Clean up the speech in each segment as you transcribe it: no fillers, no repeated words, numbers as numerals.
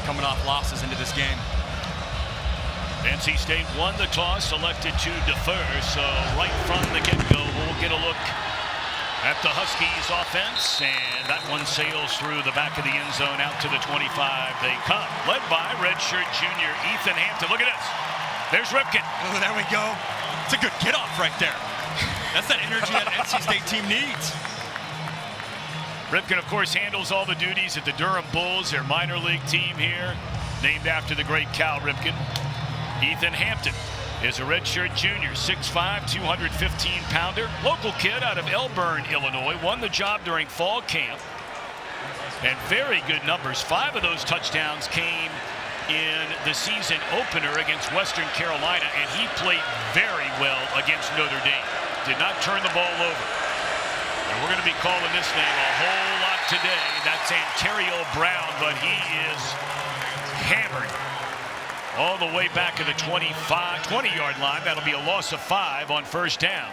coming off losses into this game. NC State won the toss, elected to defer, so right from the get-go, we'll get a look at the Huskies offense, and that one sails through the back of the end zone out to the 25. They come, led by redshirt junior Ethan Hampton. Look at this. There's Ripken. Oh, there we go. It's a good get-off right there. That's that energy that NC State team needs. Ripken, of course, handles all the duties at the Durham Bulls, their minor league team here, named after the great Cal Ripken. Ethan Hampton is a redshirt junior, 6'5", 215-pounder, local kid out of Elburn, Illinois, won the job during fall camp, and very good numbers. 5 of those touchdowns came in the season opener against Western Carolina, and he played very well against Notre Dame. Did not turn the ball over. And we're going to be calling this name a whole lot today. That's Antonio Brown, but he is hammered all the way back to the 20-yard line. That'll be a loss of 5 on first down.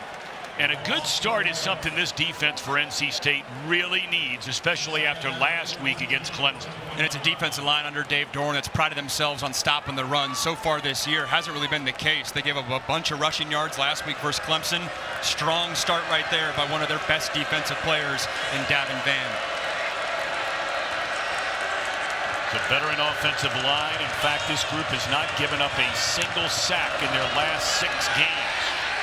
And a good start is something this defense for NC State really needs, especially after last week against Clemson. And it's a defensive line under Dave Doran that's prided themselves on stopping the run. So far this year, hasn't really been the case. They gave up a bunch of rushing yards last week versus Clemson. Strong start right there by one of their best defensive players in Davin Vann. The veteran offensive line. In fact, this group has not given up a single sack in their last 6 games.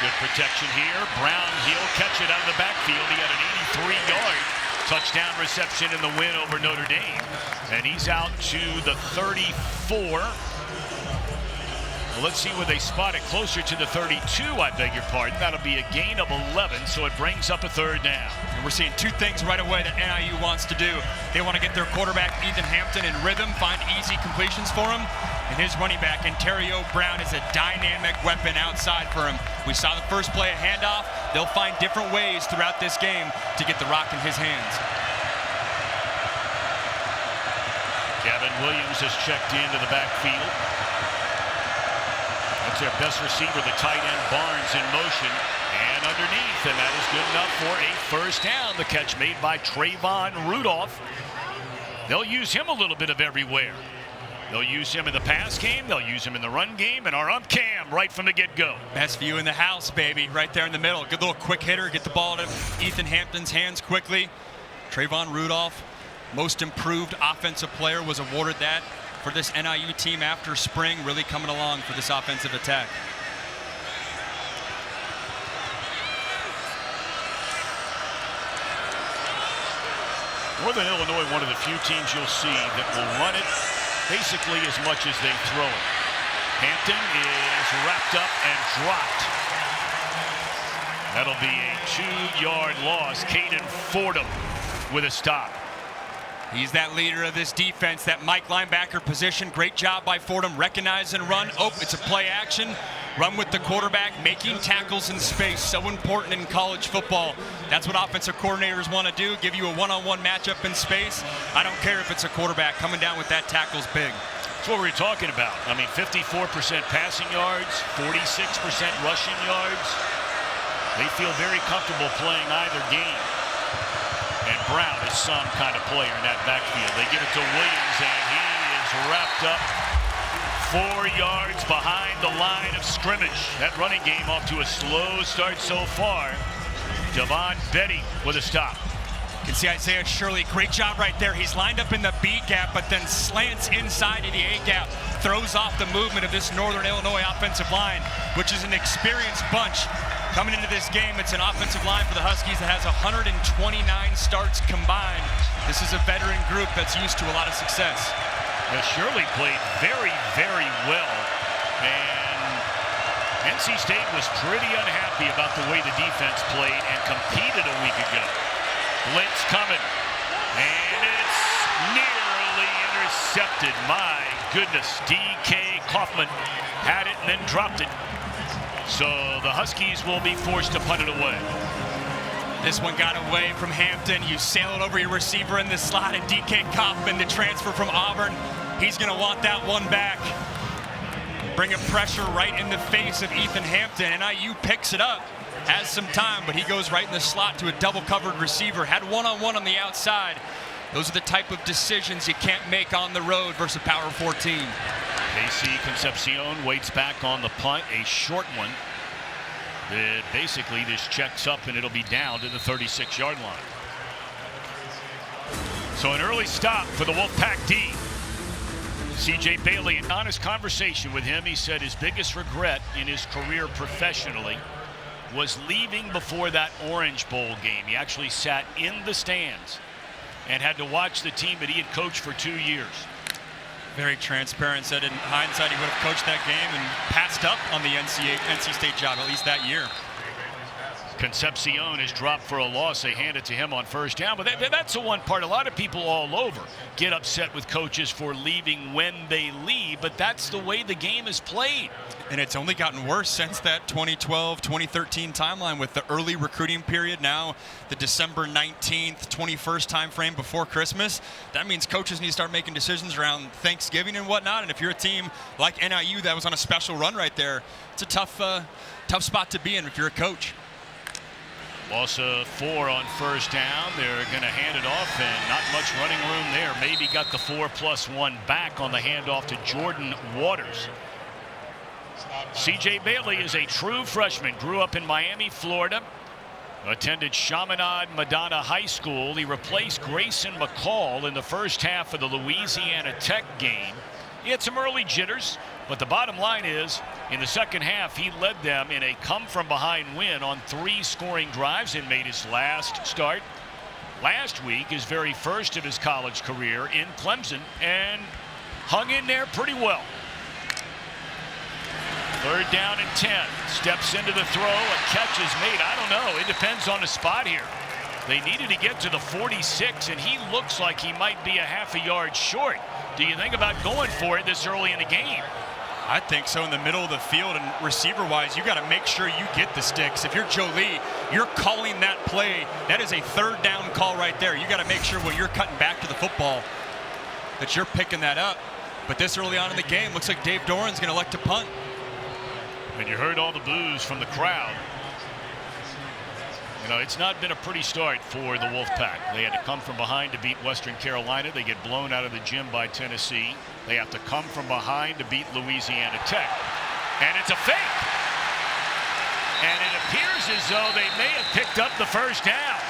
Good protection here. Brown, he'll catch it out of the backfield. He had an 83-yard touchdown reception in the win over Notre Dame. And he's out to the 34. Well, let's see where they spot it. Closer to the 32, I beg your pardon. That'll be a gain of 11, so it brings up a third down. And we're seeing 2 things right away that NIU wants to do. They want to get their quarterback, Ethan Hampton, in rhythm, find easy completions for him. And his running back, Antonio Brown, is a dynamic weapon outside for him. We saw the first play, a handoff. They'll find different ways throughout this game to get the rock in his hands. Gavin Williams has checked into the backfield. That's their best receiver, the tight end Barnes, in motion and underneath, and that is good enough for a first down. The catch made by Trayvon Rudolph. They'll use him a little bit of everywhere. They'll use him in the pass game, they'll use him in the run game, and our ump cam right from the get-go. Best view in the house, baby, right there in the middle. Good little quick hitter, get the ball to Ethan Hampton's hands quickly. Trayvon Rudolph, most improved offensive player, was awarded that for this NIU team after spring, really coming along for this offensive attack. Northern Illinois, one of the few teams you'll see that will run it basically as much as they throw it. Hampton is wrapped up and dropped. That'll be a 2-yard loss. Caden Fordham with a stop. He's that leader of this defense, that Mike linebacker position. Great job by Fordham. Recognize and run. Oh, it's a play action. Run with the quarterback, making tackles in space. So important in college football. That's what offensive coordinators want to do, give you a one-on-one matchup in space. I don't care if it's a quarterback. Coming down with that tackle's big. That's what we're talking about. I mean, 54% passing yards, 46% rushing yards. They feel very comfortable playing either game. And Brown is some kind of player in that backfield. They give it to Williams, and he is wrapped up 4 yards behind the line of scrimmage. That running game off to a slow start so far. Devon Betty with a stop. You can see Isaiah Shirley, great job right there. He's lined up in the B gap, but then slants inside of the A gap. Throws off the movement of this Northern Illinois offensive line, which is an experienced bunch. Coming into this game, it's an offensive line for the Huskies that has 129 starts combined. This is a veteran group that's used to a lot of success. Well, Shirley played very, very well. And NC State was pretty unhappy about the way the defense played and competed a week ago. Blitz coming. And it's nearly intercepted. My goodness. DK Kaufman had it and then dropped it. So the Huskies will be forced to punt it away. This one got away from Hampton. You sail it over your receiver in the slot, and DK Kaufman, the transfer from Auburn, he's going to want that one back. Bringing pressure right in the face of Ethan Hampton. NIU picks it up, has some time, but he goes right in the slot to a double-covered receiver. Had one-on-one on the outside. Those are the type of decisions you can't make on the road versus a Power 4 team. AC Concepcion waits back on the punt, a short one. Basically, this checks up and it'll be down to the 36-yard line. So an early stop for the Wolfpack D. C.J. Bailey, an honest conversation with him. He said his biggest regret in his career professionally was leaving before that Orange Bowl game. He actually sat in the stands and had to watch the team that he had coached for 2 years. Very transparent, said in hindsight he would have coached that game and passed up on the NC State job, at least that year. Concepcion is dropped for a loss. They hand it to him on first down. But that's the one part. A lot of people all over get upset with coaches for leaving when they leave, but that's the way the game is played. And it's only gotten worse since that 2012, 2013 timeline with the early recruiting period. Now the December 19th, 21st time frame before Christmas. That means coaches need to start making decisions around Thanksgiving and whatnot. And if you're a team like NIU that was on a special run right there, it's a tough spot to be in if you're a coach. Loss of 4 on first down. They're going to hand it off, and not much running room there. Maybe got the 4+1 back on the handoff to Jordan Waters. C.J. Bailey is a true freshman. Grew up in Miami, Florida. Attended Chaminade Madonna High School. He replaced Grayson McCall in the first half of the Louisiana Tech game. He had some early jitters, but the bottom line is, in the second half, he led them in a come-from-behind win on 3 scoring drives and made his last start last week, his very first of his college career in Clemson, and hung in there pretty well. 3rd down and 10. Steps into the throw. A catch is made. I don't know. It depends on the spot here. They needed to get to the 46, and he looks like he might be a half a yard short. Do you think about going for it this early in the game? I think so. In the middle of the field and receiver-wise, you got to make sure you get the sticks. If you're Joe Lee, you're calling that play. That is a 3rd down call right there. You got to make sure when you're cutting back to the football that you're picking that up. But this early on in the game, looks like Dave Doran's going to elect to punt. And you heard all the boos from the crowd. You know, it's not been a pretty start for the Wolfpack. They had to come from behind to beat Western Carolina. They get blown out of the gym by Tennessee. They have to come from behind to beat Louisiana Tech. And it's a fake. And it appears as though they may have picked up the first down.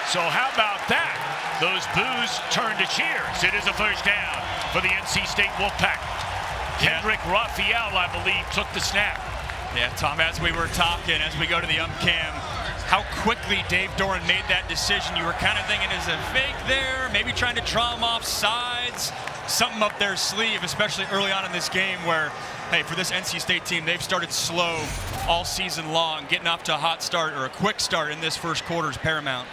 So how about that? Those boos turn to cheers. It is a first down for the NC State Wolfpack. Kendrick Raphael, I believe, took the snap. Yeah, Tom, as we were talking, as we go to the cam, how quickly Dave Doran made that decision. You were kind of thinking, is a fake there? Maybe trying to draw him off sides. Something up their sleeve, especially early on in this game where, hey, for this NC State team, they've started slow all season long. Getting off to a hot start or a quick start in this first quarter is paramount.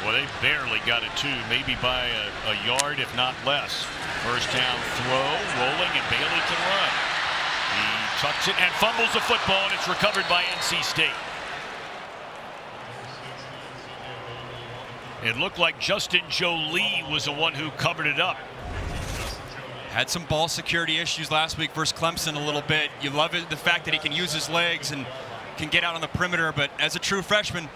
Well, they barely got it too, maybe by a yard, if not less. First down throw, rolling, and Bailey can run. He tucks it and fumbles the football, and it's recovered by NC State. It looked like Justin Jolie was the one who covered it up. Had some ball security issues last week versus Clemson a little bit. You love it, the fact that he can use his legs and can get out on the perimeter, but as a true freshman,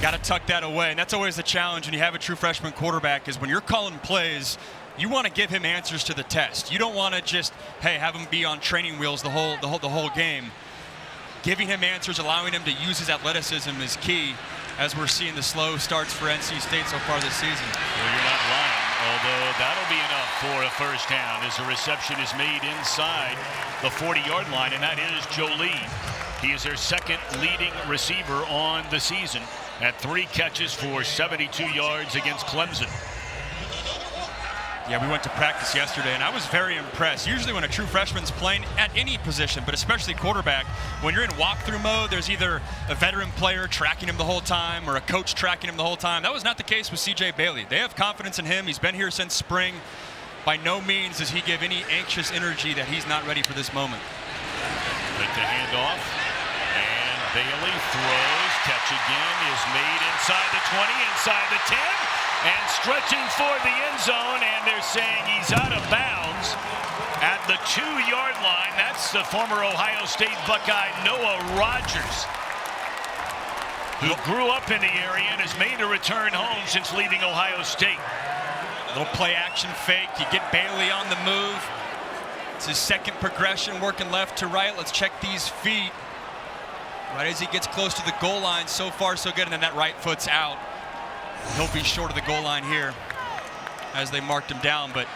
got to tuck that away. And that's always the challenge when you have a true freshman quarterback, is when you're calling plays, you want to give him answers to the test. You don't want to just, hey, have him be on training wheels the whole game. Giving him answers, allowing him to use his athleticism is key, as we're seeing the slow starts for NC State so far this season. Well, you're not lying, although that'll be enough for a first down as the reception is made inside the 40-yard line, and that is Jolie. He is their second leading receiver on the season at 3 catches for 72 yards against Clemson. Yeah, we went to practice yesterday, and I was very impressed. Usually when a true freshman's playing at any position, but especially quarterback, when you're in walkthrough mode, there's either a veteran player tracking him the whole time or a coach tracking him the whole time. That was not the case with C.J. Bailey. They have confidence in him. He's been here since spring. By no means does he give any anxious energy that he's not ready for this moment. With the handoff, and Bailey throws. Catch again is made inside the 20, inside the 10. And stretching for the end zone, and they're saying he's out of bounds at the 2-yard line. That's the former Ohio State Buckeye Noah Rogers. who grew up in the area and has made a return home since leaving Ohio State. Little play action fake. You get Bailey on the move. It's his second progression, working left to right. Let's check these feet. Right as he gets close to the goal line, so far so good, and then that right foot's out. He'll be short of the goal line here as they marked him down, but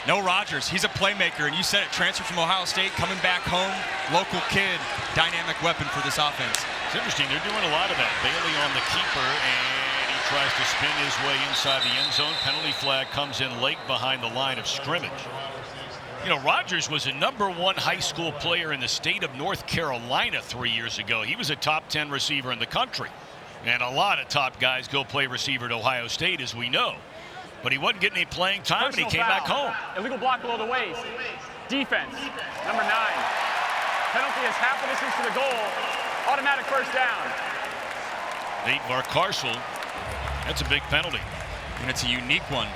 no Rodgers. He's a playmaker, and you said it, transferred from Ohio State, coming back home, local kid, dynamic weapon for this offense. It's interesting, they're doing a lot of that. Bailey on the keeper, and he tries to spin his way inside the end zone. Penalty flag comes in late behind the line of scrimmage. You know, Rodgers was a #1 high school player in the state of North Carolina 3 years ago. He was a top 10 receiver in the country. And a lot of top guys go play receiver at Ohio State, as we know. But he wasn't getting any playing time, and he came back home. Illegal block below the waist. Defense, number 9. Penalty is half the distance to the goal. Automatic first down. Nate Varkarsel, that's a big penalty. And it's a unique one.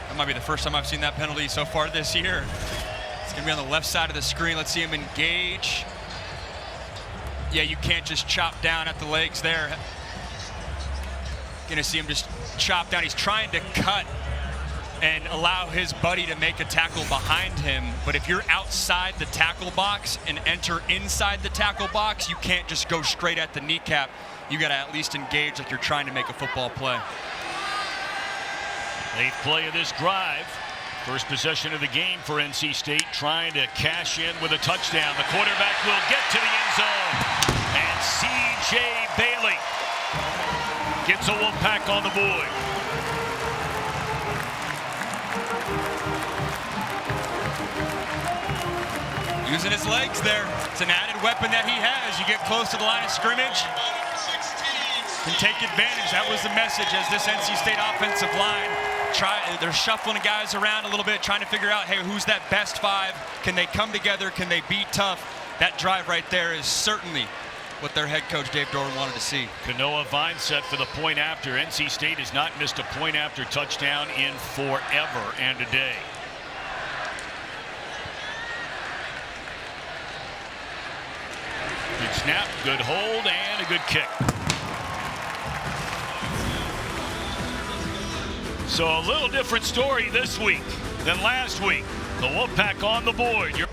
That might be the first time I've seen that penalty so far this year. It's going to be on the left side of the screen. Let's see him engage. Yeah, you can't just chop down at the legs there. Going to see him just chop down. He's trying to cut and allow his buddy to make a tackle behind him. But if you're outside the tackle box and enter inside the tackle box, you can't just go straight at the kneecap. You got to at least engage like you're trying to make a football play. 8th play of this drive. First possession of the game for NC State, trying to cash in with a touchdown. The quarterback will get to the end zone. And C.J. Bailey gets a Wolfpack on the board. Using his legs there. It's an added weapon that he has. You get close to the line of scrimmage, can take advantage. That was the message as this NC State offensive line they're shuffling guys around a little bit, trying to figure out, hey, who's that best 5? Can they come together? Can they be tough? That drive right there is certainly what their head coach Dave Doran wanted to see. Kanoa Vine set for the point after. NC State has not missed a point after touchdown in forever and a day. Good snap, good hold, and a good kick. So a little different story this week than last week. The Wolfpack on the board.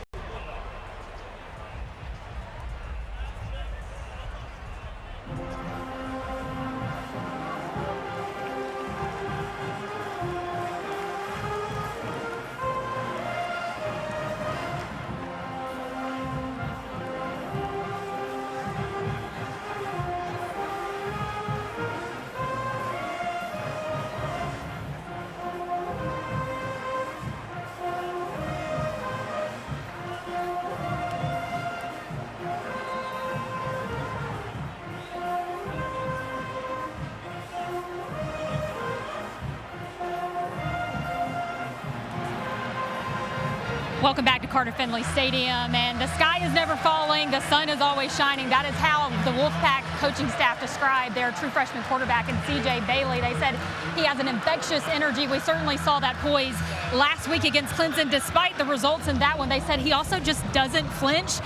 Welcome back to Carter Finley Stadium, and the sky is never falling, the sun is always shining. That is how the Wolfpack coaching staff described their true freshman quarterback in C.J. Bailey. They said he has an infectious energy. We certainly saw that poise last week against Clemson, despite the results in that one. They said he also just doesn't flinch.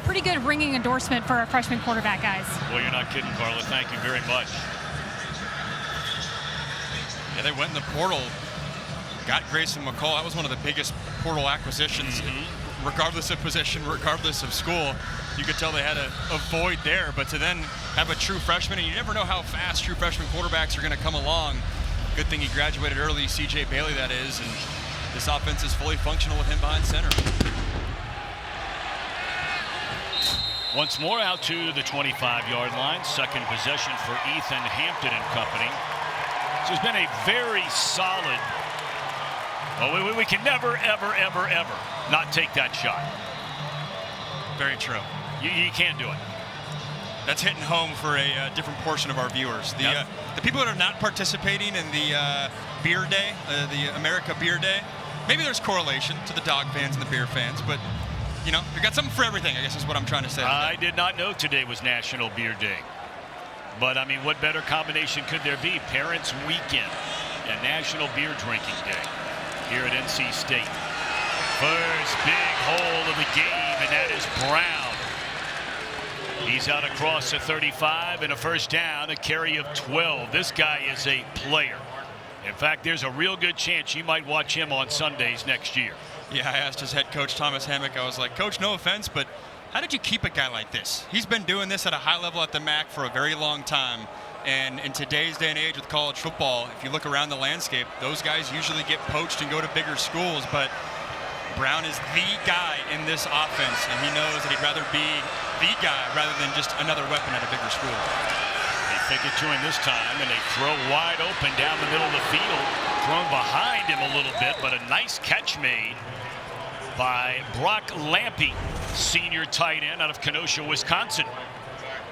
Pretty good ringing endorsement for a freshman quarterback, guys. Well, you're not kidding, Carla. Thank you very much. Yeah, they went in the portal, got Grayson McCall. That was one of the biggest portal acquisitions, regardless of position, regardless of school. You could tell they had a void there, but to then have a true freshman, and you never know how fast true freshman quarterbacks are going to come along. Good thing he graduated early, C.J. Bailey that is, and this offense is fully functional with him behind center. Once more out to the 25-yard line. Second possession for Ethan Hampton and company. This has been a very solid. Well, we can never, ever, ever, ever not take that shot. Very true. You can't do it. That's hitting home for a different portion of our viewers. The people that are not participating in the beer day, the America Beer Day, maybe there's correlation to the dog fans and the beer fans, but you know, we got something for everything, I guess is what I'm trying to say. I did not know today was National Beer Day. But, I mean, what better combination could there be? Parents' Weekend and National Beer Drinking Day here at NC State. First big hole of the game, and that is Brown. He's out across the 35 and a first down, a carry of 12. This guy is a player. In fact, there's a real good chance you might watch him on Sundays next year. Yeah, I asked his head coach, Thomas Hammock, I was like, Coach, no offense, but how did you keep a guy like this? He's been doing this at a high level at the MAC for a very long time. And in today's day and age with college football, if you look around the landscape, those guys usually get poached and go to bigger schools. But Brown is the guy in this offense, and he knows that he'd rather be the guy rather than just another weapon at a bigger school. They fake it to him this time, and they throw wide open down the middle of the field. Thrown behind him a little bit, but a nice catch made by Brock Lampe, senior tight end out of Kenosha, Wisconsin.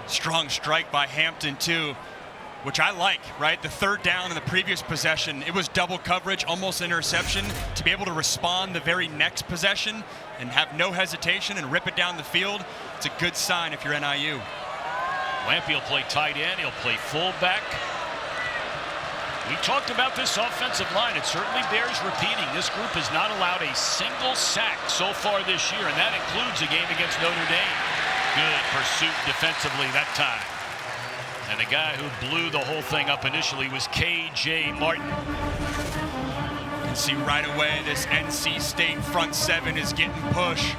Strong strike by Hampton, too, which I like, right? The third down in the previous possession, it was double coverage, almost interception. To be able to respond the very next possession and have no hesitation and rip it down the field, it's a good sign if you're NIU. Lampe will play tight end. He'll play fullback. We talked about this offensive line. It certainly bears repeating. This group has not allowed a single sack so far this year, and that includes a game against Notre Dame. Good pursuit defensively that time. And the guy who blew the whole thing up initially was KJ Martin. You can see right away this NC State front seven is getting pushed.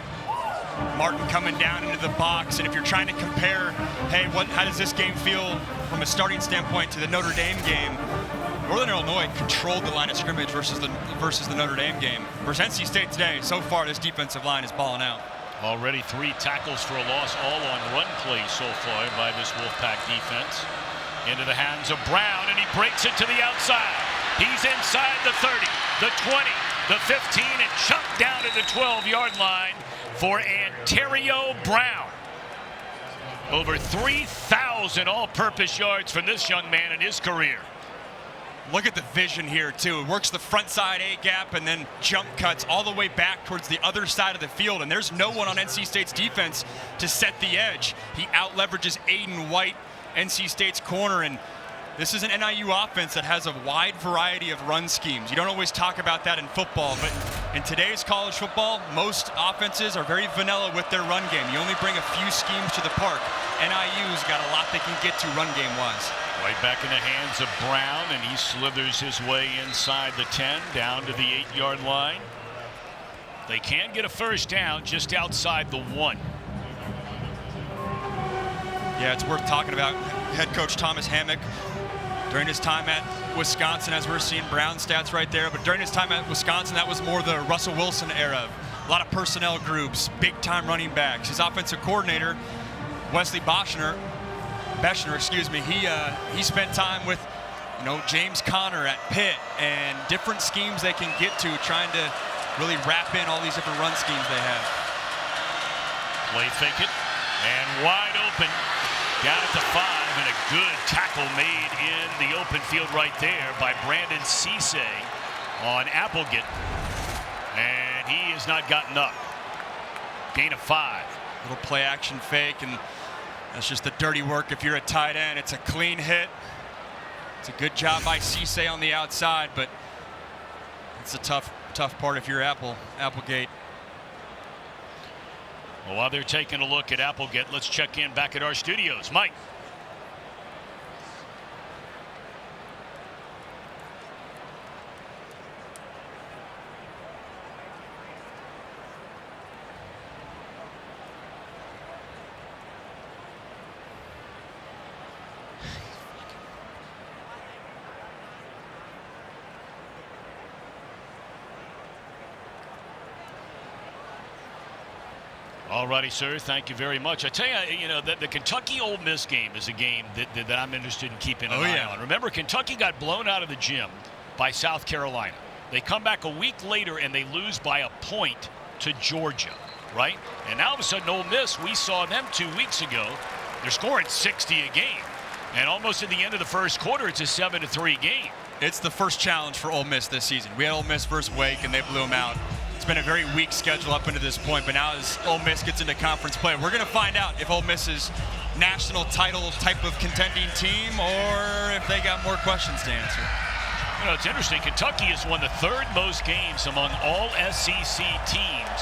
Martin coming down into the box, and if you're trying to compare, hey, how does this game feel from a starting standpoint to the Notre Dame game? Northern Illinois controlled the line of scrimmage versus the Notre Dame game. Versus NC State today, so far this defensive line is balling out. Already 3 tackles for a loss, all on run plays so far by this Wolfpack defense. Into the hands of Brown, and he breaks it to the outside. He's inside the 30, the 20, the 15, and chucked down at the 12-yard line for Antario Brown. Over 3,000 all-purpose yards from this young man in his career. Look at the vision here, too. It works the front side A-gap and then jump cuts all the way back towards the other side of the field. And there's no one on NC State's defense to set the edge. He out-leverages Aiden White, NC State's corner. And this is an NIU offense that has a wide variety of run schemes. You don't always talk about that in football, but in today's college football, most offenses are very vanilla with their run game. You only bring a few schemes to the park. NIU's got a lot they can get to run game-wise. Right back in the hands of Brown, and he slithers his way inside the 10, down to the 8-yard line. They can get a first down just outside the 1. Yeah, it's worth talking about. Head coach Thomas Hammock, during his time at Wisconsin, as we're seeing Brown stats right there, but during his time at Wisconsin, that was more the Russell Wilson era. A lot of personnel groups, big-time running backs. His offensive coordinator, Wesley Beschner, he spent time with, James Conner at Pitt, and different schemes they can get to, trying to really wrap in all these different run schemes they have. Play fake it, and wide open, down at the 5, and a good tackle made in the open field right there by Brandon C.J. on Applegate, and he has not gotten up. Gain of 5. Little play action fake, and that's just the dirty work if you're a tight end. It's a clean hit. It's a good job by Cisse on the outside, but it's a tough part if you're Applegate. Well, while they're taking a look at Applegate, let's check in back at our studios. Mike. All righty, sir. Thank you very much. I tell you, the Kentucky-Ole Miss game is a game that I'm interested in keeping an eye on. Remember, Kentucky got blown out of the gym by South Carolina. They come back a week later and they lose by a point to Georgia, right? And now all of a sudden, Ole Miss, we saw them 2 weeks ago. They're scoring 60 a game. And almost at the end of the first quarter, it's a 7-3 game. It's the first challenge for Ole Miss this season. We had Ole Miss versus Wake, and they blew them out. It's been a very weak schedule up into this point, but now as Ole Miss gets into conference play, we're going to find out if Ole Miss is national title type of contending team or if they got more questions to answer. It's interesting. Kentucky has won the 3rd most games among all SEC teams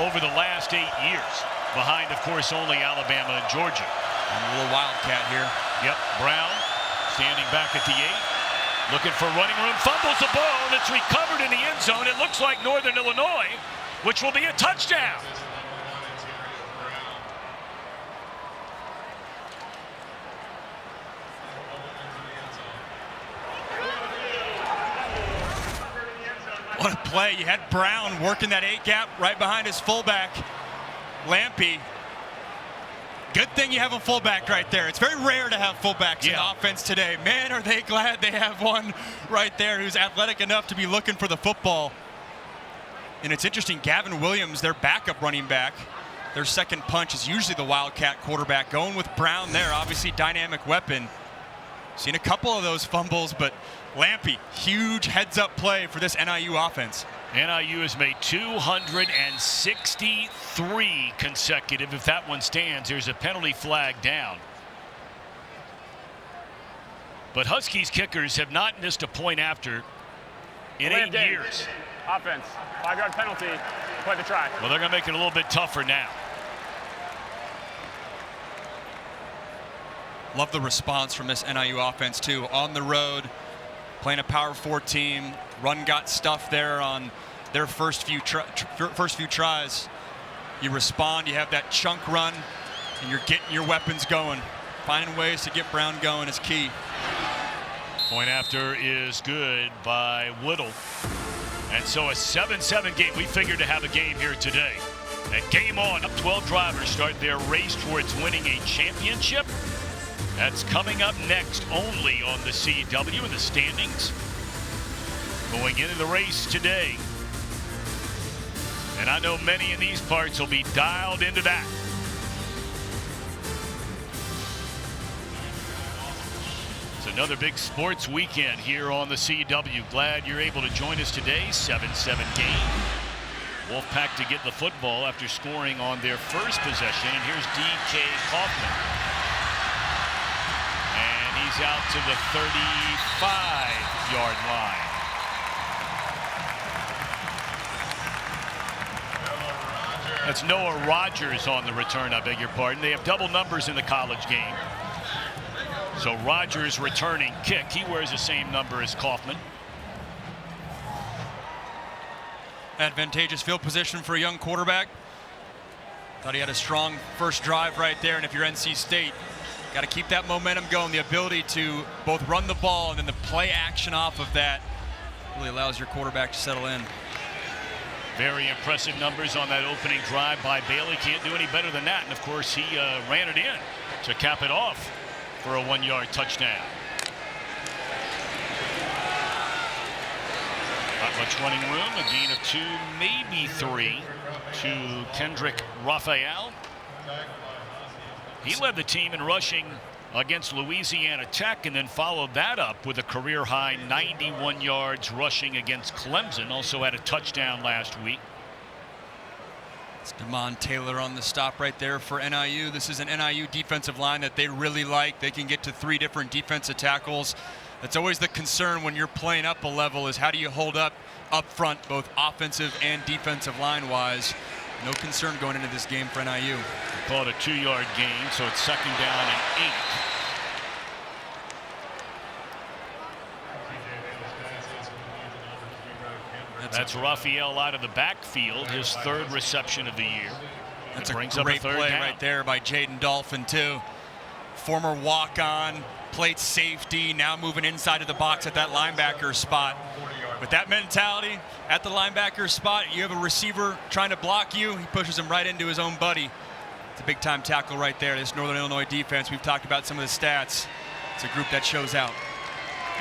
over the last 8 years, behind, of course, only Alabama and Georgia. And a little wildcat here. Yep, Brown standing back at the 8, looking for running room, fumbles the ball, and it's recovered in the end zone. It looks like Northern Illinois, which will be a touchdown. What a play. You had Brown working that 8 gap right behind his fullback, Lampy. Good thing you have a fullback right there. It's very rare to have fullbacks in the offense today. Man, are they glad they have one right there who's athletic enough to be looking for the football. And it's interesting, Gavin Williams, their backup running back, their second punch is usually the Wildcat quarterback. Going with Brown there, obviously dynamic weapon. Seen a couple of those fumbles, but Lampy, huge heads-up play for this NIU offense. NIU has made 263 consecutive. If that one stands, there's a penalty flag down. But Huskies kickers have not missed a point after in 8 years. Offense, 5-yard penalty, play the try. Well, they're going to make it a little bit tougher now. Love the response from this NIU offense, too. On the road, playing a Power 4 team. Run got stuff there on their first few tries. You respond, you have that chunk run, and you're getting your weapons going. Finding ways to get Brown going is key. Point after is good by Whittle. And so a 7-7 game. We figured to have a game here today. And game on. 12 drivers start their race towards winning a championship. That's coming up next only on the CW in the standings. Going into the race today. And I know many in these parts will be dialed into that. It's another big sports weekend here on the CW. Glad you're able to join us today. 7-7 game. Wolfpack to get the football after scoring on their first possession. And here's DK Kaufman. And he's out to the 35-yard line. That's Noah Rogers on the return, I beg your pardon. They have double numbers in the college game. So Rogers returning kick. He wears the same number as Kaufman. Advantageous field position for a young quarterback. Thought he had a strong first drive right there. And if you're NC State, got to keep that momentum going. The ability to both run the ball and then the play action off of that really allows your quarterback to settle in. Very impressive numbers on that opening drive by Bailey. Can't do any better than that. And of course, he ran it in to cap it off for a 1-yard touchdown. Not much running room. A gain of 2, maybe 3 to Kendrick Raphael. He led the team in rushing against Louisiana Tech and then followed that up with a career-high 91 yards rushing against Clemson. Also had a touchdown last week. It's Damon Taylor on the stop right there for NIU. This is an NIU defensive line that they really like. They can get to 3 different defensive tackles. That's always the concern when you're playing up a level, is how do you hold up front, both offensive and defensive line-wise. No concern going into this game for NIU. Called a 2-yard gain, so it's 2nd down and 8. That's Raphael out of the backfield, his 3rd reception of the year. That's a great play right there by Jaden Dolphin, too. Former walk-on, played safety, now moving inside of the box at that linebacker spot. With that mentality at the linebacker spot, you have a receiver trying to block you. He pushes him right into his own buddy. It's a big-time tackle right there. This Northern Illinois defense, we've talked about some of the stats. It's a group that shows out.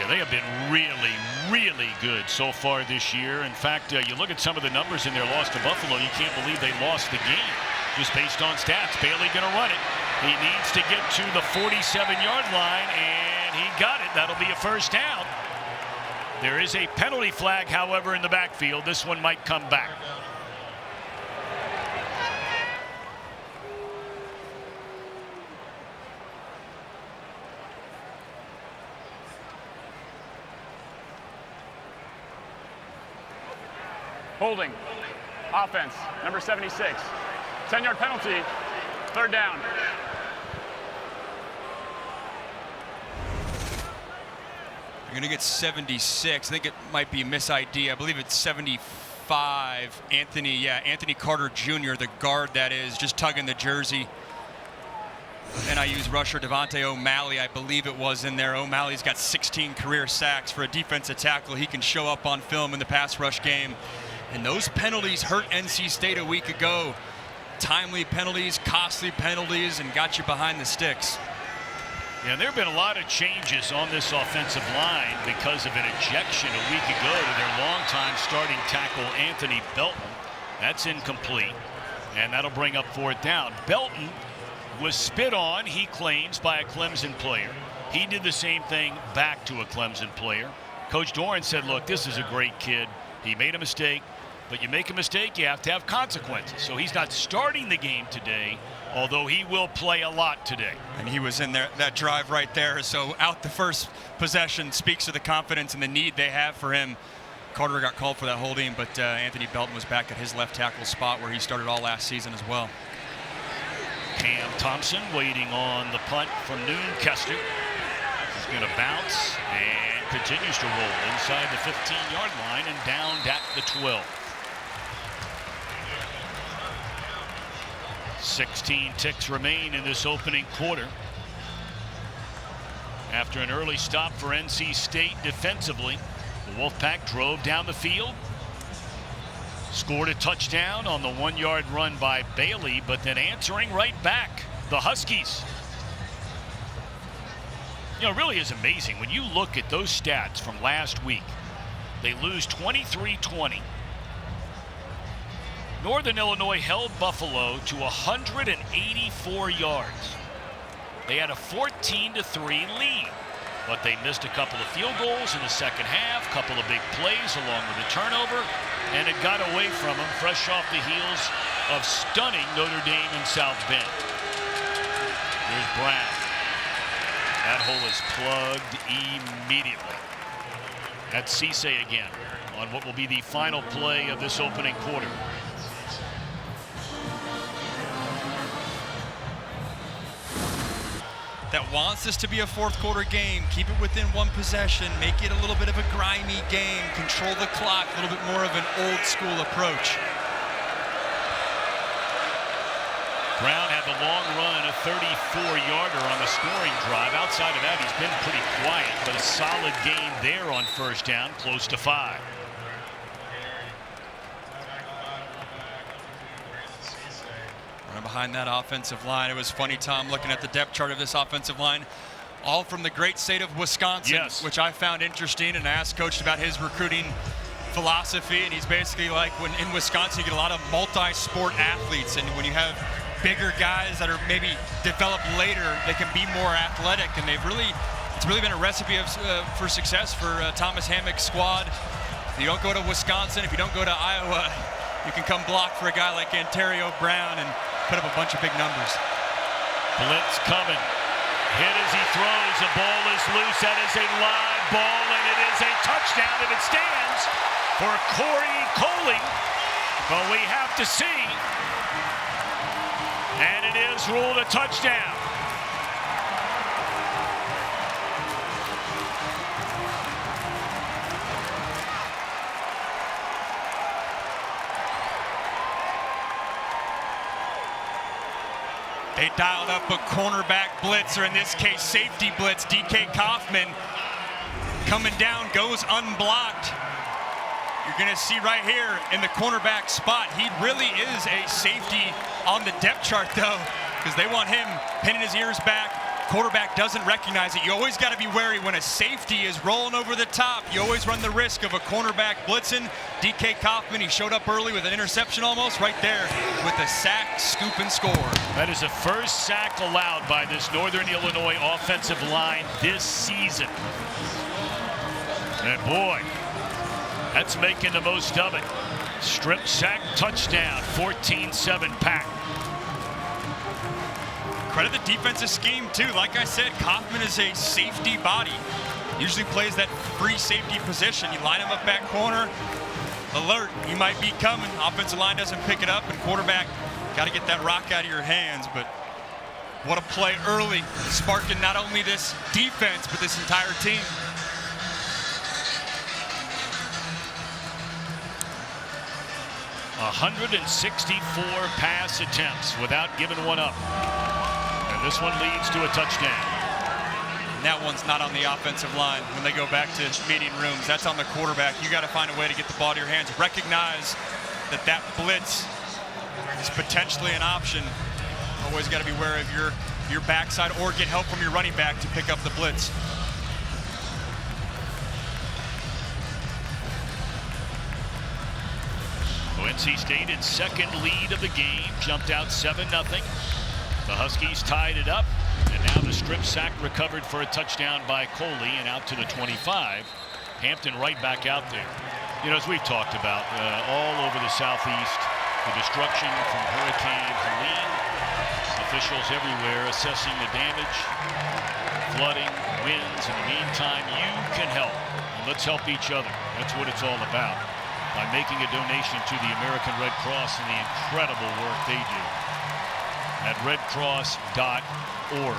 Yeah, they have been really, really good so far this year. In fact, you look at some of the numbers in their loss to Buffalo, you can't believe they lost the game just based on stats. Bailey going to run it. He needs to get to the 47-yard line, and he got it. That'll be a first down. There is a penalty flag, however, in the backfield. This one might come back. Holding. Offense, number 76. 10-yard penalty. 3rd down. You're going to get 76. I think it might be a mis-ID. I believe it's 75. Anthony Carter Jr., the guard that is, just tugging the jersey. NIU's rusher Devontae O'Malley, I believe it was in there. O'Malley's got 16 career sacks. For a defensive tackle, he can show up on film in the pass rush game. And those penalties hurt NC State a week ago. Timely penalties, costly penalties, and got you behind the sticks. Yeah, there have been a lot of changes on this offensive line because of an ejection a week ago to their longtime starting tackle, Anthony Belton. That's incomplete, and that'll bring up 4th down. Belton was spit on, he claims, by a Clemson player. He did the same thing back to a Clemson player. Coach Doran said, look, this is a great kid. He made a mistake, but you make a mistake, you have to have consequences. So he's not starting the game today, although he will play a lot today. And he was in there, that drive right there. So out the first possession speaks to the confidence and the need they have for him. Carter got called for that holding, but Anthony Belton was back at his left tackle spot where he started all last season as well. Cam Thompson waiting on the punt from Noonkester. He's going to bounce and continues to roll inside the 15-yard line and down at the 12. 16 ticks remain in this opening quarter. After an early stop for NC State defensively, the Wolfpack drove down the field, scored a touchdown on the 1-yard run by Bailey, but then answering right back, the Huskies. You know, it really is amazing when you look at those stats from last week. They lose 23-20. Northern Illinois held Buffalo to 184 yards. They had a 14-3 lead, but they missed a couple of field goals in the second half, couple of big plays along with a turnover, and it got away from them fresh off the heels of stunning Notre Dame in South Bend. Here's Brown. That hole is plugged immediately. That's C.J. again on what will be the final play of this opening quarter. That wants this to be a 4th quarter game. Keep it within 1 possession. Make it a little bit of a grimy game. Control the clock. A little bit more of an old school approach. Brown had the long run, a 34-yarder on the scoring drive. Outside of that, he's been pretty quiet, but a solid gain there on 1st down, close to 5. Behind that offensive line, it was funny, Tom, looking at the depth chart of this offensive line, all from the great state of Wisconsin, yes, which I found interesting, and I asked Coach about his recruiting philosophy, and he's basically like, when in Wisconsin you get a lot of multi-sport athletes, and when you have bigger guys that are maybe developed later, they can be more athletic, and it's really been a recipe for success for Thomas Hammock's squad. If you don't go to Wisconsin, if you don't go to Iowa, you can come block for a guy like Ontario Brown and put up a bunch of big numbers. Blitz coming. Hit as he throws. The ball is loose. That is a live ball, and it is a touchdown, and it stands for Corey Coley. But we have to see. And it is ruled a touchdown. They dialed up a cornerback blitz, or in this case, safety blitz. DK Kaufman coming down, goes unblocked. You're going to see right here in the cornerback spot, he really is a safety on the depth chart, though, because they want him pinning his ears back. Quarterback doesn't recognize it. You always got to be wary when a safety is rolling over the top. You always run the risk of a cornerback blitzing. DK Kaufman, he showed up early with an interception almost right there with a sack, scoop, and score. That is the first sack allowed by this Northern Illinois offensive line this season. And boy, that's making the most of it. Strip sack, touchdown, 14-7 Pack. Credit the defensive scheme, too. Like I said, Kaufman is a safety body. Usually plays that free safety position. You line him up back corner, alert, he might be coming. Offensive line doesn't pick it up, and quarterback got to get that rock out of your hands. But what a play early, sparking not only this defense, but this entire team. 164 pass attempts without giving one up. And this one leads to a touchdown. And that one's not on the offensive line. When they go back to meeting rooms, that's on the quarterback. You got to find a way to get the ball to your hands. Recognize that that blitz is potentially an option. Always got to be wary of your backside or get help from your running back to pick up the blitz. NC State in second lead of the game, jumped out 7-0. The Huskies tied it up, and now the strip sack recovered for a touchdown by Coley and out to the 25. Hampton right back out there. You know, as we've talked about, all over the Southeast, the destruction from Hurricane Helene, officials everywhere assessing the damage, flooding, winds. In the meantime, you can help, and let's help each other. That's what it's all about, by making a donation to the American Red Cross and the incredible work they do at redcross.org.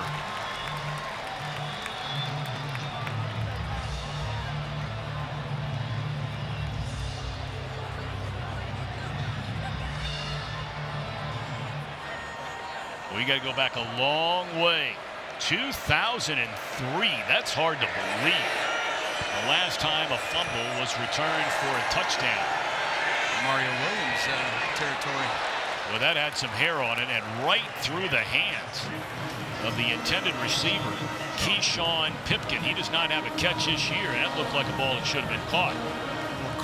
We got to go back a long way. 2003, that's hard to believe. The last time a fumble was returned for a touchdown. Mario Williams territory. Well, that had some hair on it, and right through the hands of the intended receiver, Keyshawn Pipkin. He does not have a catch this year. That looked like a ball that should have been caught.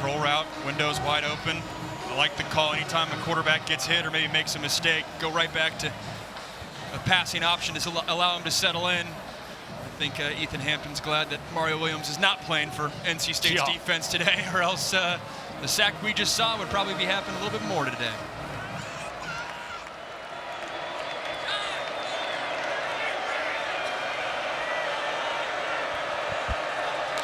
Curl route, windows wide open. I like the call. Anytime a quarterback gets hit or maybe makes a mistake, go right back to a passing option to allow him to settle in. I think Ethan Hampton's glad that Mario Williams is not playing for NC State's defense today, or else the sack we just saw would probably be happening a little bit more today.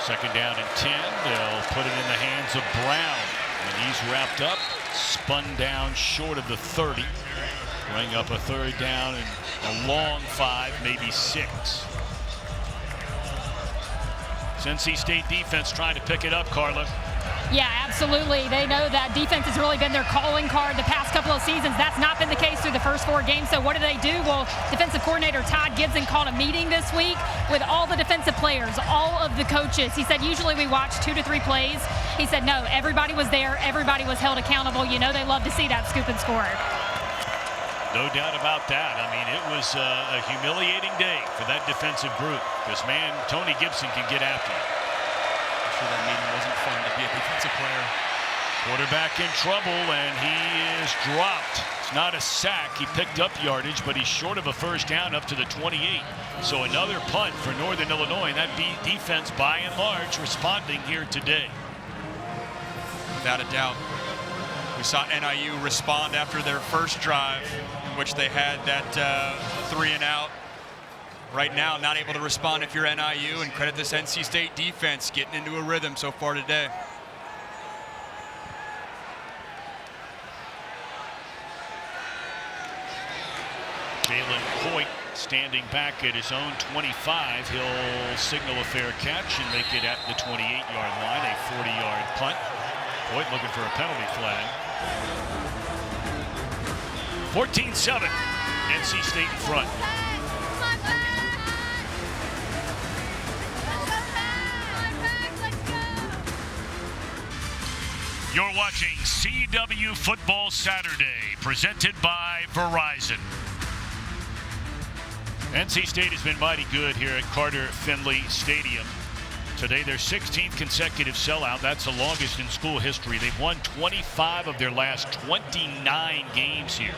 Second down and 10. They'll put it in the hands of Brown. And he's wrapped up, spun down short of the 30. Bring up a third down and a long 5, maybe 6. It's NC State defense trying to pick it up, Carla. Yeah, absolutely. They know that defense has really been their calling card the past couple of seasons. That's not been the case through the first 4 games. So what do? Well, defensive coordinator Todd Gibson called a meeting this week with all the defensive players, all of the coaches. He said usually we watch 2 to 3 plays. He said no, everybody was there. Everybody was held accountable. You know they love to see that scoop and score. No doubt about that. I mean, it was a humiliating day for that defensive group. This man, Tony Gibson, can get after it. I'm sure that meeting wasn't fun to be a defensive player. Quarterback in trouble, and he is dropped. It's not a sack. He picked up yardage, but he's short of a first down up to the 28. So another punt for Northern Illinois, and that defense, by and large, responding here today. Without a doubt. We saw NIU respond after their first drive, in which they had that 3 and out. Right now, not able to respond if you're NIU, and credit this NC State defense getting into a rhythm so far today. Jalen Coit standing back at his own 25. He'll signal a fair catch and make it at the 28-yard line, a 40-yard punt. Coit looking for a penalty flag. 14-7, NC State in front. You're watching CW Football Saturday, presented by Verizon. NC State has been mighty good here at Carter Finley Stadium. Today, their 16th consecutive sellout. That's the longest in school history. They've won 25 of their last 29 games here.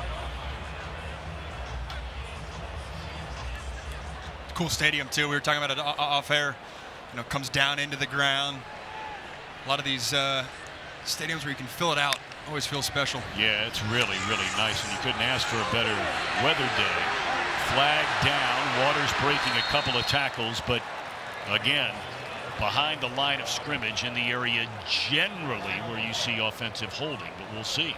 Cool stadium, too. We were talking about it off air. You know, comes down into the ground. A lot of these stadiums where you can fill it out always feel special. Yeah, it's really, really nice, and you couldn't ask for a better weather day. Flag down, Waters breaking a couple of tackles, but again, behind the line of scrimmage in the area generally where you see offensive holding, but we'll see.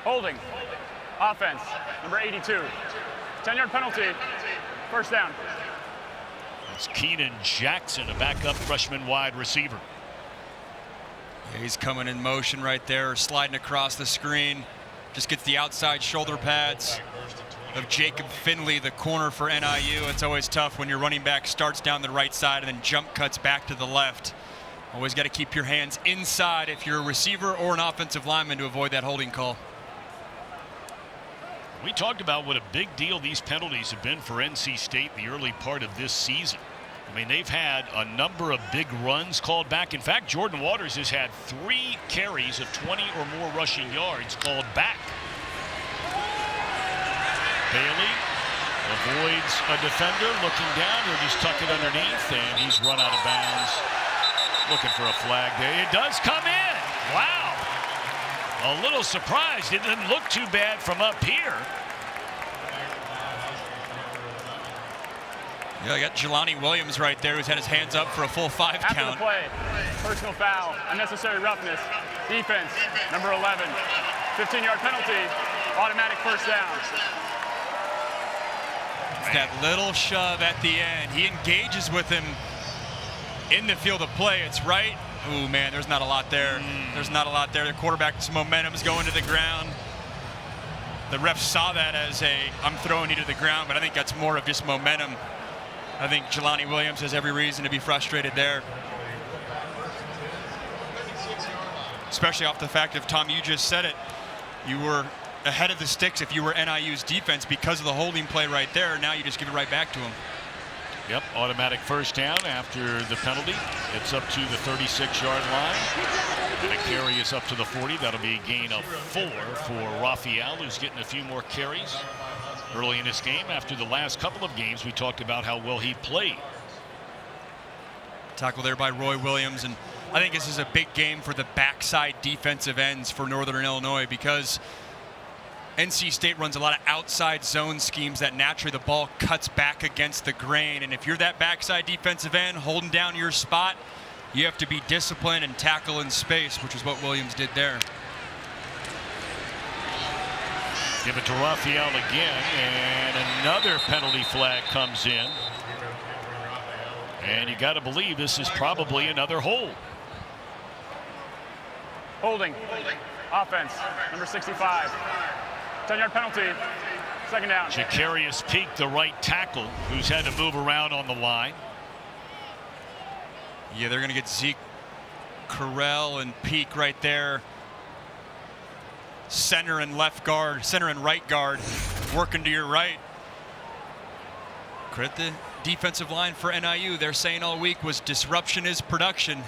Holding. Offense, number 82. 10-yard penalty. First down. It's Keenan Jackson, a backup freshman wide receiver. He's coming in motion right there, sliding across the screen. Just gets the outside shoulder pads of Jacob Finley, the corner for NIU. It's always tough when your running back starts down the right side and then jump cuts back to the left. Always got to keep your hands inside if you're a receiver or an offensive lineman to avoid that holding call. We talked about what a big deal these penalties have been for NC State the early part of this season. I mean, they've had a number of big runs called back. In fact, Jordan Waters has had 3 carries of 20 or more rushing yards called back. Bailey avoids a defender, looking down. He'll just tuck it underneath, and he's run out of bounds. Looking for a flag there. It does come in. Wow. A little surprised. It didn't look too bad from up here. Yeah, I got Jelani Williams right there, who's had his hands up for a full 5 After count. the play, personal foul, unnecessary roughness, defense, number 11, 15-yard penalty, automatic first down. It's that little shove at the end. He engages with him in the field of play. It's right. Ooh, man, there's not a lot there. There's not a lot there. The quarterback's momentum is going to the ground. The ref saw that as I'm throwing you to the ground, but I think that's more of just momentum. I think Jelani Williams has every reason to be frustrated there. Especially off the fact of, Tom, you just said it, you were ahead of the sticks if you were NIU's defense because of the holding play right there. Now you just give it right back to him. Yep, automatic first down after the penalty. It's up to the 36-yard line. And a carry is up to the 40. That'll be a gain of 4 for Raphael, who's getting a few more carries early in this game. After the last couple of games, we talked about how well he played. Tackle there by Roy Williams, and I think this is a big game for the backside defensive ends for Northern Illinois because NC State runs a lot of outside zone schemes that naturally the ball cuts back against the grain, and if you're that backside defensive end holding down your spot, you have to be disciplined and tackle in space, which is what Williams did there. Give it to Raphael again, and another penalty flag comes in. And you got to believe this is probably another hold. Holding, offense, number 65, 10-yard penalty, second down. Jacarius Peak, the right tackle, who's had to move around on the line. Yeah, they're going to get Zeke Carell and Peak right there. Center and left guard, center and right guard working to your right. Credit the defensive line for NIU. They're saying all week was disruption is production.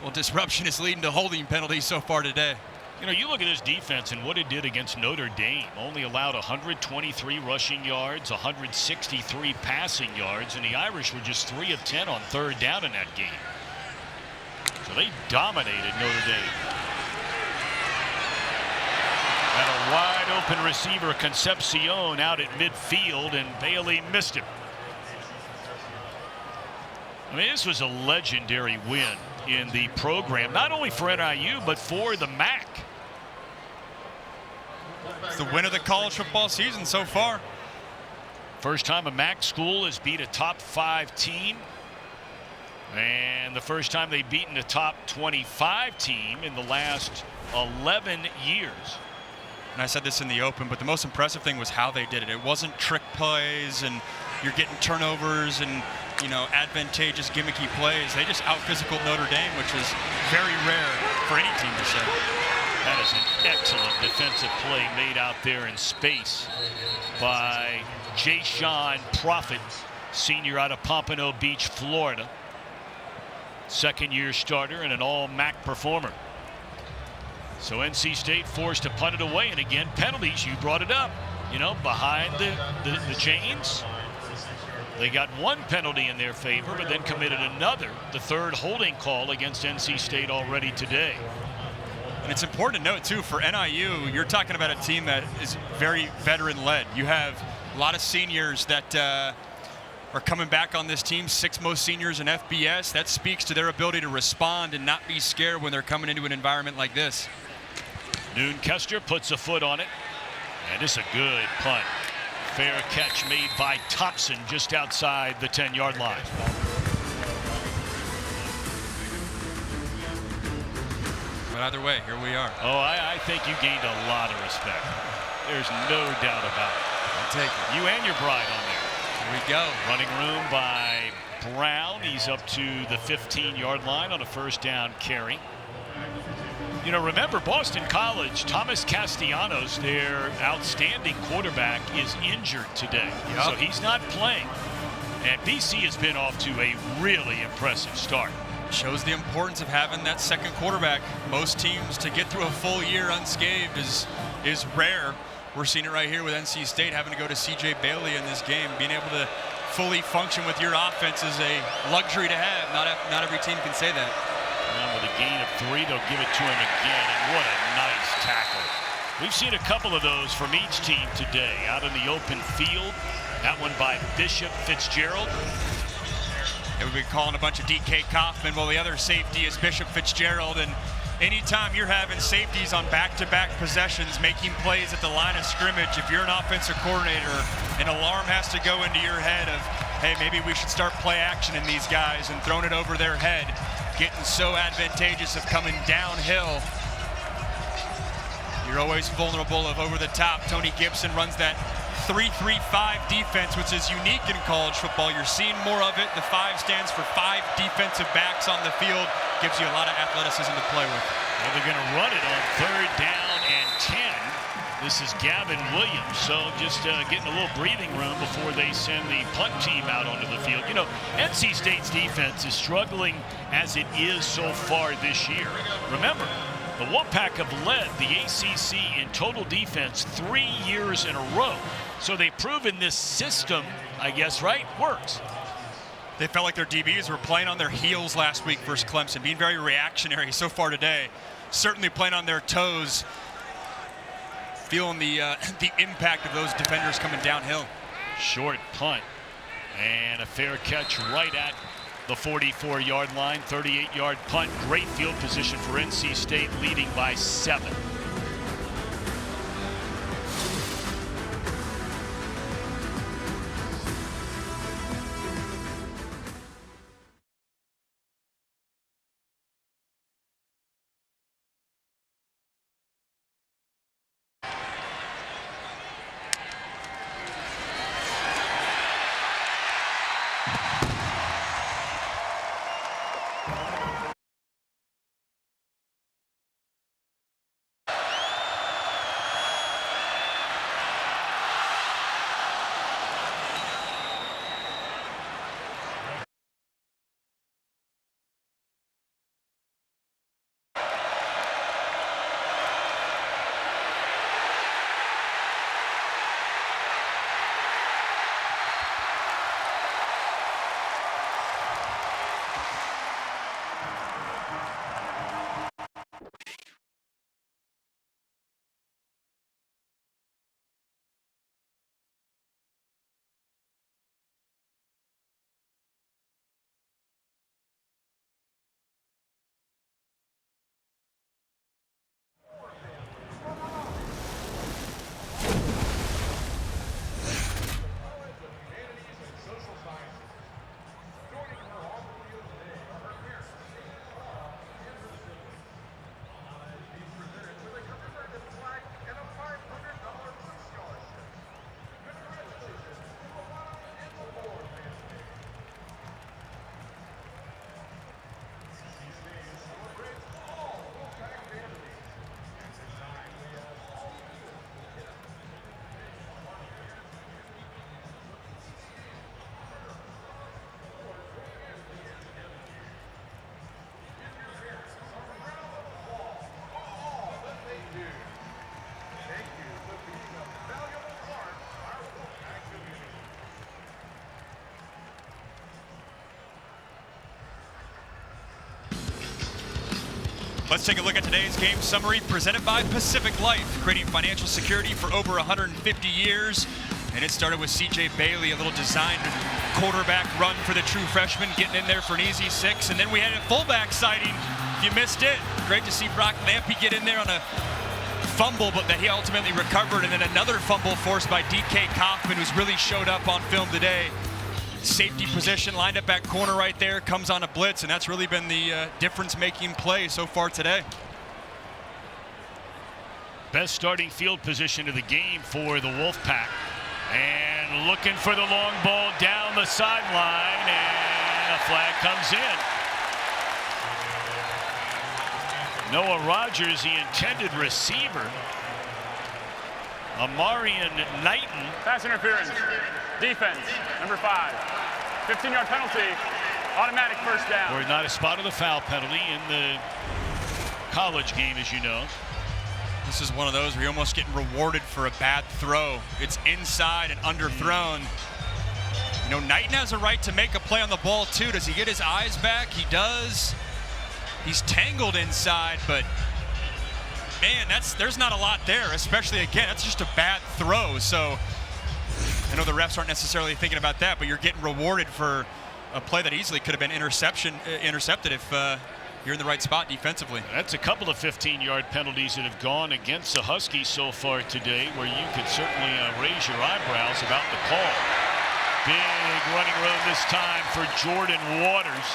Well, disruption is leading to holding penalties so far today. You know, you look at this defense and what it did against Notre Dame. Only allowed 123 rushing yards, 163 passing yards, and the Irish were just 3 of 10 on third down in that game. So they dominated Notre Dame. And a wide open receiver, Concepcion, out at midfield, and Bailey missed him. I mean, this was a legendary win in the program, not only for NIU, but for the MAC. It's the win of the college football season so far. First time a MAC school has beat a top 5 team. And the first time they've beaten a top 25 team in the last 11 years. And I said this in the open, but the most impressive thing was how they did it. It wasn't trick plays and you're getting turnovers and, you know, advantageous gimmicky plays. They just out-physical Notre Dame, which is very rare for any team to say. That is an excellent defensive play made out there in space by Jay-Sean Prophet, senior out of Pompano Beach, Florida. Second-year starter and an all-MAC performer. So NC State forced to punt it away, and again, penalties, you brought it up. You know, behind the chains. They got one penalty in their favor, but then committed another, the third holding call against NC State already today. And it's important to note, too, for NIU, you're talking about a team that is very veteran-led. You have a lot of seniors that are coming back on this team, 6 most seniors in FBS. That speaks to their ability to respond and not be scared when they're coming into an environment like this. Noon Kester puts a foot on it, and it's a good punt. Fair catch made by Thompson just outside the 10-yard line. But either way, here we are. Oh, I think you gained a lot of respect. There's no doubt about it. I'll take it. You and your bride on there. Here we go. Running room by Brown. He's up to the 15-yard line on a first down carry. You know, remember Boston College, Thomas Castellanos, their outstanding quarterback, is injured today. Yep. So he's not playing. And BC has been off to a really impressive start. Shows the importance of having that second quarterback. Most teams, to get through a full year unscathed is rare. We're seeing it right here with NC State having to go to C.J. Bailey in this game. Being able to fully function with your offense is a luxury to have. Not every team can say that. And with a gain of 3, they'll give it to him again. And what a nice tackle. We've seen a couple of those from each team today. Out in the open field. That one by Bishop Fitzgerald. And we've been calling a bunch of DK Kaufman. Well, the other safety is Bishop Fitzgerald. And anytime you're having safeties on back-to-back possessions, making plays at the line of scrimmage, if you're an offensive coordinator, an alarm has to go into your head of, hey, maybe we should start play action in these guys and throwing it over their head. Getting so advantageous of coming downhill. You're always vulnerable of over the top. Tony Gibson runs that 3-3-5 defense, which is unique in college football. You're seeing more of it. The 5 stands for 5 defensive backs on the field. Gives you a lot of athleticism to play with. Well, they're going to run it on 3rd down and 10. This is Gavin Williams, so just getting a little breathing room before they send the punt team out onto the field. You know, NC State's defense is struggling as it is so far this year. Remember, the Wolfpack have led the ACC in total defense 3 years in a row. So they've proven this system, I guess, right, works. They felt like their DBs were playing on their heels last week versus Clemson, being very reactionary so far today. Certainly playing on their toes, feeling the impact of those defenders coming downhill. Short punt and a fair catch right at the 44-yard line. 38-yard punt. Great field position for NC State, leading by 7. Let's take a look at today's game summary presented by Pacific Life, creating financial security for over 150 years. And it started with C.J. Bailey, a little designed quarterback run for the true freshman, getting in there for an easy 6. And then we had a fullback sighting. If you missed it, great to see Brock Lampy get in there on a fumble, but that he ultimately recovered. And then another fumble forced by DK Kaufman, who's really showed up on film today. Safety position, lined up at corner right there, comes on a blitz, and that's really been the difference-making play so far today. best starting field position of the game for the Wolfpack. And looking for the long ball down the sideline, and a flag comes in. Noah Rogers, the intended receiver. Amarian Knighton. Pass interference. Defense, number 5. 15-yard penalty. Automatic first down. Or not a spot of the foul penalty in the college game, as you know. This is one of those where you're almost getting rewarded for a bad throw. It's inside and underthrown. You know, Knighton has a right to make a play on the ball too. Does he get his eyes back? He does. He's tangled inside, but man, there's not a lot there, especially again, that's just a bad throw. So I know the refs aren't necessarily thinking about that, but you're getting rewarded for a play that easily could have been intercepted if you're in the right spot defensively. That's a couple of 15-yard penalties that have gone against the Huskies so far today, where you could certainly raise your eyebrows about the call. Big running room this time for Jordan Waters,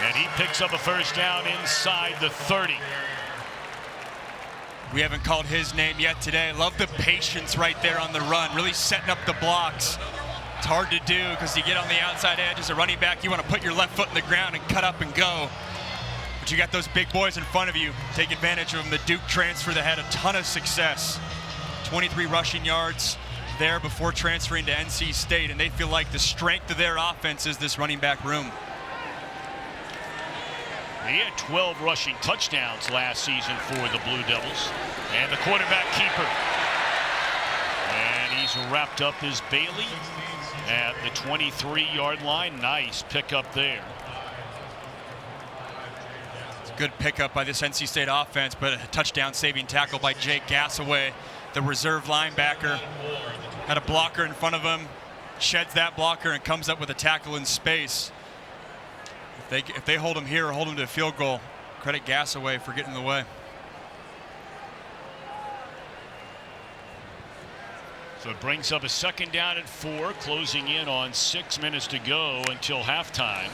and he picks up a first down inside the 30. We haven't called his name yet today. Love the patience right there on the run, really setting up the blocks. It's hard to do because you get on the outside edge as a running back. You want to put your left foot in the ground and cut up and go. But you got those big boys in front of you. Take advantage of them. The Duke transfer that had a ton of success. 23 rushing yards there before transferring to NC State, and they feel like the strength of their offense is this running back room. He had 12 rushing touchdowns last season for the Blue Devils. And the quarterback keeper. And he's wrapped up as Bailey at the 23-yard line. Nice pickup there. It's a good pickup by this NC State offense, but a touchdown saving tackle by Jake Gassaway, the reserve linebacker. Had a blocker in front of him, sheds that blocker and comes up with a tackle in space. If they hold him here or hold him to a field goal, credit Gassaway for getting in the way. So it brings up a second down and 4, closing in on 6 minutes to go until halftime.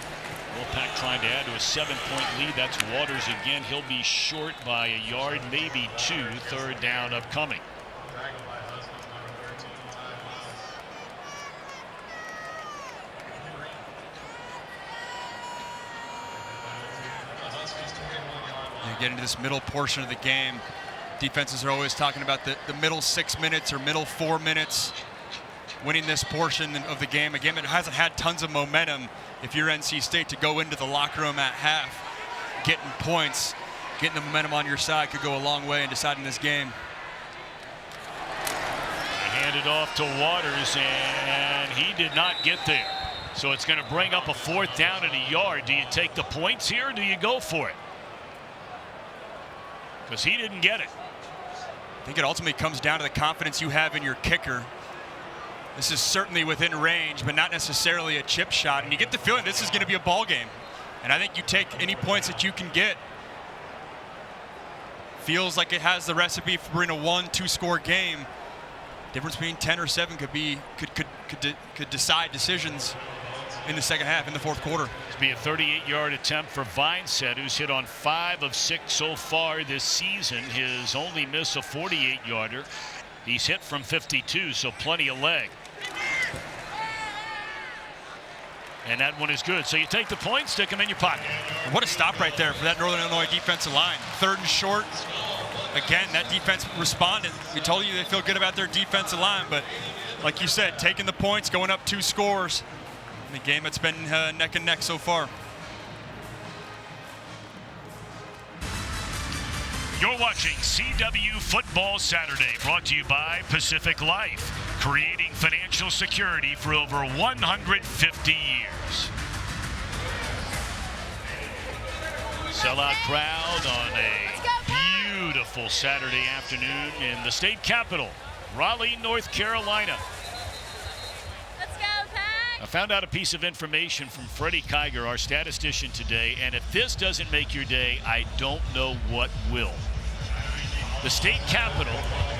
Wolfpack trying to add to a 7-point lead. That's Waters again. He'll be short by a yard, maybe 2. Third down upcoming. Get into this middle portion of the game. Defenses are always talking about the middle 6 minutes or middle 4 minutes. Winning this portion of the game. Again, it hasn't had tons of momentum if you're NC State to go into the locker room at half. Getting points, getting the momentum on your side could go a long way in deciding this game. Hand it off to Waters, and he did not get there. So it's going to bring up a 4th down and a yard. Do you take the points here or do you go for it? Because he didn't get it. I think it ultimately comes down to the confidence you have in your kicker. This is certainly within range, but not necessarily a chip shot. And you get the feeling this is going to be a ball game. And I think you take any points that you can get. Feels like it has the recipe for in a 1-2 score game. Difference between 10 or 7 could decide decisions in the second half, in the fourth quarter. It's be a 38-yard attempt for Vineset, who's hit on 5 of 6 so far this season. His only miss a 48-yarder. He's hit from 52, so plenty of leg. And that one is good. So you take the point, stick them in your pocket. And what a stop right there for that Northern Illinois defensive line. 3rd and short. Again, that defense responded. We told you they feel good about their defensive line, but like you said, taking the points, going up 2 scores. In the game that's been neck and neck so far. You're watching CW Football Saturday, brought to you by Pacific Life, creating financial security for over 150 years. Sellout crowd on a beautiful Saturday afternoon in the state capital, Raleigh, North Carolina. I found out a piece of information from Freddie Kiger, our statistician today, and if this doesn't make your day, I don't know what will. The state capital,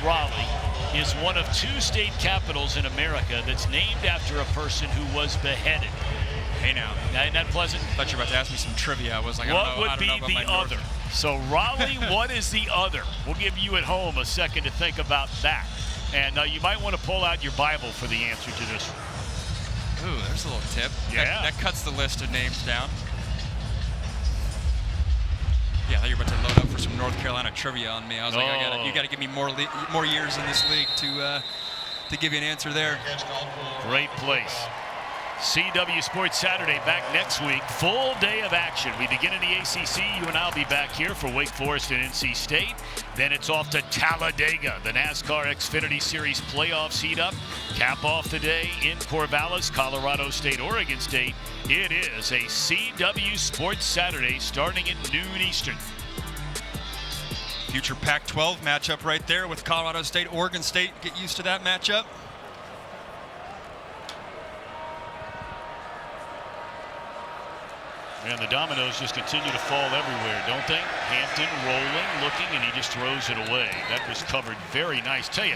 Raleigh, is one of 2 state capitals in America that's named after a person who was beheaded. Hey now. Isn't that pleasant? I thought you were about to ask me some trivia. I was like, what would be the other? So Raleigh, what is the other? We'll give you at home a second to think about that. And you might want to pull out your Bible for the answer to this one. Ooh, there's a little tip. Yeah. That cuts the list of names down. Yeah, I thought you were about to load up for some North Carolina trivia on me. I was like, you got to give me more years in this league to give you an answer there. Great place. CW Sports Saturday back next week. Full day of action. We begin in the ACC. You and I'll be back here for Wake Forest and NC State. Then it's off to Talladega. The NASCAR Xfinity Series playoffs heat up. Cap off the day in Corvallis, Colorado State, Oregon State. It is a CW Sports Saturday starting at noon Eastern. Future Pac-12 matchup right there with Colorado State, Oregon State. Get used to that matchup. And the dominoes just continue to fall everywhere, don't they? Hampton rolling, looking, and he just throws it away. That was covered very nice. Tell you,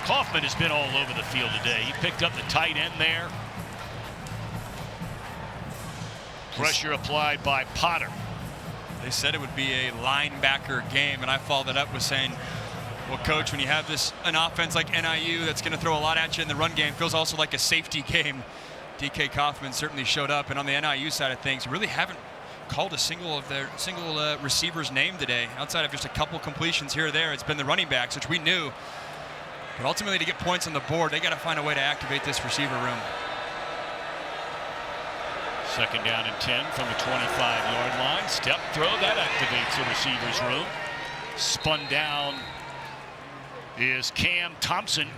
Kaufman has been all over the field today. He picked up the tight end there. Pressure applied by Potter. They said it would be a linebacker game, and I followed it up with saying, well, Coach, when you have an offense like NIU that's going to throw a lot at you in the run game, feels also like a safety game. DK Kaufman certainly showed up, and on the NIU side of things, really haven't called a single receiver's name today. Outside of just a couple completions here or there, it's been the running backs, which we knew. But ultimately, to get points on the board, they got to find a way to activate this receiver room. Second down and 10 from the 25-yard line. Step throw, that activates the receiver's room. Spun down is Cam Thompson,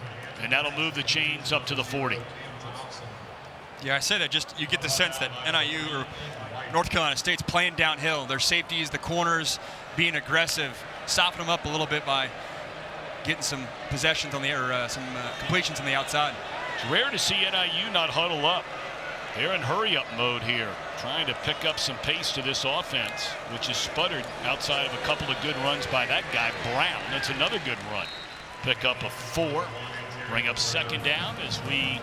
and that'll move the chains up to the 40. Yeah, I say that just you get the sense that NIU or North Carolina State's playing downhill. Their safeties, the corners, being aggressive, softening them up a little bit by getting some possessions on the some completions on the outside. It's rare to see NIU not huddle up. They're in hurry-up mode here, trying to pick up some pace to this offense, which is sputtered outside of a couple of good runs by that guy, Brown. That's another good run. Pick up a 4, bring up second down as we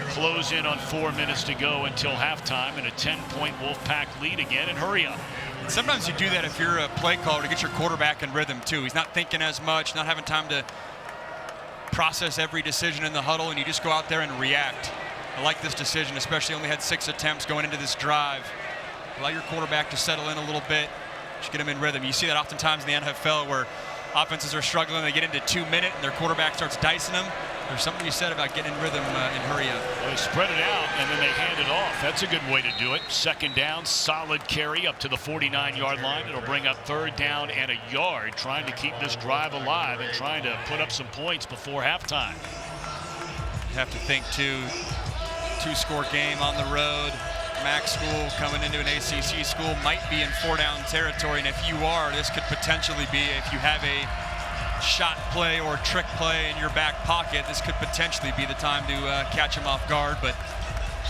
close in on 4 minutes to go until halftime, and a 10-point Wolfpack lead again, and hurry up. Sometimes you do that if you're a play caller to get your quarterback in rhythm too. He's not thinking as much, not having time to process every decision in the huddle, and you just go out there and react. I like this decision, especially only had 6 attempts going into this drive. Allow your quarterback to settle in a little bit, just get him in rhythm. You see that oftentimes in the NFL where offenses are struggling, they get into 2 minutes and their quarterback starts dicing them. There's something you said about getting in rhythm and hurry up. Well, they spread it out and then they hand it off. That's a good way to do it. Second down, solid carry up to the 49-yard line. It'll bring up third down and a yard, trying to keep this drive alive and trying to put up some points before halftime. You have to think too, 2-score game on the road. MAC school coming into an ACC school might be in 4-down territory, and if you are, this could potentially be, if you have a shot play or trick play in your back pocket, this could potentially be the time to catch them off guard. But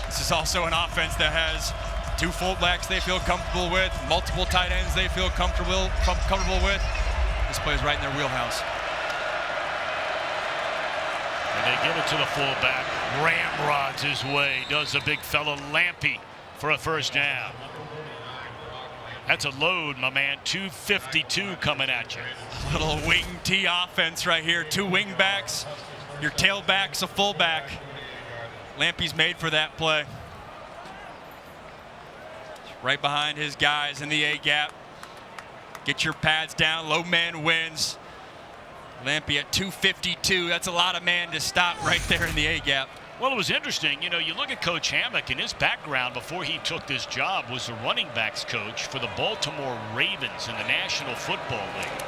this is also an offense that has 2 fullbacks they feel comfortable with, multiple tight ends they feel comfortable with. This plays right in their wheelhouse. And they give it to the fullback. Ramrods his way, does a big fella Lampy for a first down. That's a load, my man. 252 coming at you. Little wing T offense right here. 2 wing backs. Your tailback's a fullback. Lampy's made for that play. Right behind his guys in the A gap. Get your pads down. Low man wins. Lampy at 252. That's a lot of man to stop right there in the A gap. Well, it was interesting. You know, you look at Coach Hammock, and his background before he took this job was a running backs coach for the Baltimore Ravens in the National Football League.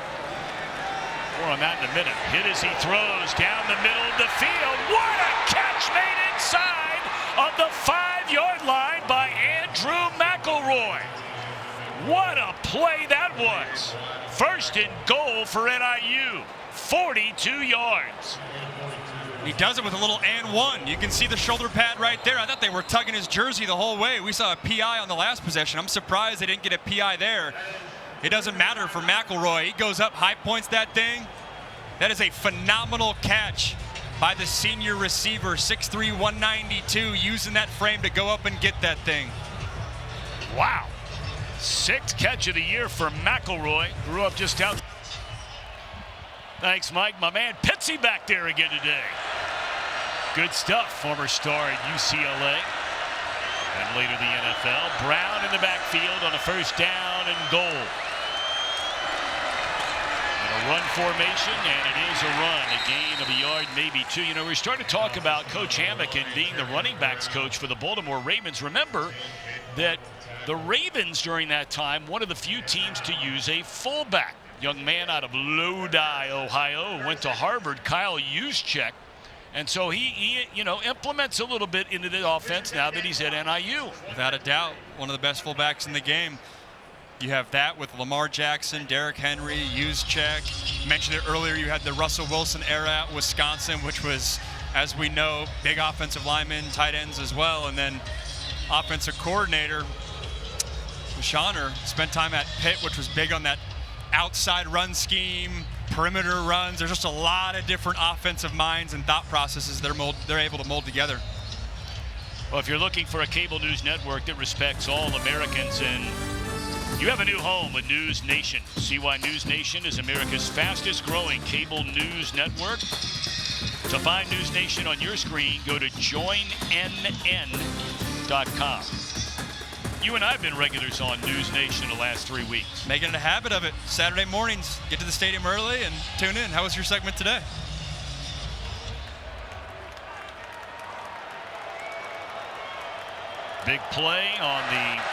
More on that in a minute. Hit as he throws down the middle of the field. What a catch made inside of the 5-yard line by Andrew McElroy. What a play that was. First and goal for NIU. 42 yards. He does it with a little and one. You can see the shoulder pad right there. I thought they were tugging his jersey the whole way. We saw a PI on the last possession. I'm surprised they didn't get a PI there. It doesn't matter for McElroy. He goes up, high points that thing. That is a phenomenal catch by the senior receiver, 6'3", 192, using that frame to go up and get that thing. Wow. 6th catch of the year for McElroy. Grew up just out. Thanks, Mike. My man Pitsy back there again today. Good stuff. Former star at UCLA and later the NFL. Brown in the backfield on a first down and goal. And a run formation, and it is a run. A gain of a yard, maybe two. You know, we're starting to talk about Coach Hammock and being the running backs coach for the Baltimore Ravens. Remember that the Ravens during that time, one of the few teams to use a fullback. Young man out of Lodi, Ohio, went to Harvard, Kyle Juszczyk. And so he implements a little bit into the offense now that he's at NIU. Without a doubt, one of the best fullbacks in the game. You have that with Lamar Jackson, Derrick Henry, Juszczyk. Mentioned it earlier, you had the Russell Wilson era at Wisconsin, which was, as we know, big offensive linemen, tight ends as well. And then offensive coordinator, Schonner, spent time at Pitt, which was big on that outside run scheme, perimeter runs. There's just a lot of different offensive minds and thought processes they're able to mold together. Well, if you're looking for a cable news network that respects all Americans, and you have a new home with News Nation. See why News Nation is America's fastest growing cable news network. To find News Nation on your screen, go to joinnn.com. You and I have been regulars on News Nation the last 3 weeks. Making it a habit of it. Saturday mornings, get to the stadium early and tune in. How was your segment today? Big play on the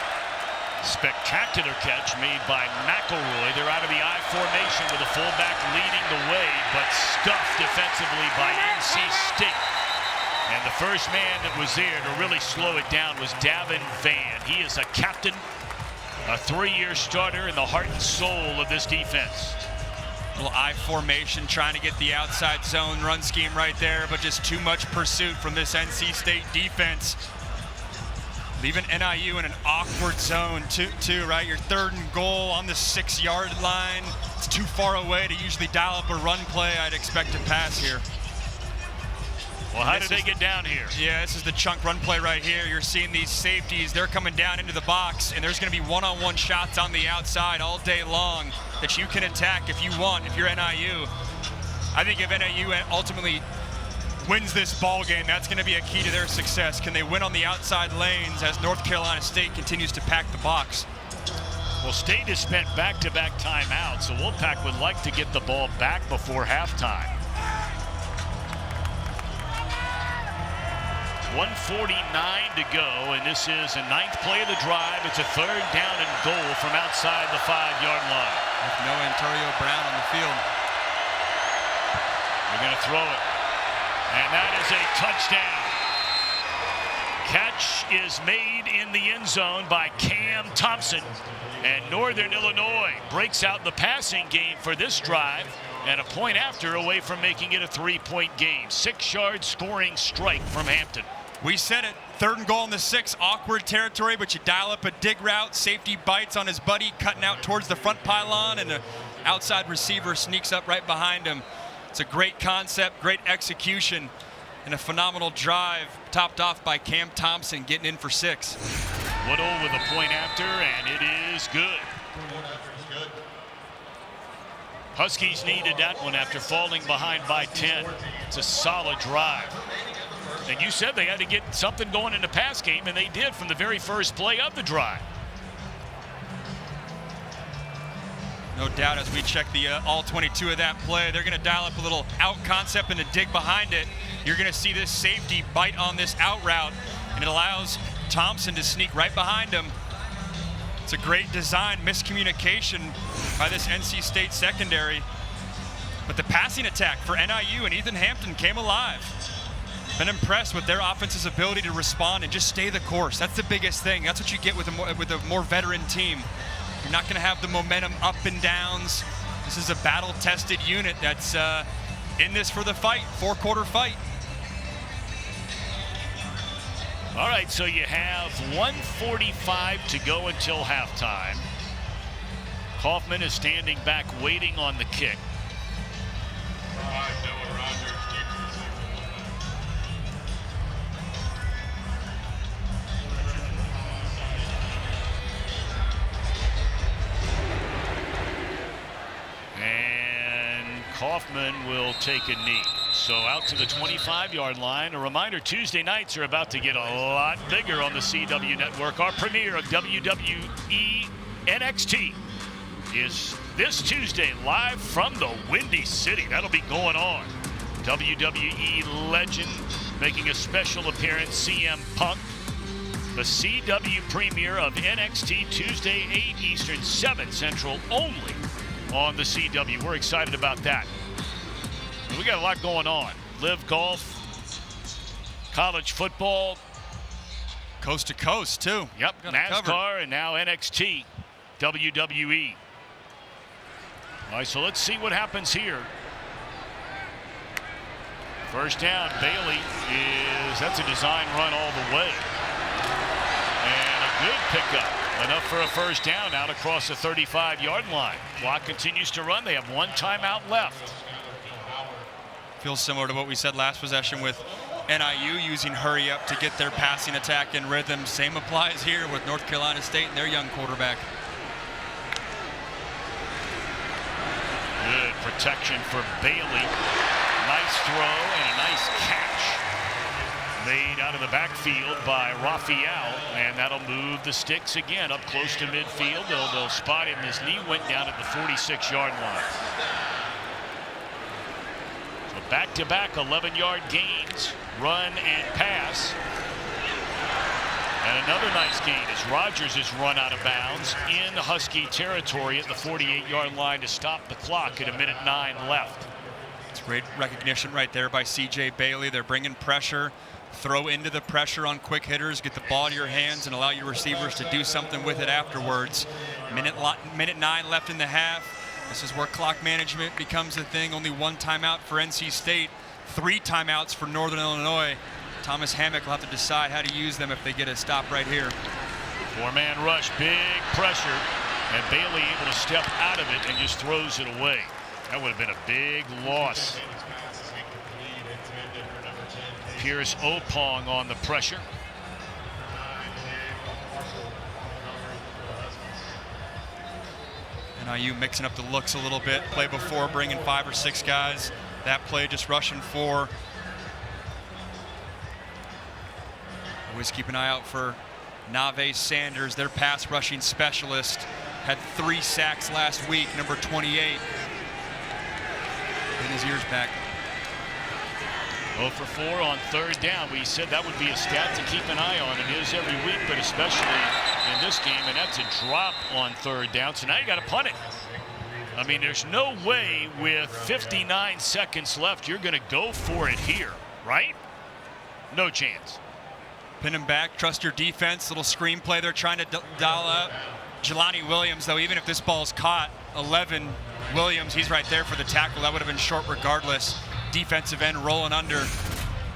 spectacular catch made by McElroy. They're out of the I formation with a fullback leading the way, but stuffed defensively by NC State. And the first man that was there to really slow it down was Davin Vann. He is a captain, a 3-year starter, and the heart and soul of this defense. Little I formation, trying to get the outside zone run scheme right there, but just too much pursuit from this NC State defense. Leaving NIU in an awkward zone too, right? Your 3rd and goal on the 6-yard line. It's too far away to usually dial up a run play. I'd expect to pass here. Well, how did they get down here? Yeah, this is the chunk run play right here. You're seeing these safeties. They're coming down into the box, and there's going to be one-on-one shots on the outside all day long that you can attack if you want, if you're NIU. I think if NIU ultimately wins this ball game, that's going to be a key to their success. Can they win on the outside lanes as North Carolina State continues to pack the box? Well, State has spent back-to-back timeouts, so Wolfpack would like to get the ball back before halftime. 1:49 to go, and this is the 9th play of the drive. It's a 3rd down and goal from outside the 5-yard line. With no Antonio Brown on the field. They're going to throw it. And that is a touchdown. Catch is made in the end zone by Cam Thompson. And Northern Illinois breaks out the passing game for this drive, and a point after away from making it a 3-point game. 6-yard scoring strike from Hampton. We said it, 3rd and goal in the 6, awkward territory, but you dial up a dig route. Safety bites on his buddy, cutting out towards the front pylon, and the outside receiver sneaks up right behind him. It's a great concept, great execution, and a phenomenal drive topped off by Cam Thompson getting in for 6. Woodall with a point after, and it is good. Huskies needed that one after falling behind by 10. It's a solid drive. And you said they had to get something going in the pass game, and they did from the very first play of the drive. No doubt, as we check the all 22 of that play, they're going to dial up a little out concept and a dig behind it. You're going to see this safety bite on this out route, and it allows Thompson to sneak right behind him. It's a great design, miscommunication by this NC State secondary. But the passing attack for NIU and Ethan Hampton came alive. Been impressed with their offense's ability to respond and just stay the course. That's the biggest thing. That's what you get with a more veteran team. You're not going to have the momentum up and downs. This is a battle-tested unit that's in this for the fight, 4-quarter fight. All right, so you have 1:45 to go until halftime. Kaufman is standing back waiting on the kick. Kaufman will take a knee. So out to the 25-yard line. A reminder, Tuesday nights are about to get a lot bigger on the CW network. Our premiere of WWE NXT is this Tuesday live from the Windy City. That'll be going on. WWE legend making a special appearance, CM Punk. The CW premiere of NXT Tuesday, 8 Eastern, 7 Central, only on the CW. We're excited about that. And we got a lot going on. Live golf, college football. Coast to coast, too. Yep, NASCAR, and now NXT, WWE. All right, so let's see what happens here. First down, Bailey that's a design run all the way. And a good pickup. Enough for a first down out across the 35-yard line. Clock continues to run. They have one timeout left. Feels similar to what we said last possession with NIU using hurry up to get their passing attack in rhythm. Same applies here with North Carolina State and their young quarterback. Good protection for Bailey. Nice throw and a nice catch made out of the backfield by Raphael, and that'll move the sticks again up close to midfield. They'll spot him. His knee went down at the 46-yard line. So back-to-back 11-yard gains, run and pass. And another nice gain as Rogers is run out of bounds in the Husky territory at the 48-yard line to stop the clock at 1:09 left. It's great recognition right there by C.J. Bailey. They're bringing pressure. Throw into the pressure on quick hitters, get the ball to your hands, and allow your receivers to do something with it afterwards. Minute 9 left in the half. This is where clock management becomes a thing. Only one timeout for NC State, 3 timeouts for Northern Illinois. Thomas Hammock will have to decide how to use them if they get a stop right here. 4-man rush, big pressure, and Bailey able to step out of it and just throws it away. That would have been a big loss. Pierce Opong on the pressure. NIU mixing up the looks a little bit. Play before bringing 5 or 6 guys. That play just rushing 4. Always keep an eye out for Nave Sanders, their pass rushing specialist. Had 3 sacks last week, number 28. Getting his ears back. 0 for 4 on 3rd down. We said that would be a stat to keep an eye on. It is every week, but especially in this game, and that's a drop on 3rd down. So now you got to punt it. I mean, there's no way with 59 seconds left you're going to go for it here, right? No chance. Pin him back, trust your defense. Little screen play they're trying to dial up. Jelani Williams, though, even if this ball's caught, 11 Williams, he's right there for the tackle. That would have been short regardless. Defensive end rolling under.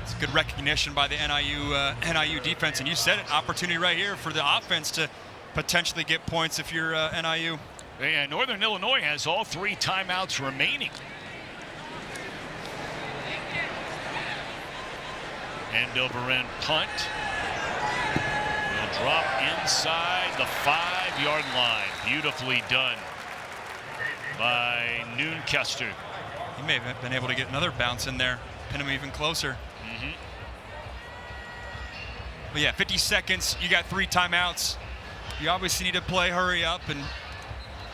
It's good recognition by the NIU defense. And you said it, opportunity right here for the offense to potentially get points if you're NIU. And Northern Illinois has all 3 timeouts remaining. End over end punt. Will drop inside the 5-yard line. Beautifully done by Noonkester. He may have been able to get another bounce in there, pin him even closer. But yeah, 50 seconds, you got 3 timeouts. You obviously need to play hurry up and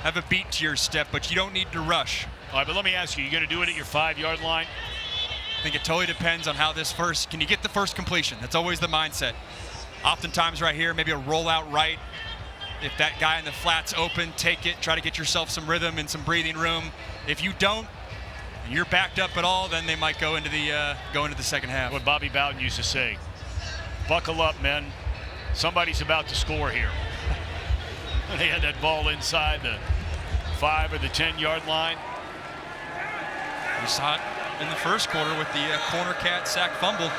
have a beat to your step, but you don't need to rush. All right, but let me ask you, you're going to do it at your 5-yard line? I think it totally depends on how this can you get the first completion? That's always the mindset. Oftentimes right here, maybe a rollout right. If that guy in the flat's open, take it, try to get yourself some rhythm and some breathing room. If you don't, and you're backed up at all, then they might go into the second half. What Bobby Bowden used to say, buckle up, men. Somebody's about to score here. They had that ball inside the 5 or the 10-yard line. We saw it in the first quarter with the corner cat sack fumble.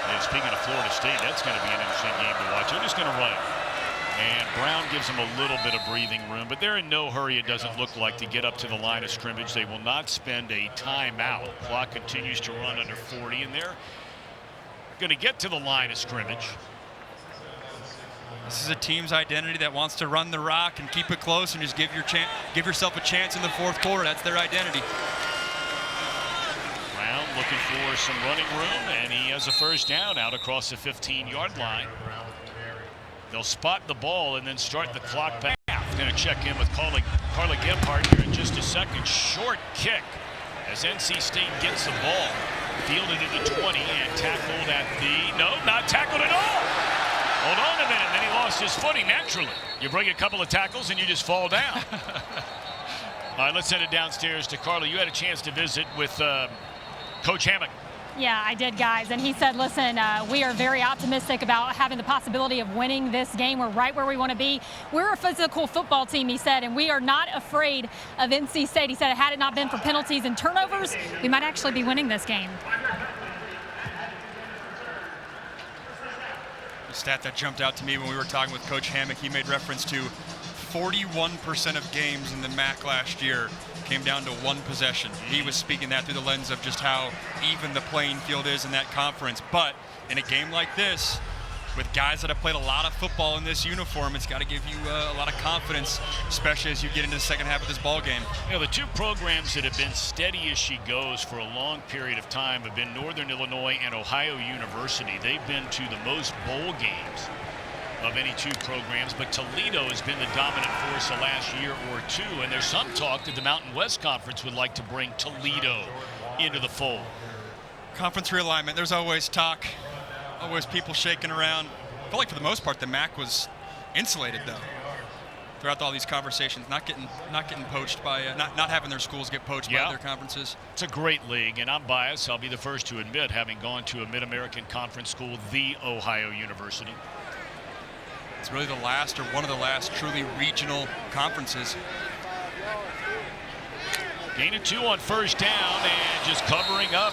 And speaking of Florida State, that's going to be an interesting game to watch. They're just going to run it. And Brown gives them a little bit of breathing room, but they're in no hurry, it doesn't look like, to get up to the line of scrimmage. They will not spend a timeout. Clock continues to run under 40, and they're going to get to the line of scrimmage. This is a team's identity that wants to run the rock and keep it close and just give yourself a chance in the fourth quarter. That's their identity. Brown looking for some running room, and he has a first down out across the 15-yard line. They'll spot the ball and then start the clock back. Going to check in with Carla Gebhardt here in just a second. Short kick as NC State gets the ball. Fielded at the 20 and tackled at the... No, not tackled at all. Hold on a minute. Then he lost his footing naturally. You bring a couple of tackles and you just fall down. All right, let's send it downstairs to Carla. You had a chance to visit with Coach Hammock. Yeah, I did, guys. And he said, listen, we are very optimistic about having the possibility of winning this game. We're right where we want to be. We're a physical football team, he said, and we are not afraid of NC State. He said, had it not been for penalties and turnovers, we might actually be winning this game. The stat that jumped out to me when we were talking with Coach Hammock, he made reference to 41% of games in the MAC last year came down to one possession. He was speaking that through the lens of just how even the playing field is in that conference. But in a game like this, with guys that have played a lot of football in this uniform, it's got to give you a lot of confidence, especially as you get into the second half of this ball game. You know, the two programs that have been steady as she goes for a long period of time have been Northern Illinois and Ohio University. They've been to the most bowl games of any two programs, but Toledo has been the dominant force the last year or two, and there's some talk that the Mountain West Conference would like to bring Toledo into the fold. Conference realignment, there's always talk, always people shaking around. I feel like for the most part the MAC was insulated though throughout all these conversations, not getting poached by not having their schools get poached by their conferences. It's a great league, and I'm biased, I'll be the first to admit, having gone to a Mid-American Conference school, the Ohio University. It's really the last, or one of the last, truly regional conferences. Gain of 2 on first down, and just covering up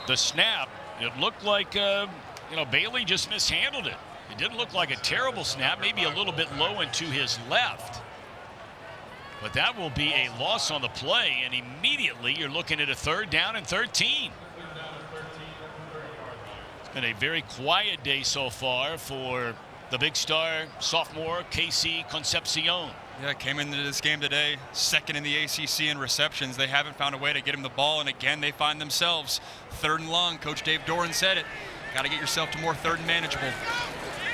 the snap. It looked like Bailey just mishandled it. It didn't look like a terrible snap, maybe a little bit low and to his left. But that will be a loss on the play, and immediately you're looking at a 3rd down and 13. It's been a very quiet day so far for the big star sophomore KC Concepcion. Yeah, came into this game today second in the ACC in receptions. They haven't found a way to get him the ball, and again they find themselves 3rd and long. Coach Dave Doran said it. Got to get yourself to more 3rd and manageable.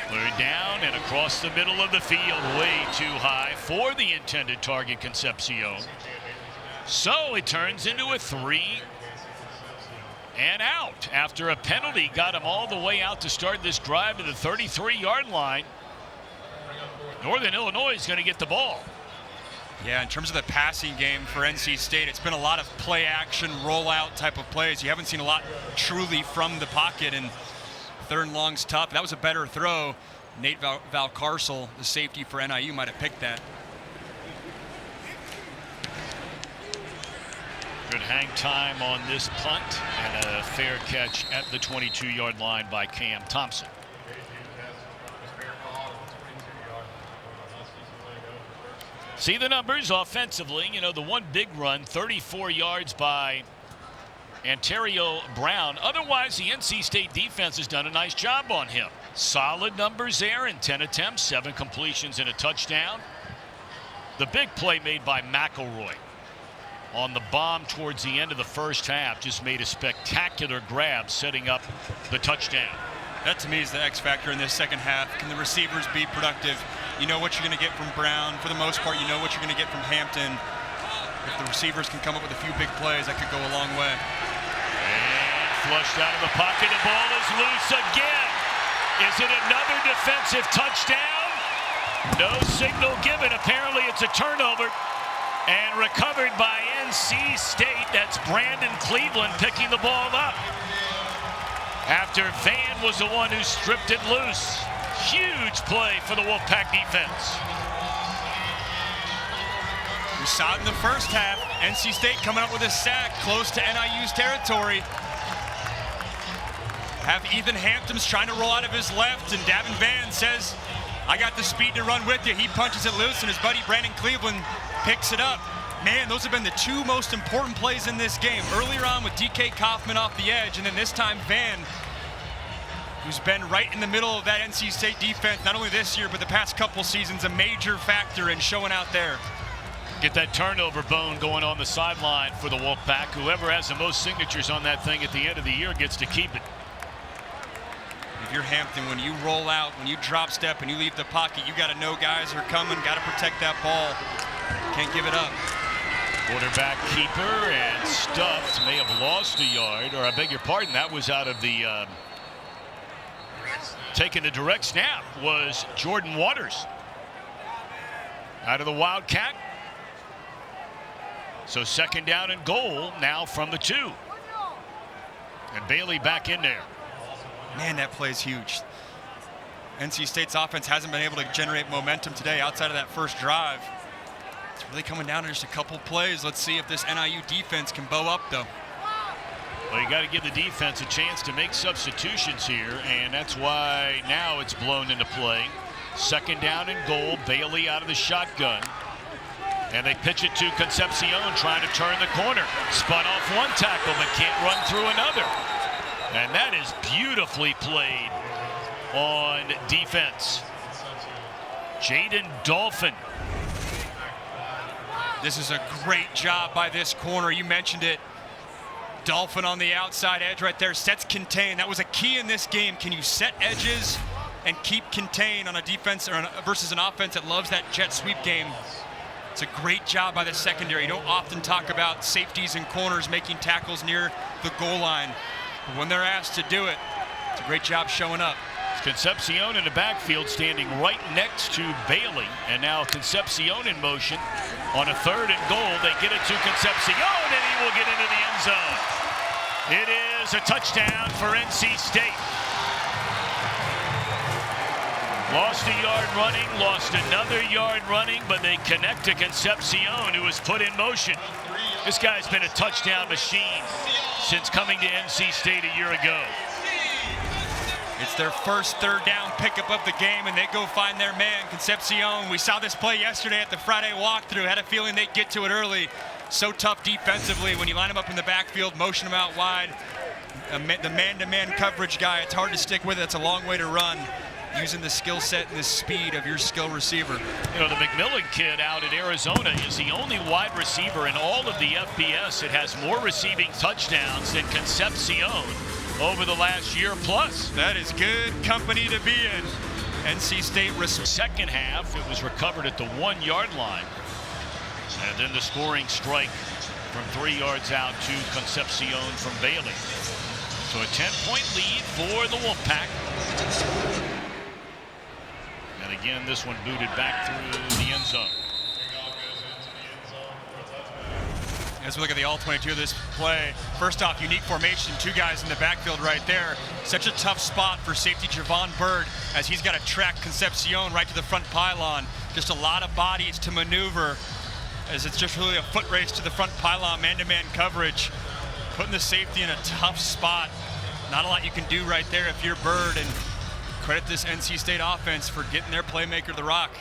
3rd down and across the middle of the field, way too high for the intended target, Concepcion. So it turns into a 3 and out after a penalty got him all the way out to start this drive to the 33-yard line. Northern Illinois is going to get the ball. Yeah, in terms of the passing game for NC State, it's been a lot of play action, rollout type of plays. You haven't seen a lot truly from the pocket, and 3rd and long's tough. That was a better throw. Nate Valcarcel, the safety for NIU, might have picked that. Good hang time on this punt, and a fair catch at the 22-yard line by Cam Thompson. See the numbers offensively. You know, the one big run, 34 yards by Ontario Brown. Otherwise, the NC State defense has done a nice job on him. Solid numbers there in 10 attempts, 7 completions and a touchdown. The big play made by McElroy on the bomb towards the end of the first half just made a spectacular grab, setting up the touchdown. That to me is the X factor in this second half. Can the receivers be productive? You know what you're going to get from Brown. For the most part, you know what you're going to get from Hampton. If the receivers can come up with a few big plays, that could go a long way. And flushed out of the pocket, the ball is loose again. Is it another defensive touchdown? No signal given. Apparently it's a turnover. And recovered by NC State. That's Brandon Cleveland picking the ball up after Van was the one who stripped it loose. Huge play for the Wolfpack defense. We saw it in the first half. NC State coming up with a sack close to NIU's territory. Have Ethan Hampton's trying to roll out of his left, and Davin Van says, I got the speed to run with you. He punches it loose, and his buddy Brandon Cleveland picks it up. Man, those have been the 2 most important plays in this game. Earlier on with DK Kaufman off the edge, and then this time Van who's been right in the middle of that NC State defense, not only this year, but the past couple seasons, a major factor in showing out there. Get that turnover bone going on the sideline for the Wolfpack. Whoever has the most signatures on that thing at the end of the year gets to keep it. If you're Hampton, when you roll out, when you drop step and you leave the pocket, you got to know guys are coming, got to protect that ball. Can't give it up. Quarterback keeper and stuffed, may have lost a yard, or I beg your pardon, that was out of the taking the direct snap was Jordan Waters out of the Wildcat. So second down and goal now from the 2. And Bailey back in there. Man, that play's huge. NC State's offense hasn't been able to generate momentum today outside of that first drive. It's really coming down to just a couple plays. Let's see if this NIU defense can bow up, though. Well, you got to give the defense a chance to make substitutions here, and that's why now it's blown into play. Second down and goal, Bailey out of the shotgun. And they pitch it to Concepcion, trying to turn the corner. Spun off one tackle, but can't run through another. And that is beautifully played on defense. Jaden Dolphin. This is a great job by this corner. You mentioned it. Dolphin on the outside edge right there. Sets contain. That was a key in this game. Can you set edges and keep contain on a defense or versus an offense that loves that jet sweep game? It's a great job by the secondary. You don't often talk about safeties and corners making tackles near the goal line. But when they're asked to do it, it's a great job showing up. Concepcion in the backfield standing right next to Bailey. And now Concepcion in motion on a third and goal. They get it to Concepcion and he will get into the end zone. It is a touchdown for NC State. Lost a yard running, lost another yard running, but they connect to Concepcion, who was put in motion. This guy's been a touchdown machine since coming to NC State a year ago. It's their first third down pickup of the game, and they go find their man, Concepcion. We saw this play yesterday at the Friday walkthrough. Had a feeling they'd get to it early. So tough defensively when you line them up in the backfield, motion them out wide. The man-to-man coverage guy, it's hard to stick with it. It's a long way to run, using the skill set and the speed of your skill receiver. You know, the McMillan kid out at Arizona is the only wide receiver in all of the FBS that has more receiving touchdowns than Concepcion over the last year plus. That is good company to be in. NC State second half, it was recovered at the 1 yard line. And then the scoring strike from 3 yards out to Concepcion from Bailey. So a 10-point lead for the Wolfpack. And again, this one booted back through the end zone. As we look at the all-22 of this play, first off, unique formation, 2 guys in the backfield right there. Such a tough spot for safety Javon Bird, as he's got to track Concepcion right to the front pylon. Just a lot of bodies to maneuver, as it's just really a foot race to the front pylon, man-to-man coverage. Putting the safety in a tough spot. Not a lot you can do right there if you're Bird, and credit this NC State offense for getting their playmaker the rock.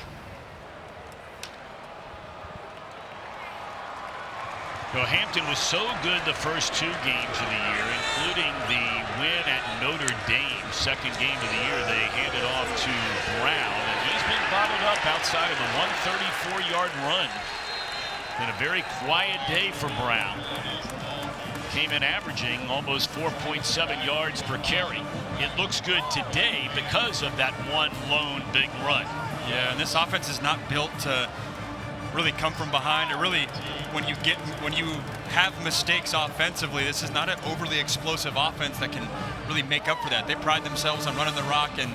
Well, Hampton was so good the first 2 games of the year, including the win at Notre Dame, second game of the year. They handed off to Brown, and he's been bottled up outside of the 134-yard run. Been a very quiet day for Brown. Came in averaging almost 4.7 yards per carry. It looks good today because of that one lone big run. Yeah, and this offense is not built to really come from behind, or really when you have mistakes offensively, this is not an overly explosive offense that can really make up for that. They pride themselves on running the rock and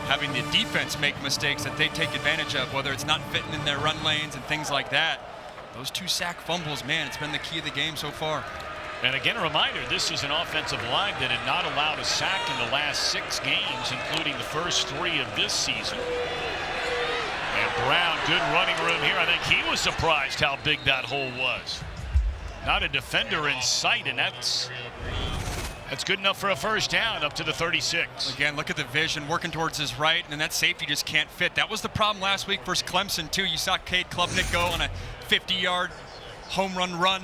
having the defense make mistakes that they take advantage of, whether it's not fitting in their run lanes and things like that. Those 2 sack fumbles, man, it's been the key of the game so far. And again, a reminder, this is an offensive line that had not allowed a sack in the last 6 games, including the first 3 of this season. And Brown, good running room here. I think he was surprised how big that hole was. Not a defender in sight, and that's good enough for a first down up to the 36. Again, look at the vision, working towards his right, and that safety just can't fit. That was the problem last week versus Clemson, too. You saw Cade Klubnik go on a 50-yard home run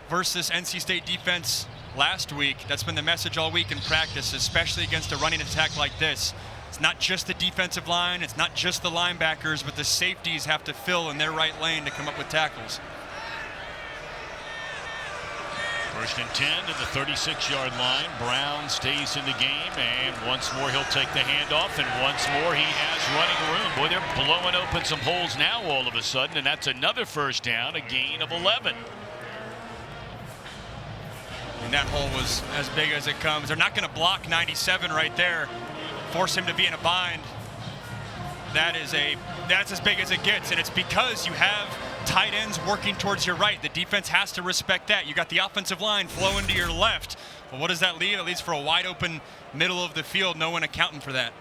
versus NC State defense last week. That's been the message all week in practice, especially against a running attack like this. It's not just the defensive line, it's not just the linebackers, but the safeties have to fill in their right lane to come up with tackles. 1st and 10 to the 36-yard line. Brown stays in the game, and once more he'll take the handoff, and once more he has running room. Boy, they're blowing open some holes now all of a sudden, and that's another 1st down, a gain of 11. And that hole was as big as it comes. They're not going to block 97 right there, force him to be in a bind. That's as big as it gets, and it's because you have tight ends working towards your right. The defense has to respect that. You got the offensive line flowing to your left. Well, what does that leave? It leaves for a wide open middle of the field. No one accounting for that.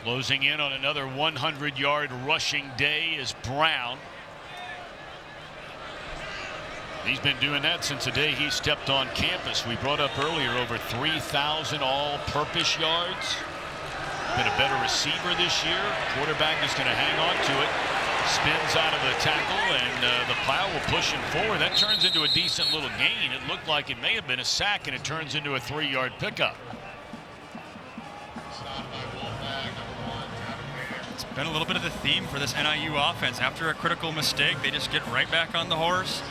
Closing in on another 100-yard rushing day is Brown. He's been doing that since the day he stepped on campus. We brought up earlier over 3,000 all-purpose yards. Been a better receiver this year. Quarterback is going to hang on to it. Spins out of the tackle, and the pile will push him forward. That turns into a decent little gain. It looked like it may have been a sack, and it turns into a 3-yard pickup. It's been a little bit of the theme for this NIU offense. After a critical mistake, they just get right back on the horse,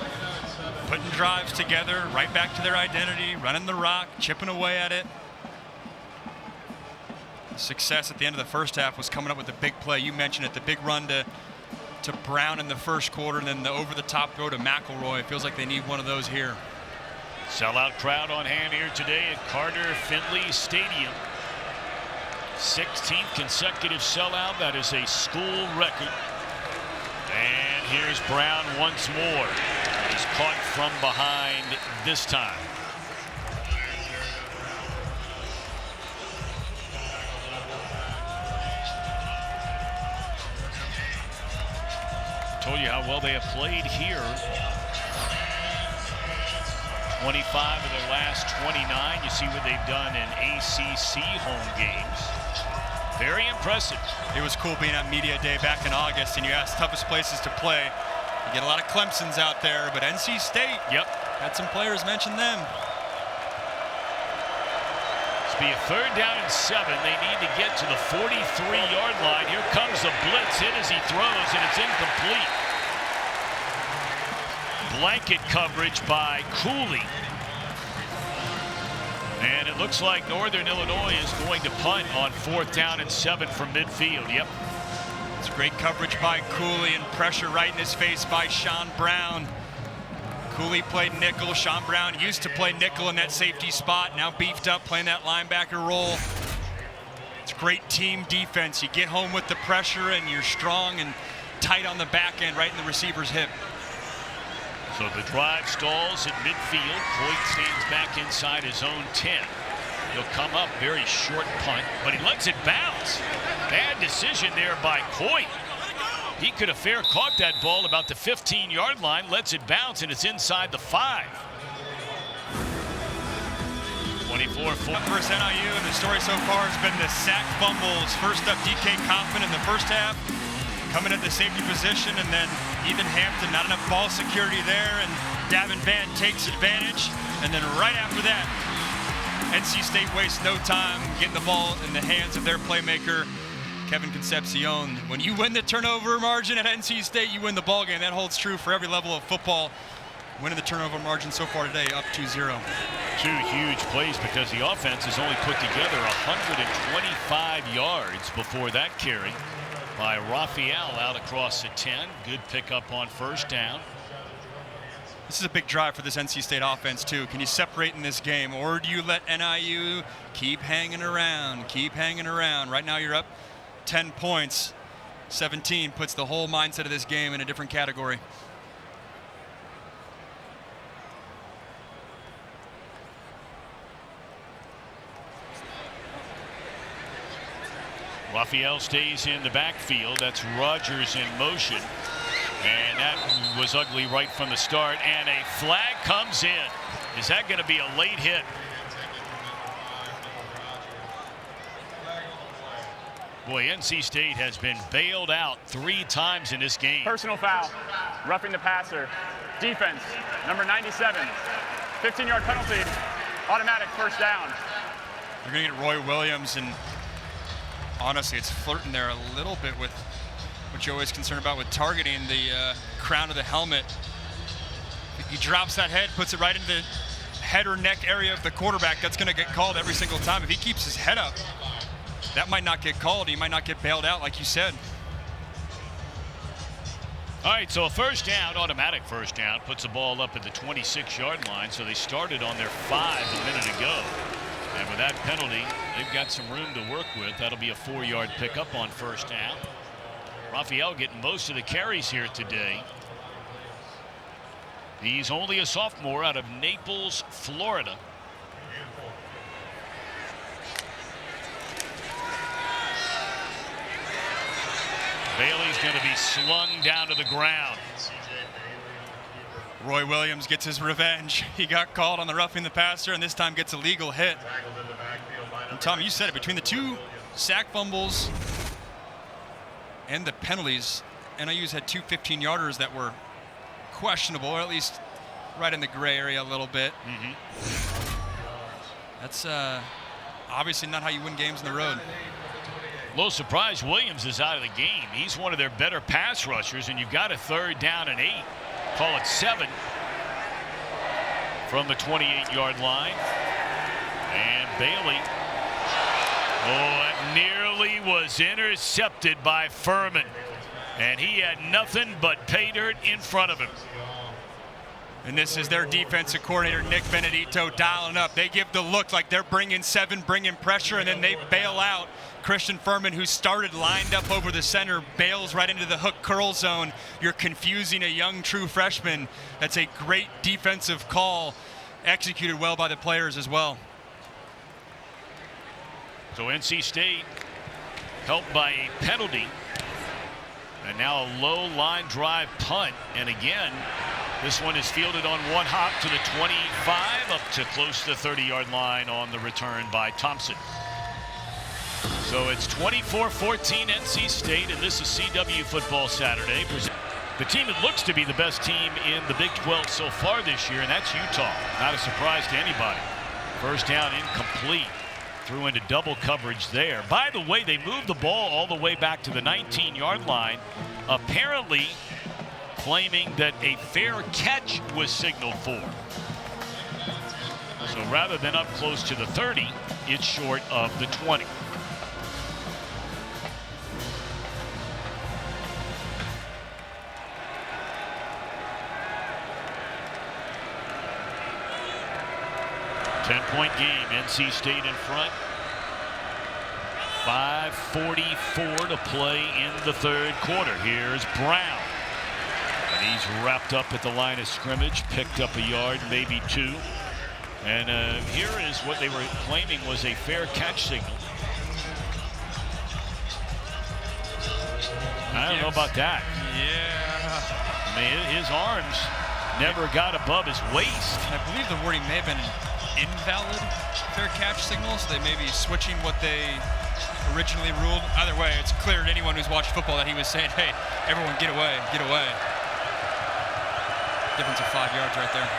putting drives together, right back to their identity, running the rock, chipping away at it. Success at the end of the first half was coming up with the big play. You mentioned it, the big run to Brown in the first quarter, and then the over-the-top throw to McElroy. It feels like they need one of those here. Sellout crowd on hand here today at Carter Finley Stadium. 16th consecutive sellout. That is a school record. And here's Brown once more. He's caught from behind this time. Told you how well they have played here. 25 of their last 29. You see what they've done in ACC home games. Very impressive. It was cool being at Media Day back in August, and you asked toughest places to play. You get a lot of Clemsons out there, but NC State, had some players mention them. It's be a 3rd down and 7. They need to get to the 43-yard line. Here comes the blitz in as he throws, and it's incomplete. Blanket coverage by Cooley. And it looks like Northern Illinois is going to punt on 4th down and 7 from midfield. Yep. It's great coverage by Cooley and pressure right in his face by Sean Brown. Cooley played nickel. Sean Brown used to play nickel in that safety spot, now beefed up playing that linebacker role. It's great team defense. You get home with the pressure and you're strong and tight on the back end right in the receiver's hip. So the drive stalls at midfield. Coit stands back inside his own 10. He'll come up, very short punt, but he lets it bounce. Bad decision there by Coit. He could have fair caught that ball about the 15-yard line, lets it bounce, and it's inside the 5. 24-4 versus NIU, and the story so far has been the sack fumbles. First up, DK Kaufman in the first half, coming at the safety position, and then Ethan Hampton, not enough ball security there, and Davin Van takes advantage. And then right after that, NC State wastes no time getting the ball in the hands of their playmaker, Kevin Concepcion. When you win the turnover margin at NC State, you win the ball game. That holds true for every level of football. Winning the turnover margin so far today, up 2-0. 2 huge plays because the offense has only put together 125 yards before that carry by Raphael out across the 10. Good pickup on 1st down. This is a big drive for this NC State offense too. Can you separate in this game, or do you let NIU keep hanging around, Right now you're up 10 points. 17 puts the whole mindset of this game in a different category. Raphael stays in the backfield. That's Rogers in motion. And that was ugly right from the start. And a flag comes in. Is that going to be a late hit? Boy, NC State has been bailed out 3 times in this game. Personal foul. Roughing the passer. Defense, number 97. 15-yard penalty, automatic first down. They're going to get Roy Williams, and honestly, it's flirting there a little bit with what you're always concerned about with targeting the crown of the helmet. He drops that head, puts it right into the head or neck area of the quarterback. That's going to get called every single time. If he keeps his head up, that might not get called. He might not get bailed out, like you said. All right, so a first down, automatic first down, puts the ball up at the 26-yard line. So they started on their 5 a minute ago. And with that penalty, they've got some room to work with. That'll be a 4-yard pickup on first down. Raphael getting most of the carries here today. He's only a sophomore out of Naples, Florida. Bailey's going to be slung down to the ground. Roy Williams gets his revenge. He got called on the roughing the passer, and this time gets a legal hit. And Tom, you said it, between the 2 sack fumbles and the penalties, NIU's had 2 15-yarders that were questionable, or at least right in the gray area a little bit. That's obviously not how you win games on the road. Little surprise, Williams is out of the game. He's one of their better pass rushers, and you've got a 3rd down and 8. Call it 7 from the 28-yard line. And Bailey, that nearly was intercepted by Furman. And he had nothing but pay dirt in front of him. And this is their defensive coordinator, Nick Benedito, dialing up. They give the look like they're bringing 7, bringing pressure, and then they bail out. Christian Furman, who started lined up over the center, bails right into the hook curl zone. You're confusing a young true freshman. That's a great defensive call, executed well by the players as well. So NC State helped by a penalty. And now a low line drive punt. And again, this one is fielded on one hop to the 25, up to close to the 30-yard line on the return by Thompson. So it's 24-14 NC State, and this is CW Football Saturday. The team that looks to be the best team in the Big 12 so far this year, and that's Utah. Not a surprise to anybody. First down incomplete. Threw into double coverage there. By the way, they moved the ball all the way back to the 19-yard line, apparently claiming that a fair catch was signaled for. So rather than up close to the 30, it's short of the 20. Ten-point game, NC State in front. 5:44 to play in the 3rd quarter. Here's Brown. And he's wrapped up at the line of scrimmage, picked up a yard, maybe 2. And here is what they were claiming was a fair catch signal. I don't know about that. Yeah. I mean, his arms never got above his waist. I believe the wording may have been invalid fair catch signal, so they may be switching what they originally ruled. Either way, it's clear to anyone who's watched football that he was saying, hey, everyone get away, get away. Difference of 5 yards right there.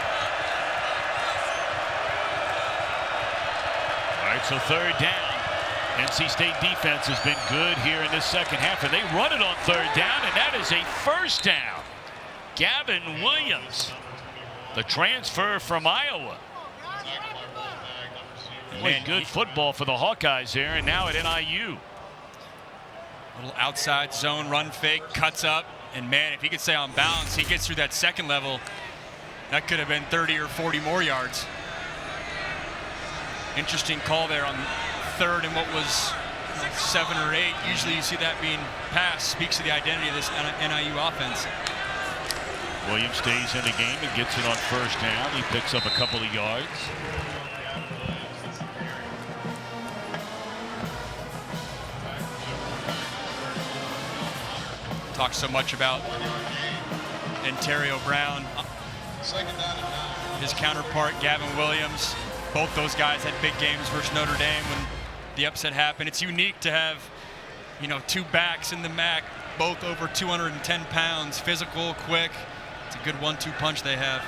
All right, so 3rd down. NC State defense has been good here in this second half, and they run it on 3rd down, and that is a first down. Gavin Williams, the transfer from Iowa. Played good football for the Hawkeyes here, and now at NIU. Little outside zone run fake, cuts up, and man, if he could stay on balance, he gets through that second level. That could have been 30 or 40 more yards. Interesting call there on 3rd and what was 7 or 8. Usually you see that being passed. Speaks to the identity of this NIU offense. Williams stays in the game and gets it on first down. He picks up a couple of yards. Talk so much about Ontario Brown. His counterpart, Gavin Williams. Both those guys had big games versus Notre Dame when the upset happened. It's unique to have, 2 backs in the MAC, both over 210 pounds, physical, quick. It's a good 1-2 punch they have.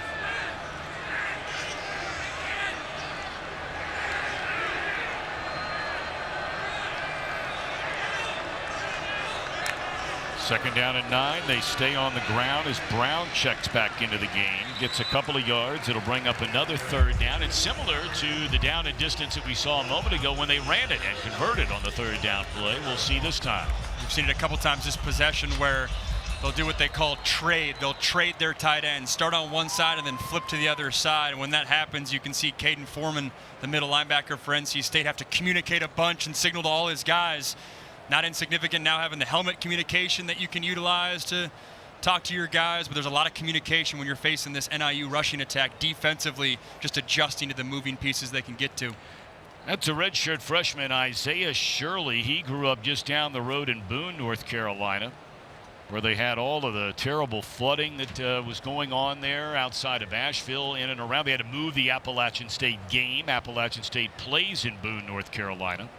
Second down and 9. They stay on the ground as Brown checks back into the game. Gets a couple of yards. It'll bring up another third down. It's similar to the down and distance that we saw a moment ago when they ran it and converted on the third down play. We'll see this time. We've seen it a couple times this possession where they'll do what they call trade. They'll trade their tight end, start on one side and then flip to the other side. And when that happens, you can see Caden Foreman, the middle linebacker for NC State, have to communicate a bunch and signal to all his guys. Not insignificant now having the helmet communication that you can utilize to talk to your guys, but there's a lot of communication when you're facing this NIU rushing attack defensively, just adjusting to the moving pieces they can get to. That's a redshirt freshman, Isaiah Shirley. He grew up just down the road in Boone, North Carolina, where they had all of the terrible flooding that was going on there outside of Asheville, in and around. They had to move the Appalachian State game. Appalachian State plays in Boone, North Carolina.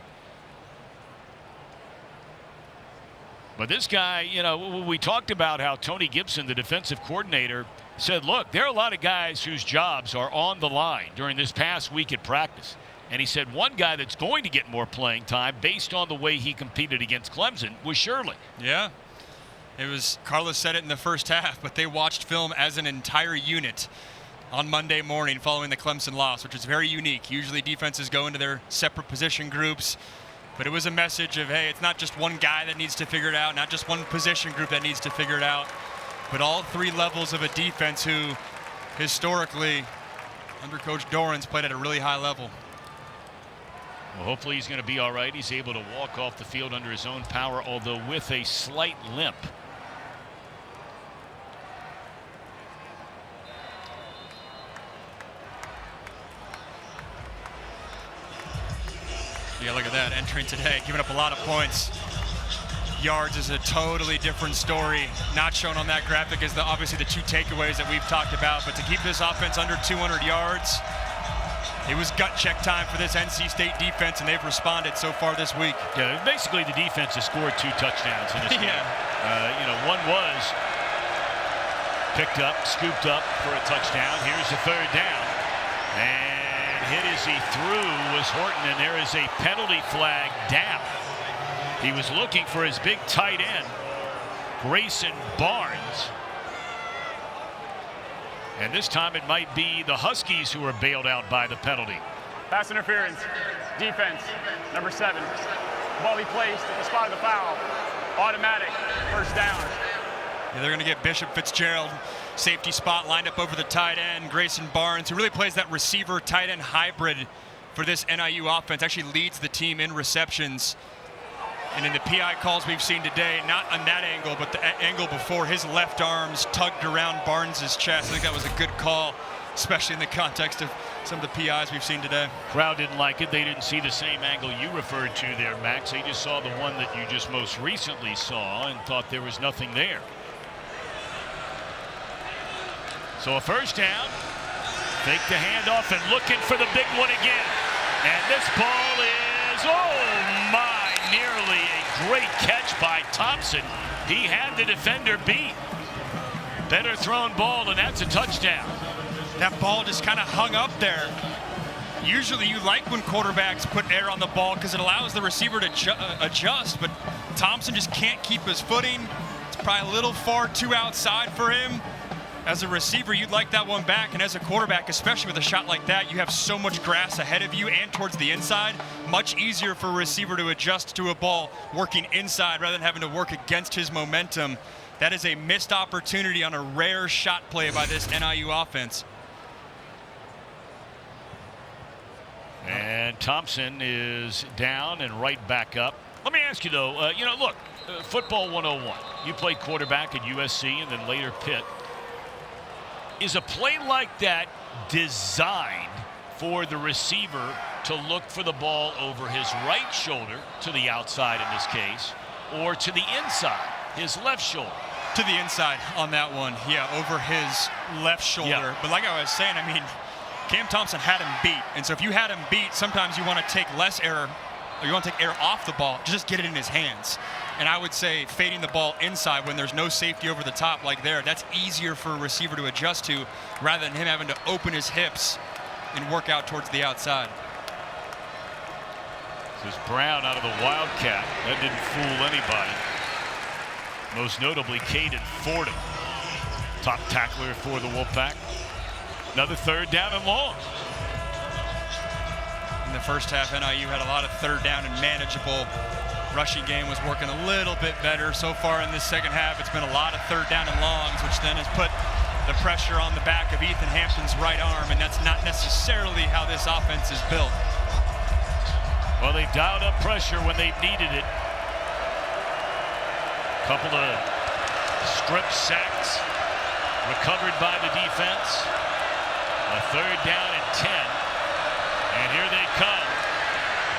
But this guy, you know, we talked about how Tony Gibson, the defensive coordinator, said, look, there are a lot of guys whose jobs are on the line during this past week at practice. And he said one guy that's going to get more playing time based on the way he competed against Clemson was Shirley. Yeah. It was, Carlos said it in the first half, but they watched film as an entire unit on Monday morning following the Clemson loss, which is very unique. Usually defenses go into their separate position groups. But it was a message of, hey, it's not just one guy that needs to figure it out, not just one position group that needs to figure it out, but all three levels of a defense who historically, under Coach Doran's, played at a really high level. Well, hopefully he's going to be all right. He's able to walk off the field under his own power, although with a slight limp. Yeah, look at that, entering today, giving up a lot of points. Yards is a totally different story. Not shown on that graphic is obviously the two takeaways that we've talked about, but to keep this offense under 200 yards, it was gut check time for this NC State defense, and they've responded so far this week. Yeah, basically the defense has scored 2 touchdowns in this game. You know, one was picked up, scooped up for a touchdown. Here's the third down. And hit as he threw was Horton, and there is a penalty flag down. He was looking for his big tight end, Grayson Barnes. And this time it might be the Huskies who are bailed out by the penalty. Pass interference. Defense, number 7. Ball be placed at the spot of the foul. Automatic first down. Yeah, they're going to get Bishop Fitzgerald, safety spot lined up over the tight end. Grayson Barnes, who really plays that receiver tight end hybrid for this NIU offense, actually leads the team in receptions. And in the PI calls we've seen today, not on that angle, but the angle before, his left arms tugged around Barnes' chest. I think that was a good call, especially in the context of some of the PIs we've seen today. Crowd didn't like it. They didn't see the same angle you referred to there, Max. They just saw the one that you just most recently saw and thought there was nothing there. So a first down, fake the handoff and looking for the big one again. And this ball is, oh my, nearly a great catch by Thompson. He had the defender beat. Better thrown ball, and that's a touchdown. That ball just kind of hung up there. Usually you like when quarterbacks put air on the ball because it allows the receiver to adjust, but Thompson just can't keep his footing. It's probably a little far too outside for him. As a receiver, you'd like that one back, and as a quarterback, especially with a shot like that, you have so much grass ahead of you and towards the inside. Much easier for a receiver to adjust to a ball working inside rather than having to work against his momentum. That is a missed opportunity on a rare shot play by this NIU offense. And Thompson is down and right back up. Let me ask you, though, you know, look, football 101. You played quarterback at USC and then later Pitt. Is a play like that designed for the receiver to look for the ball over his right shoulder, to the outside in this case, or to the inside, his left shoulder? To the inside on that one, yeah, over his left shoulder. Yeah. But like I was saying, I mean, Cam Thompson had him beat. And so if you had him beat, sometimes you want to take less air, or you want to take air off the ball, just get it in his hands. And I would say fading the ball inside when there's no safety over the top like there, that's easier for a receiver to adjust to rather than him having to open his hips and work out towards the outside. This is Brown out of the Wildcat. That didn't fool anybody. Most notably, Caden Fordham, top tackler for the Wolfpack. Another third down and long. In the first half, NIU had a lot of third down and manageable. Rushing game was working a little bit better. So far in this second half, it's been a lot of third down and longs, which then has put the pressure on the back of Ethan Hampton's right arm, and that's not necessarily how this offense is built. Well, they've dialed up pressure when they've needed it. Couple of strip sacks recovered by the defense. A third down and 10. And here they come.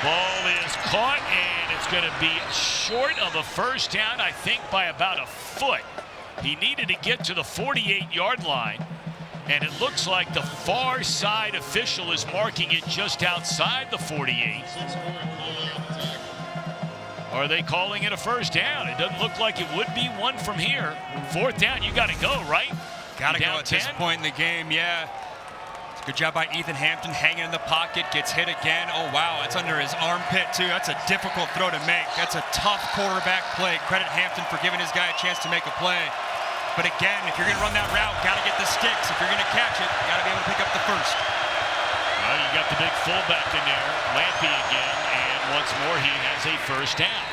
Ball is caught, and it's going to be short of a first down, I think, by about a foot. He needed to get to the 48-yard line, and it looks like the far side official is marking it just outside the 48. Are they calling it a first down? It doesn't look like it would be one from here. Fourth down, you got to go, right? Got to go at 10? This point in the game, yeah. Good job by Ethan Hampton, hanging in the pocket, gets hit again. Oh, wow, it's under his armpit, too. That's a difficult throw to make. That's a tough quarterback play. Credit Hampton for giving his guy a chance to make a play. But again, if you're going to run that route, got to get the sticks. If you're going to catch it, got to be able to pick up the first. Well, you got the big fullback in there, Lampy again, and once more he has a first down.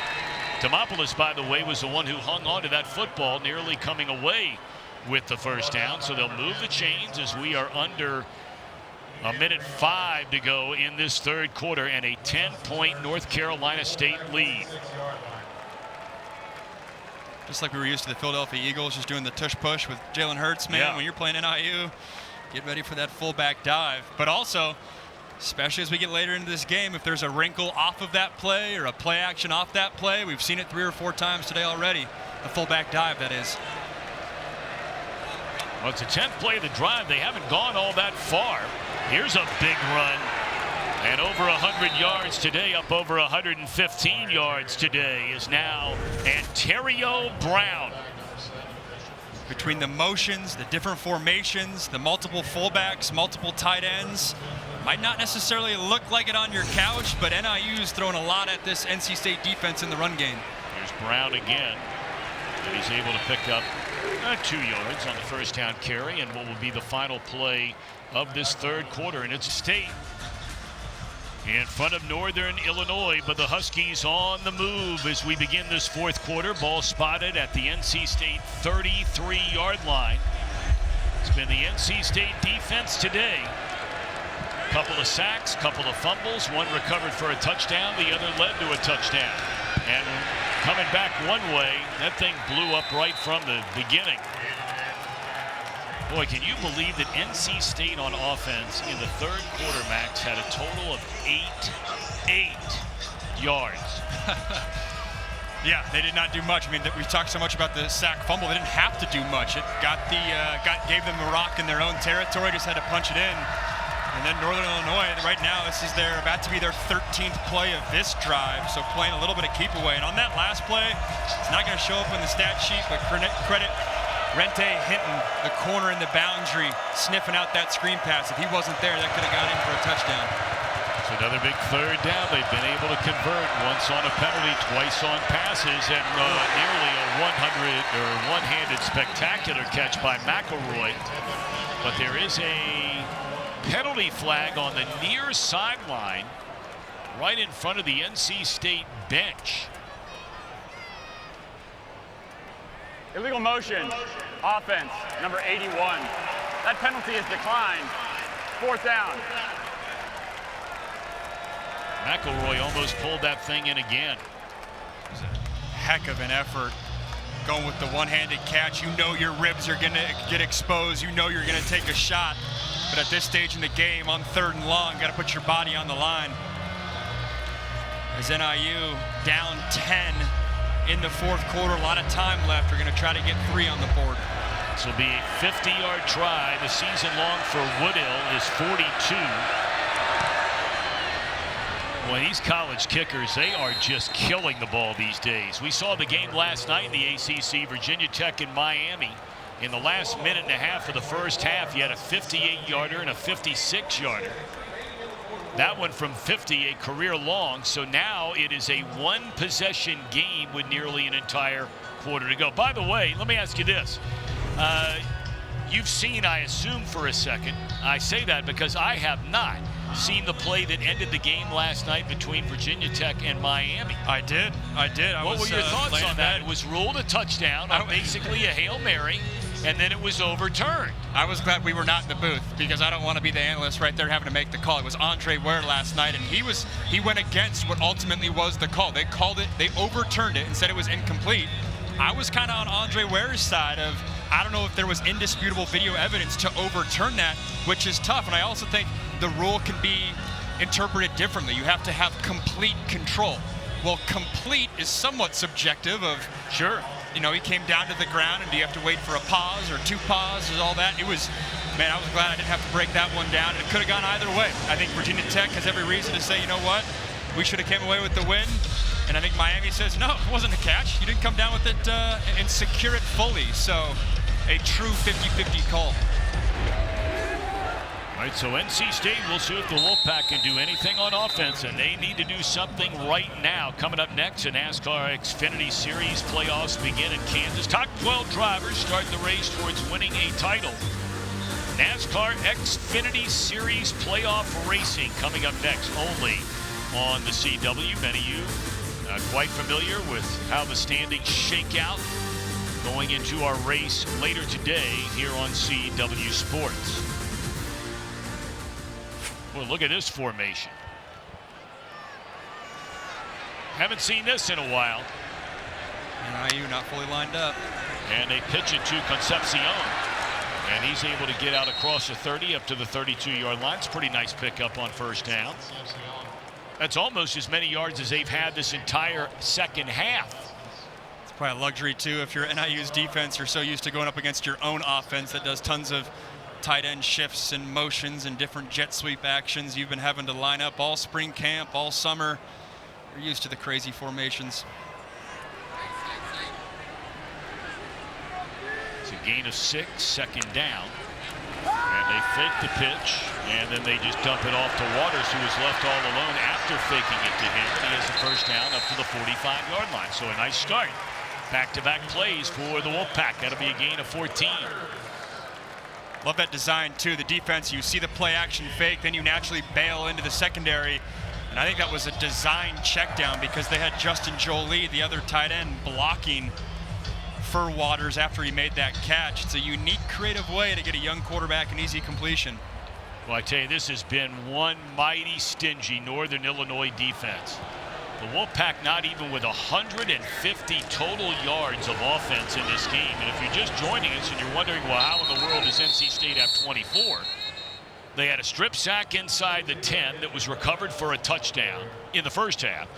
Demopoulos, by the way, was the one who hung on to that football, nearly coming away with the first down. So they'll move the chains as we are under a minute 5 to go in this third quarter, and a 10-point North Carolina State lead. Just like we were used to the Philadelphia Eagles, just doing the tush-push with Jalen Hurts, man. Yeah. When you're playing NIU, get ready for that fullback dive. But also, especially as we get later into this game, if there's a wrinkle off of that play or a play action off that play, we've seen it 3 or 4 times today already. A fullback dive, that is. Well, it's the 10th play of the drive. They haven't gone all that far. Here's a big run. And over 100 yards today, up over 115 yards today is now Antario Brown. Between the motions, the different formations, the multiple fullbacks, multiple tight ends, might not necessarily look like it on your couch, but NIU's throwing a lot at this NC State defense in the run game. Here's Brown again. And he's able to pick up 2 yards on the first down carry, and what will be the final play of this third quarter. And it's State in front of Northern Illinois, but the Huskies on the move as we begin this fourth quarter. Ball spotted at the NC State 33-yard line. It's been the NC State defense today. Couple of sacks, couple of fumbles, one recovered for a touchdown, the other led to a touchdown. And coming back one way, that thing blew up right from the beginning. Boy, can you believe that NC State on offense in the third quarter, Max, had a total of 8 yards. Yeah, they did not do much. I mean, we talked so much about the sack fumble. They didn't have to do much. It gave them a rock in their own territory, just had to punch it in. And then Northern Illinois, right now, this is about to be their 13th play of this drive, so playing a little bit of keep away. And on that last play, it's not going to show up in the stat sheet, but credit Rente Hinton, the corner in the boundary, sniffing out that screen pass. If he wasn't there, that could have got in for a touchdown. It's another big third down. They've been able to convert once on a penalty, twice on passes, and nearly a one-handed spectacular catch by McElroy. But there is a penalty flag on the near sideline right in front of the NC State bench. Illegal motion, offense, number 81. That penalty is declined. Fourth down. McElroy almost pulled that thing in again. It was a heck of an effort going with the one-handed catch. You know your ribs are going to get exposed. You know you're going to take a shot. But at this stage in the game, on 3rd and long, got to put your body on the line. As NIU down 10 in the fourth quarter, a lot of time left. We're going to try to get 3 on the board. This will be a 50-yard try. The season long for Woodill is 42. Well, these college kickers, they are just killing the ball these days. We saw the game last night in the ACC, Virginia Tech and Miami. In the last minute and a half of the first half, you had a 58-yarder and a 56-yarder. That one from 50, a career long. So now it is a one-possession game with nearly an entire quarter to go. By the way, let me ask you this. You've seen, I assume, for a second. I say that because I have not seen the play that ended the game last night between Virginia Tech and Miami. I did. What were your thoughts on that? It was ruled a touchdown on basically a Hail Mary, and then it was overturned. I was glad we were not in the booth because I don't want to be the analyst right there having to make the call. It was Andre Ware last night, and he went against what ultimately was the call. They called it, they overturned it and said it was incomplete. I was kind of on Andre Ware's side of, I don't know if there was indisputable video evidence to overturn that, which is tough. And I also think the rule can be interpreted differently. You have to have complete control. Well, complete is somewhat subjective of, sure, you know, he came down to the ground, and do you have to wait for a pause or two pauses, all that? It was, man, I was glad I didn't have to break that one down. It could have gone either way. I think Virginia Tech has every reason to say, you know what, we should have came away with the win. And I think Miami says, no, it wasn't a catch. You didn't come down with it and secure it fully. So a true 50-50 call. All right, so NC State, we'll see if the Wolfpack can do anything on offense, and they need to do something right now. Coming up next, the NASCAR Xfinity Series playoffs begin in Kansas. Top 12 drivers start the race towards winning a title. NASCAR Xfinity Series playoff racing coming up next only on the CW. Many of you quite familiar with how the standings shake out going into our race later today here on CW Sports. Well, look at this formation. Haven't seen this in a while. And IU not fully lined up. And they pitch it to Concepcion. And he's able to get out across the 30 up to the 32-yard line. It's a pretty nice pickup on first down. That's almost as many yards as they've had this entire second half. It's probably a luxury, too, if you're NIU's defense. You're so used to going up against your own offense that does tons of tight end shifts and motions and different jet sweep actions. You've been having to line up all spring camp, all summer. You're used to the crazy formations. It's a gain of 6, second down. And they fake the pitch, and then they just dump it off to Waters, who was left all alone after faking it to him. He has a first down up to the 45-yard line. So a nice start. Back-to-back plays for the Wolfpack. That'll be a gain of 14. Love that design, too. The defense, you see the play-action fake, then you naturally bail into the secondary. And I think that was a design check down because they had Justin Jolie, the other tight end, blocking for Waters after he made that catch. It's a unique, creative way to get a young quarterback an easy completion. Well, I tell you, this has been one mighty stingy Northern Illinois defense. The Wolfpack not even with 150 total yards of offense in this game. And if you're just joining us and you're wondering, well, how in the world does NC State have 24? They had a strip sack inside the 10 that was recovered for a touchdown in the first half.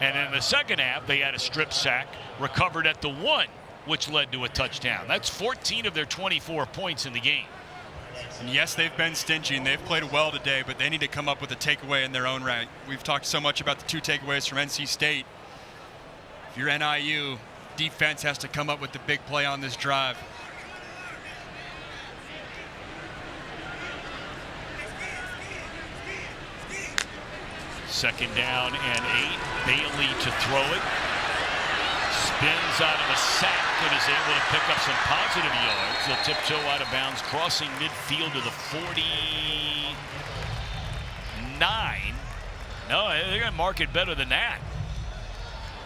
And in the second half, they had a strip sack recovered at the 1, which led to a touchdown. That's 14 of their 24 points in the game. And yes, they've been stingy and they've played well today, but they need to come up with a takeaway in their own right. We've talked so much about the 2 takeaways from NC State. If you're NIU, defense has to come up with the big play on this drive. Second down and 8. Bailey to throw it. Spins out of a sack and is able to pick up some positive yards. He'll tiptoe out of bounds, crossing midfield to the 49. No, they're going to mark it better than that.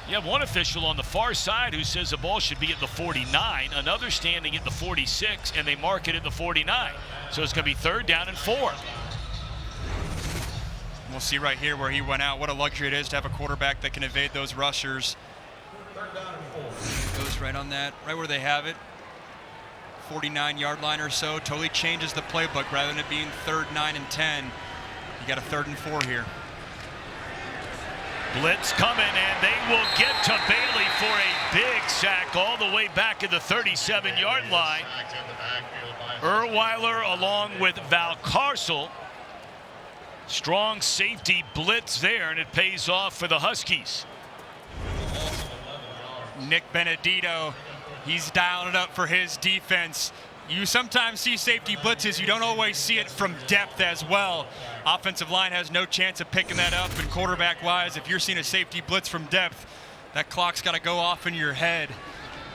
You have one official on the far side who says the ball should be at the 49, another standing at the 46, and they mark it at the 49. So it's going to be 3rd down and 4. We'll see right here where he went out. What a luxury it is to have a quarterback that can evade those rushers. Goes right on that, right where they have it. 49-yard line or so. Totally changes the playbook. Rather than it being 3rd, 9, and 10, you got a 3rd and 4 here. Blitz coming, and they will get to Bailey for a big sack all the way back at the 37-yard line. Erweiler along with Valcarcel Strong safety blitz there, and it pays off for the Huskies. Nick Benedito, he's dialing it up for his defense. You sometimes see safety blitzes. You don't always see it from depth as well. Offensive line has no chance of picking that up, and quarterback-wise, if you're seeing a safety blitz from depth, that clock's got to go off in your head.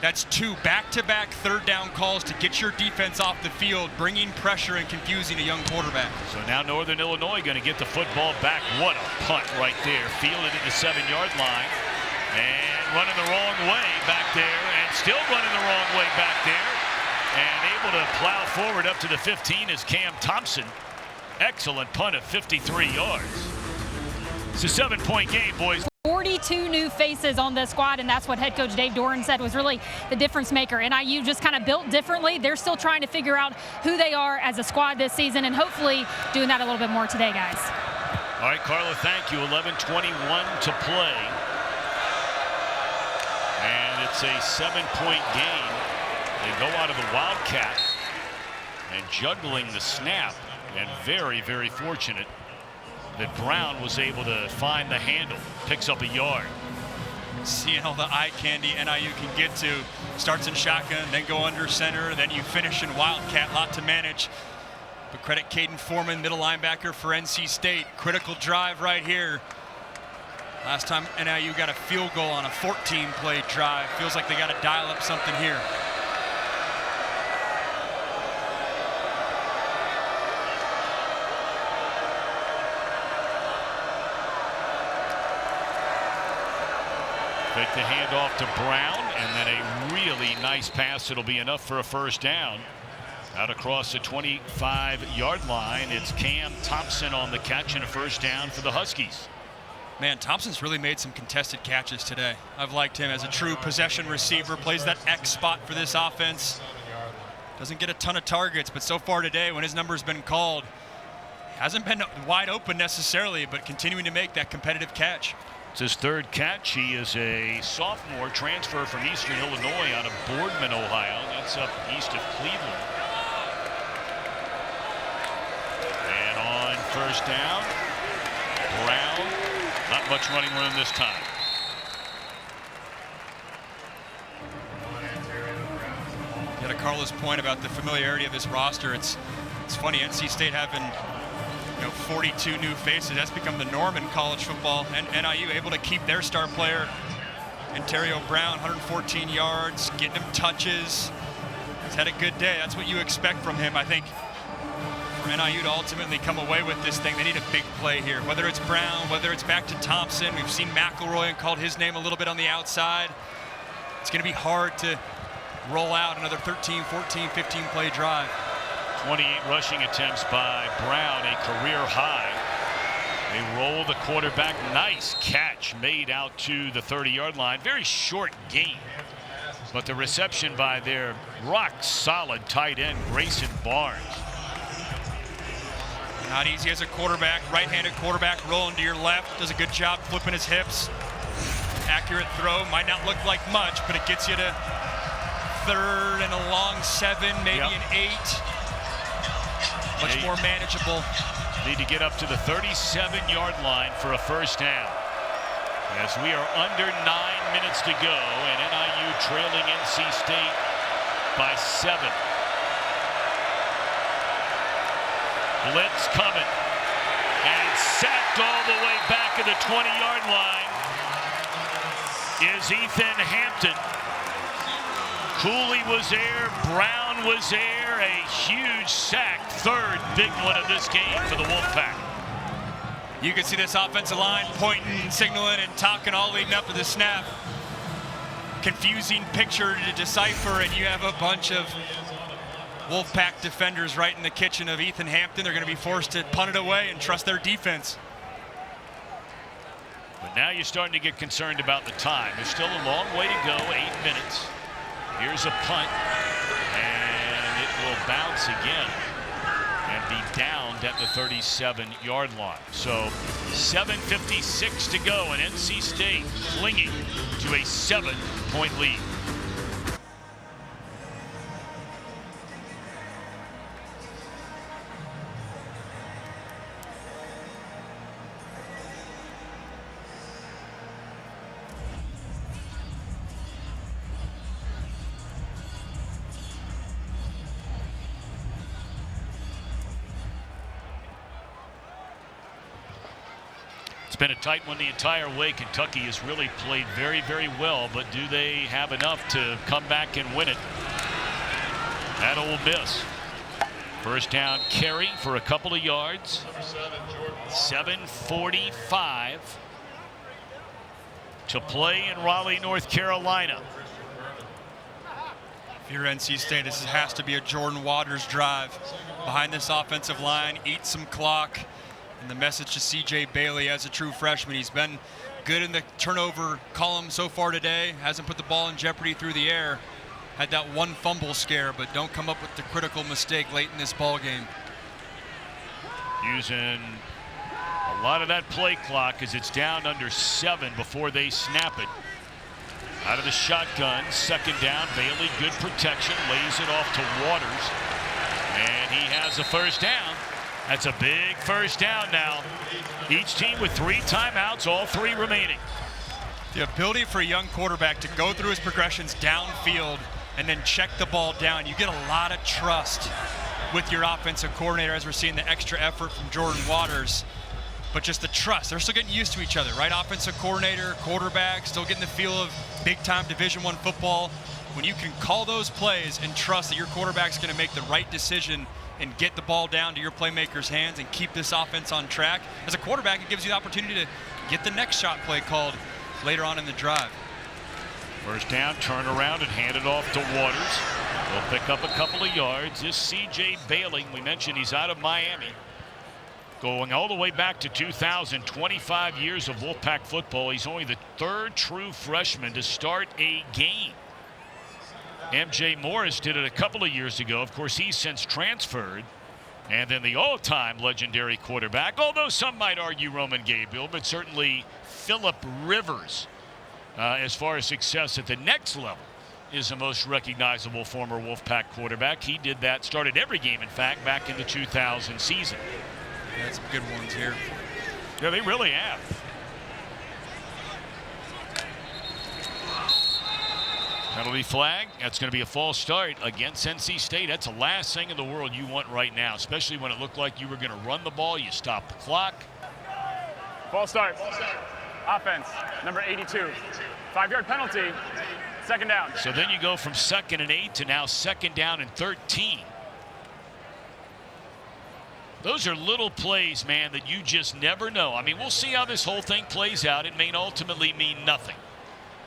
That's 2 back-to-back third down calls to get your defense off the field, bringing pressure and confusing a young quarterback. So now Northern Illinois going to get the football back. What a punt right there. Fielded at the 7-yard line and running the wrong way back there, and still running the wrong way back there, and able to plow forward up to the 15 is Cam Thompson. Excellent punt of 53 yards. It's a 7-point game, boys. 42 new faces on the squad, and that's what head coach Dave Doran said was really the difference maker. NIU just kind of built differently. They're still trying to figure out who they are as a squad this season, and hopefully doing that a little bit more today, guys. All right, Carla, thank you. 11:21 to play. And it's a 7-point game. They go out of the Wildcat and juggling the snap, and very, very fortunate that Brown was able to find the handle. Picks up a yard. Seeing all the eye candy NIU can get to. Starts in shotgun, then go under center, then you finish in Wildcat. Lot to manage. But credit Caden Foreman, middle linebacker for NC State. Critical drive right here. Last time NIU got a field goal on a 14-play drive. Feels like they got to dial up something here. Take the handoff to Brown, and then a really nice pass. It'll be enough for a first down. Out across the 25-yard line, it's Cam Thompson on the catch, and a first down for the Huskies. Man, Thompson's really made some contested catches today. I've liked him as a true possession receiver. Plays that X spot for this offense. Doesn't get a ton of targets, but so far today, when his number's been called, hasn't been wide open necessarily, but continuing to make that competitive catch. It's his third catch. He is a sophomore transfer from Eastern Illinois out of Boardman, Ohio. That's up east of Cleveland. And on first down, Brown. Not much running room this time. Yeah, to Carla's point about the familiarity of this roster, it's funny, NC State having 42 new faces. That's become the norm in college football, and NIU able to keep their star player Ontario Brown, 114 yards, getting him touches. He's had a good day. That's what you expect from him. I think for NIU to ultimately come away with this thing, they need a big play here. Whether it's Brown, whether it's back to Thompson. We've seen McElroy and called his name a little bit on the outside. It's going to be hard to roll out another 13, 14, 15 play drive. 28 rushing attempts by Brown, a career high. They roll the quarterback. Nice catch made out to the 30-yard line. Very short gain, but the reception by their rock-solid tight end, Grayson Barnes. Not easy as a quarterback. Right-handed quarterback rolling to your left. Does a good job flipping his hips. Accurate throw. Might not look like much, but it gets you to third and a long 7, maybe an 8. Much more manageable. Need to get up to the 37-yard line for a first down. As we are under 9 minutes to go, and NIU trailing NC State by 7. Blitz coming, and sacked all the way back at the 20-yard line is Ethan Hampton. Cooley was there, Brown was there, a huge sack, third big one of this game for the Wolfpack. You can see this offensive line pointing, signaling, and talking all leading up to the snap. Confusing picture to decipher, and you have a bunch of Wolfpack defenders right in the kitchen of Ethan Hampton. They're going to be forced to punt it away and trust their defense. But now you're starting to get concerned about the time. There's still a long way to go, 8 minutes. Here's a punt, and it will bounce again and be downed at the 37-yard line. So 7:56 to go, and NC State clinging to a 7-point lead. been a tight one the entire way. Kentucky has really played very, very well, but do they have enough to come back and win it at Ole Miss? First down carry for a couple of yards. 7:45 to play in Raleigh, North Carolina. If you're NC State, this has to be a Jordan Waters drive. Behind this offensive line, eat some clock. And the message to C.J. Bailey as a true freshman, he's been good in the turnover column so far today. Hasn't put the ball in jeopardy through the air. Had that one fumble scare, but don't come up with the critical mistake late in this ball game. Using a lot of that play clock as it's down under 7 before they snap it. Out of the shotgun, second down. Bailey, good protection, lays it off to Waters. And he has a first down. That's a big first down now. Each team with 3 timeouts, all 3 remaining. The ability for a young quarterback to go through his progressions downfield and then check the ball down. You get a lot of trust with your offensive coordinator, as we're seeing the extra effort from Jordan Waters. But just the trust. They're still getting used to each other, right? Offensive coordinator, quarterback, still getting the feel of big-time Division I football. When you can call those plays and trust that your quarterback's going to make the right decision and get the ball down to your playmaker's hands and keep this offense on track, as a quarterback, it gives you the opportunity to get the next shot play called later on in the drive. First down, turn around and hand it off to Waters. He'll pick up a couple of yards. This C.J. Bailey, we mentioned he's out of Miami. Going all the way back to 2000, 25 years of Wolfpack football. He's only the 3rd true freshman to start a game. M.J. Morris did it a couple of years ago. Of course, he's since transferred. And then the all-time legendary quarterback, although some might argue Roman Gabriel, but certainly Phillip Rivers, as far as success at the next level, is the most recognizable former Wolfpack quarterback. He did that, started every game, in fact, back in the 2000 season. Yeah, some good ones here. Yeah, they really have. Penalty flag. That's going to be a false start against NC State. That's the last thing in the world you want right now, especially when it looked like you were going to run the ball. You stop the clock. False start. Offense, number 82. 5-yard penalty. Second down. So then you go from 2nd and 8 to now 2nd down and 13. Those are little plays, man, that you just never know. I mean, we'll see how this whole thing plays out. It may ultimately mean nothing.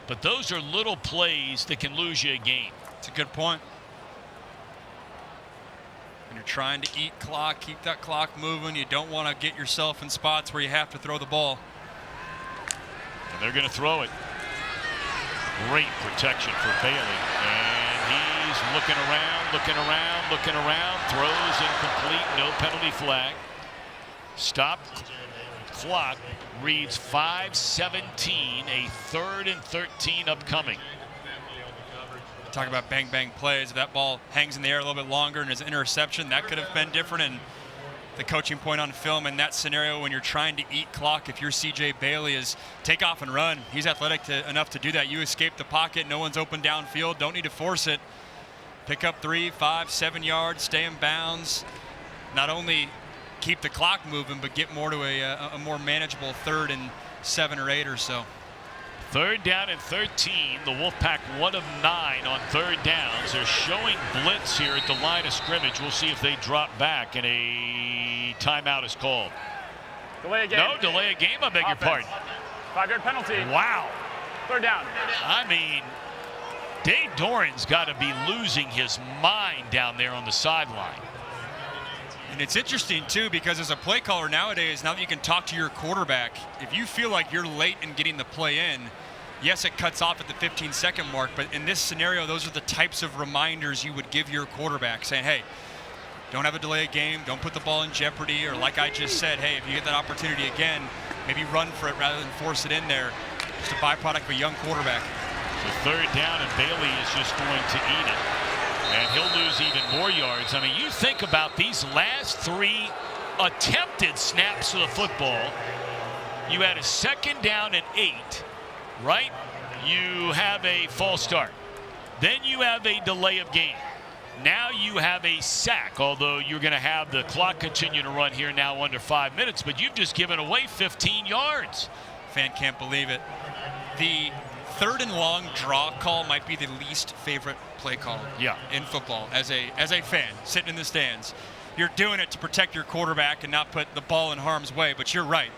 But those are little plays that can lose you a game. It's a good point. When you're trying to eat clock, keep that clock moving, you don't want to get yourself in spots where you have to throw the ball. And they're going to throw it. Great protection for Bailey. And he's looking around, throws incomplete, no penalty flag. Stop clock reads 5:17, a 3rd and 13 upcoming. Talk about bang bang plays. If that ball hangs in the air a little bit longer and is an interception, that could have been different. And the coaching point on film in that scenario, when you're trying to eat clock, if you're C.J. Bailey, is take off and run. He's athletic enough to do that. You escape the pocket, no one's open downfield, don't need to force it. Pick up 3, 5, 7 yards, stay in bounds. Not only keep the clock moving, but get more to a more manageable 3rd and 7 or 8 or so. 3rd down and 13. The Wolfpack 1 of 9 on 3rd downs. They're showing blitz here at the line of scrimmage. We'll see if they drop back and a timeout is called. Delay a game. No, delay a game, I beg your pardon. 5-yard penalty. Wow. 3rd down. I mean, Dave Doran's got to be losing his mind down there on the sideline. And it's interesting, too, because as a play caller nowadays, now that you can talk to your quarterback, if you feel like you're late in getting the play in, yes, it cuts off at the 15-second mark, but in this scenario, those are the types of reminders you would give your quarterback, saying, hey, don't have a delay of game, don't put the ball in jeopardy, or like I just said, hey, if you get that opportunity again, maybe run for it rather than force it in there. Just a byproduct of a young quarterback. So 3rd down, and Bailey is just going to eat it. And he'll lose even more yards. I mean, you think about these last 3 attempted snaps of the football. You had a 2nd down and 8, right? You have a false start. Then you have a delay of game. Now you have a sack, although you're going to have the clock continue to run here now under 5 minutes, but you've just given away 15 yards. Fan can't believe it. The 3rd and long draw call might be the least favorite play call in football as a fan sitting in the stands. You're doing it to protect your quarterback and not put the ball in harm's way, but you're right.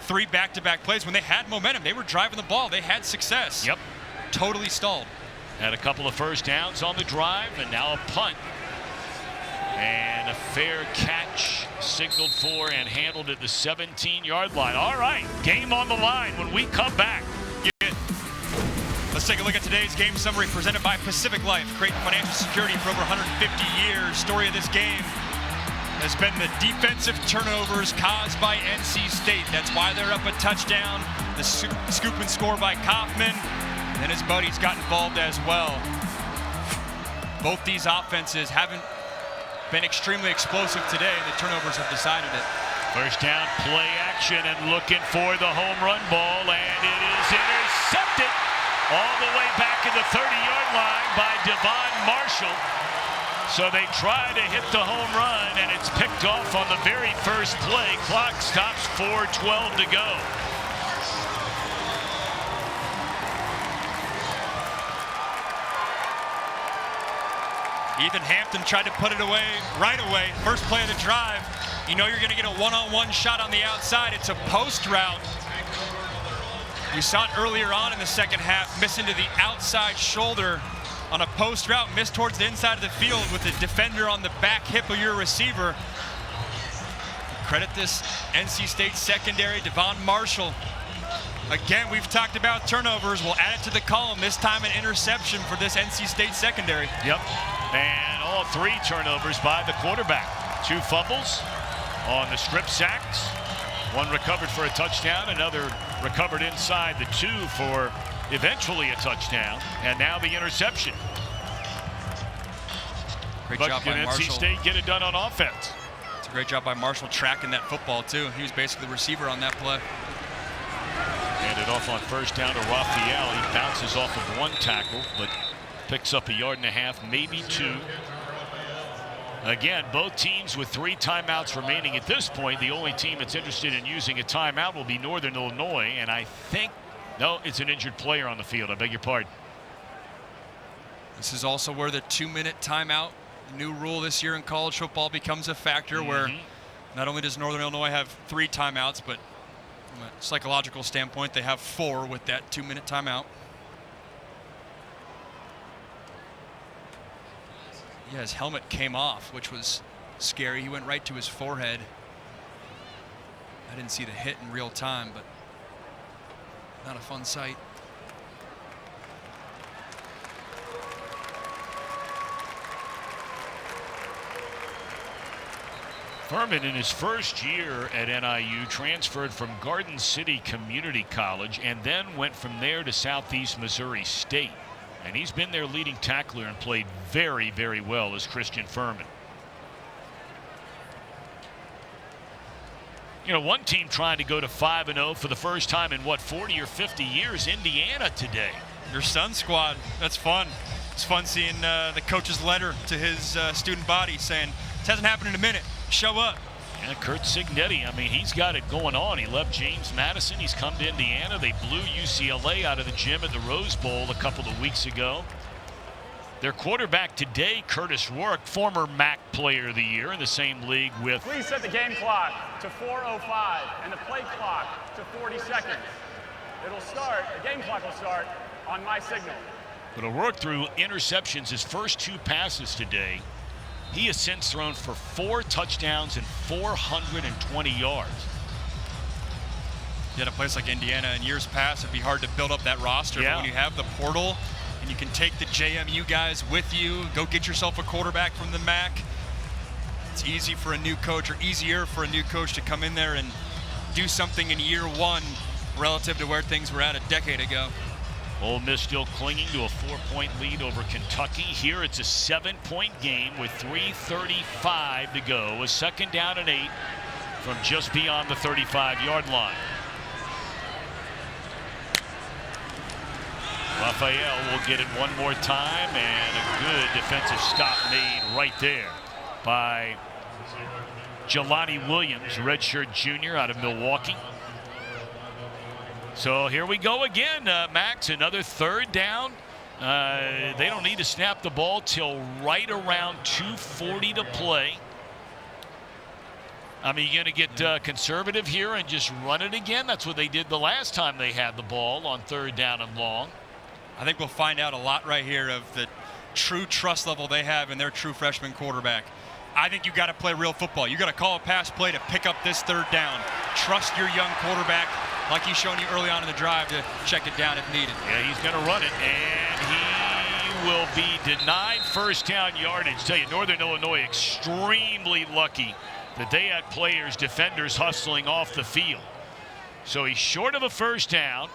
3 back-to-back plays. When they had momentum, they were driving the ball. They had success. Yep. Totally stalled. Had a couple of first downs on the drive, and now a punt. And a fair catch signaled for and handled at the 17-yard line. All right, game on the line when we come back. Let's take a look at today's game summary presented by Pacific Life. Great financial security for over 150 years. Story of this game has been the defensive turnovers caused by NC State. That's why they're up a touchdown. The scoop and score by Kaufman. And his buddies got involved as well. Both these offenses haven't been extremely explosive today, and the turnovers have decided it. First down, play action, and looking for the home run ball, and it is intercepted all the way back at the 30-yard line by Devon Marshall. So they try to hit the home run, and it's picked off on the very first play. Clock stops, 4:12 to go. Ethan Hampton tried to put it away right away. First play of the drive. You know you're going to get a one-on-one shot on the outside. It's a post route. We saw it earlier on in the second half. Miss into the outside shoulder on a post route. Miss towards the inside of the field with the defender on the back hip of your receiver. Credit this NC State secondary, Devon Marshall. Again, we've talked about turnovers. We'll add it to the column. This time an interception for this NC State secondary. Yep. And all 3 turnovers by the quarterback. 2 fumbles on the strip sacks. 1 recovered for a touchdown, another recovered inside the 2 for eventually a touchdown, and now the interception. Great but job by Marshall. NC State get it done on offense. It's a great job by Marshall tracking that football too. He was basically the receiver on that play. Handed off on first down to Raphael. He bounces off of 1 tackle, but picks up 1.5 yards, maybe 2. Again, both teams with 3 timeouts remaining at this point. The only team that's interested in using a timeout will be Northern Illinois, and I think, no, it's an injured player on the field. I beg your pardon. This is also where the 2-minute timeout, new rule this year in college football, becomes a factor where not only does Northern Illinois have 3 timeouts, but from a psychological standpoint, they have 4 with that 2-minute timeout. Yeah, his helmet came off, which was scary. He went right to his forehead. I didn't see the hit in real time, but not a fun sight. Furman, in his first year at NIU, transferred from Garden City Community College and then went from there to Southeast Missouri State. And he's been their leading tackler and played very, very well as Christian Furman. You know, one team trying to go to 5-0 for the first time in, what, 40 or 50 years, Indiana today. Your Sun squad, that's fun. It's fun seeing the coach's letter to his student body saying, "This hasn't happened in a minute. Show up." And Kurt Cignetti, I mean, he's got it going on. He left James Madison. He's come to Indiana. They blew UCLA out of the gym at the Rose Bowl a couple of weeks ago. Their quarterback today, Curtis Rourke, former MAC Player of the Year in the same league with... Please set the game clock to 4:05 and the play clock to 40 seconds. It'll start, the game clock will start on my signal. But O'Rourke threw interceptions his first 2 passes today. He has since thrown for 4 touchdowns and 420 yards. At a place like Indiana in years past, it'd be hard to build up that roster. But when you have the portal and you can take the JMU guys with you, go get yourself a quarterback from the MAC, it's easy for a new coach, or easier for a new coach, to come in there and do something in year 1 relative to where things were at a decade ago. Ole Miss still clinging to a 4-point lead over Kentucky. Here it's a 7-point game with 3:35 to go. A second down and 8 from just beyond the 35-yard line. Raphael will get it one more time, and a good defensive stop made right there by Jelani Williams, redshirt junior out of Milwaukee. So here we go again, Max, another third down. They don't need to snap the ball till right around 2:40 to play. I mean, you're going to get conservative here and just run it again? That's what they did the last time they had the ball on third down and long. I think we'll find out a lot right here of the true trust level they have in their true freshman quarterback. I think you got to play real football. You got to call a pass play to pick up this third down. Trust your young quarterback, like he's shown you early on in the drive, to check it down if needed. Yeah, he's going to run it, and he will be denied first down yardage. Tell you, Northern Illinois extremely lucky that they had players, defenders hustling off the field. So he's short of a first down.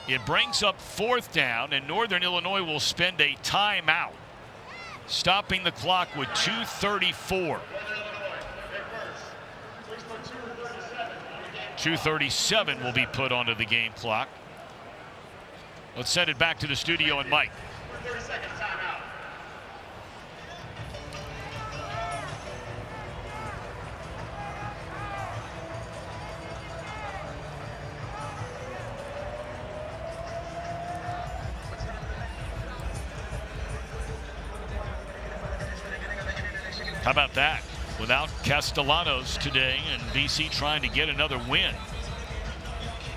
It brings up fourth down, and Northern Illinois will spend a timeout, stopping the clock with 2:34. 2:37 will be put onto the game clock. Let's send it back to the studio and Mike. How about that? Without Castellanos today, and BC trying to get another win.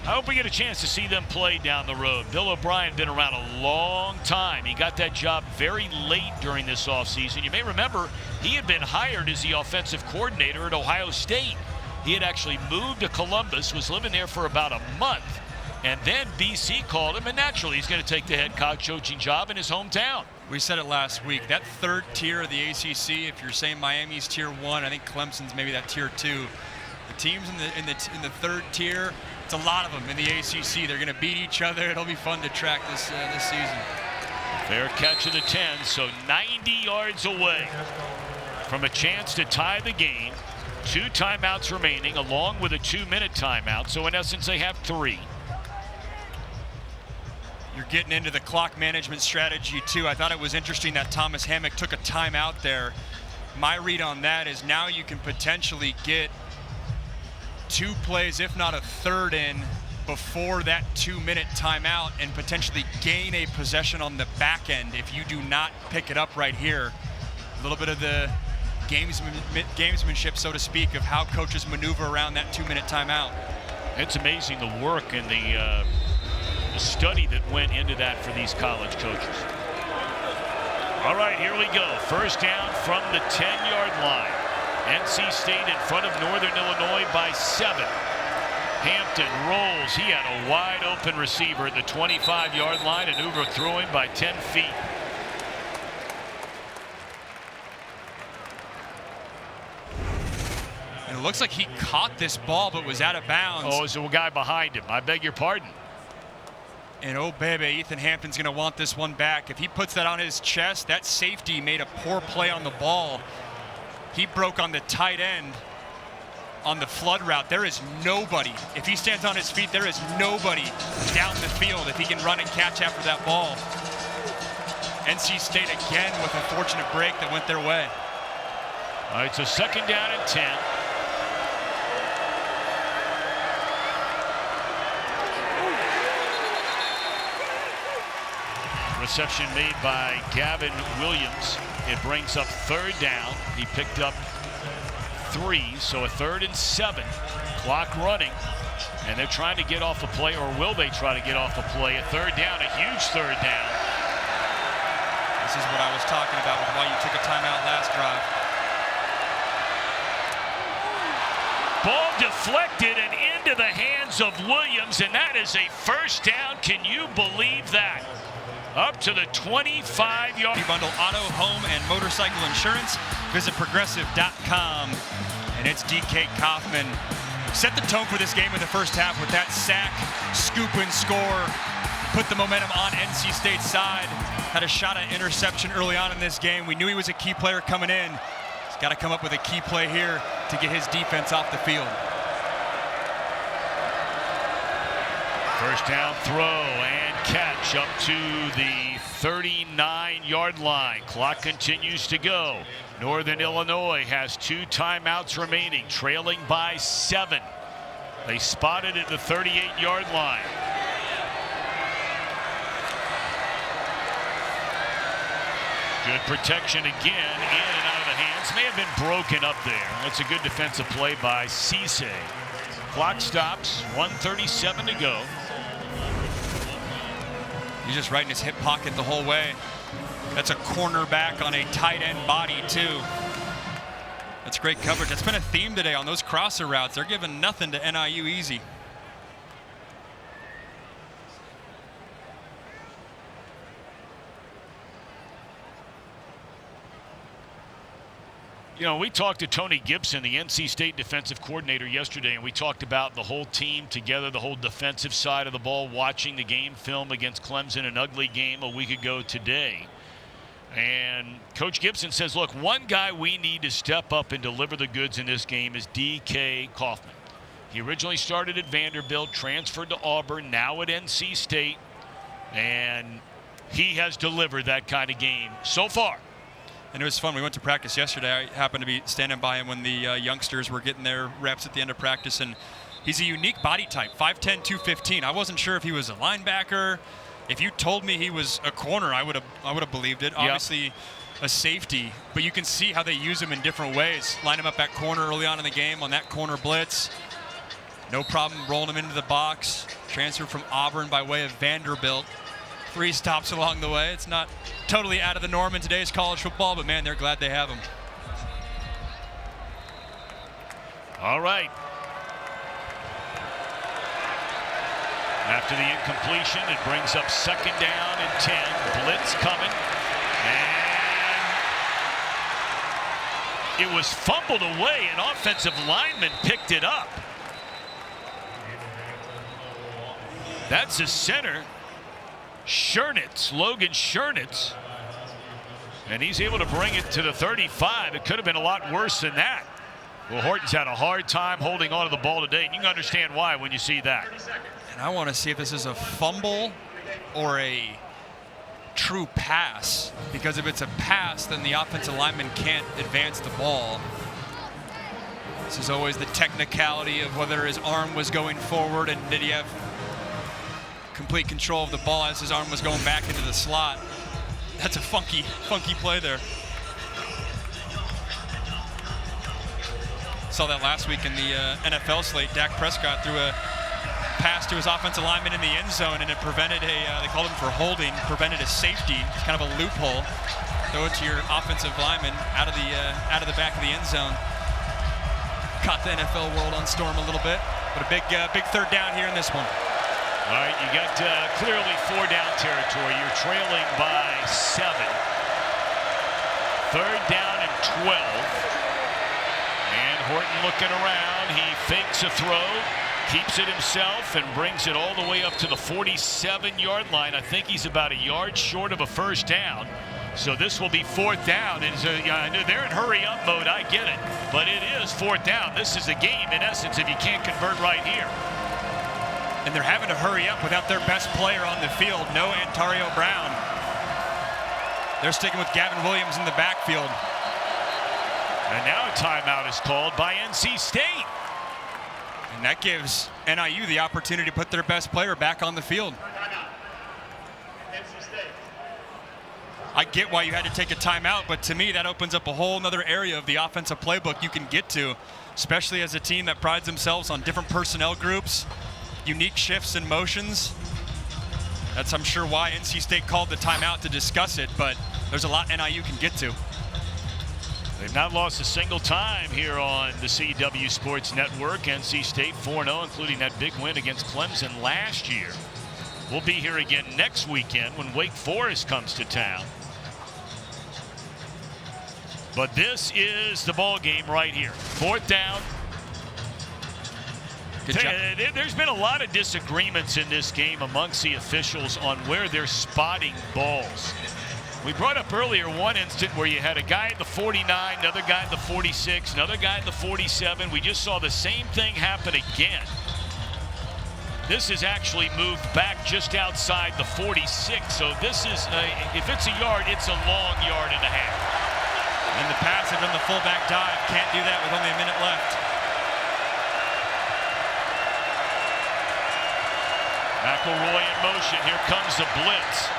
I hope we get a chance to see them play down the road. Bill O'Brien been around a long time. He got that job very late during this offseason. You may remember he had been hired as the offensive coordinator at Ohio State. He had actually moved to Columbus, was living there for about a month, and then BC called him, and naturally he's going to take the head coaching job in his hometown. We said it last week. That third tier of the ACC, if you're saying Miami's tier 1, I think Clemson's maybe that tier 2. The teams in the third tier, it's a lot of them in the ACC. They're going to beat each other. It'll be fun to track this season. Fair catch of the 10, so 90 yards away from a chance to tie the game. 2 timeouts remaining, along with a 2-minute timeout. So in essence, they have 3. You're getting into the clock management strategy too. I thought it was interesting that Thomas Hammock took a timeout there. My read on that is now you can potentially get 2 plays, if not a third, in before that 2-minute timeout and potentially gain a possession on the back end if you do not pick it up right here. A little bit of the gamesmanship, so to speak, of how coaches maneuver around that 2-minute timeout. It's amazing the work and the study that went into that for these college coaches. All right, here we go. First down from the 10-yard line. NC State in front of Northern Illinois by 7. Hampton rolls. He had a wide open receiver at the 25-yard line, and overthrew him by 10 feet. And it looks like he caught this ball but was out of bounds. Oh, there's a guy behind him. I beg your pardon. And oh baby, Ethan Hampton's going to want this one back. If he puts that on his chest, that safety made a poor play on the ball. He broke on the tight end on the flood route. There is nobody. If he stands on his feet, there is nobody down the field if he can run and catch after that ball. NC State again with a fortunate break that went their way. All right, so second down and 10. Reception made by Gavin Williams. It brings up third down. He picked up 3, so a 3rd and 7. Clock running, and they're trying to get off a play, or will they try to get off a play? A third down, a huge third down. This is what I was talking about with why you took a timeout last drive. Ball deflected and into the hands of Williams, and that is a first down. Can you believe that? Up to the 25-yard. Bundle auto, home, and motorcycle insurance. Visit progressive.com. And it's DK Kaufman. Set the tone for this game in the first half with that sack, scoop and score. Put the momentum on NC State's side. Had a shot at interception early on in this game. We knew he was a key player coming in. He's got to come up with a key play here to get his defense off the field. First down throw and catch up to the 39-yard line. Clock continues to go. Northern Illinois has 2 timeouts remaining, trailing by 7. They spotted at the 38-yard line. Good protection again, in and out of the hands. May have been broken up there. That's a good defensive play by C.J. Clock stops, 1:37 to go. He's just right in his hip pocket the whole way. That's a cornerback on a tight end body too. That's great coverage. That's been a theme today on those crosser routes. They're giving nothing to NIU easy. You know, we talked to Tony Gibson, the NC State defensive coordinator, yesterday, and we talked about the whole team together, the whole defensive side of the ball, watching the game film against Clemson, an ugly game a week ago today. And Coach Gibson says, look, one guy we need to step up and deliver the goods in this game is DK Kaufman. He originally started at Vanderbilt, transferred to Auburn, now at NC State, and he has delivered that kind of game so far. And it was fun. We went to practice yesterday. I happened to be standing by him when the youngsters were getting their reps at the end of practice. And he's a unique body type, 5'10", 215. I wasn't sure if he was a linebacker. If you told me he was a corner, I would have believed it. Yep. Obviously a safety, but you can see how they use him in different ways. Line him up at corner early on in the game on that corner blitz. No problem rolling him into the box. Transferred from Auburn by way of Vanderbilt. 3 stops along the way. It's not totally out of the norm in today's college football, but man, they're glad they have him. All right. After the incompletion, it brings up 2nd down and 10. Blitz coming. And it was fumbled away. An offensive lineman picked it up. That's the center. Schernitz, Logan Schernitz, and he's able to bring it to the 35. It could have been a lot worse than that. Well, Horton's had a hard time holding on to the ball today, and you can understand why when you see that. And I want to see if this is a fumble or a true pass, because if it's a pass, then the offensive lineman can't advance the ball. This is always the technicality of whether his arm was going forward and did he have complete control of the ball as his arm was going back into the slot. That's a funky play there. Saw that last week in the NFL slate. Dak Prescott threw a pass to his offensive lineman in the end zone, and it prevented they called him for holding, prevented a safety. It's kind of a loophole. Throw it to your offensive lineman out of the back of the end zone. Caught the NFL world on storm a little bit, but a big 3rd down here in this one. All right, you got clearly 4 down territory. You're trailing by 7. 3rd down and 12. And Horton looking around. He fakes a throw, keeps it himself, and brings it all the way up to the 47-yard line. I think he's about a yard short of a 1st down. So this will be 4th down. And they're in hurry-up mode. I get it. But it is 4th down. This is a game, in essence, if you can't convert right here. And they're having to hurry up without their best player on the field, no Antario Brown. They're sticking with Gavin Williams in the backfield. And now a timeout is called by NC State. And that gives NIU the opportunity to put their best player back on the field. I get why you had to take a timeout, but to me that opens up a whole other area of the offensive playbook you can get to, especially as a team that prides themselves on different personnel groups, unique shifts and motions. That's, I'm sure, why NC State called the timeout to discuss it, but there's a lot NIU can get to. They've not lost a single time here on the CW Sports Network. NC State 4-0, including that big win against Clemson last year. We'll be here again next weekend when Wake Forest comes to town. But this is the ball game right here. 4th down. There's been a lot of disagreements in this game amongst the officials on where they're spotting balls. We brought up earlier one instant where you had a guy at the 49, another guy at the 46, another guy at the 47. We just saw the same thing happen again. This is actually moved back just outside the 46. So this is, if it's a yard, it's a long yard and a half. And the pass and then the fullback dive. Can't do that with only a minute left. McElroy in motion. Here comes the blitz.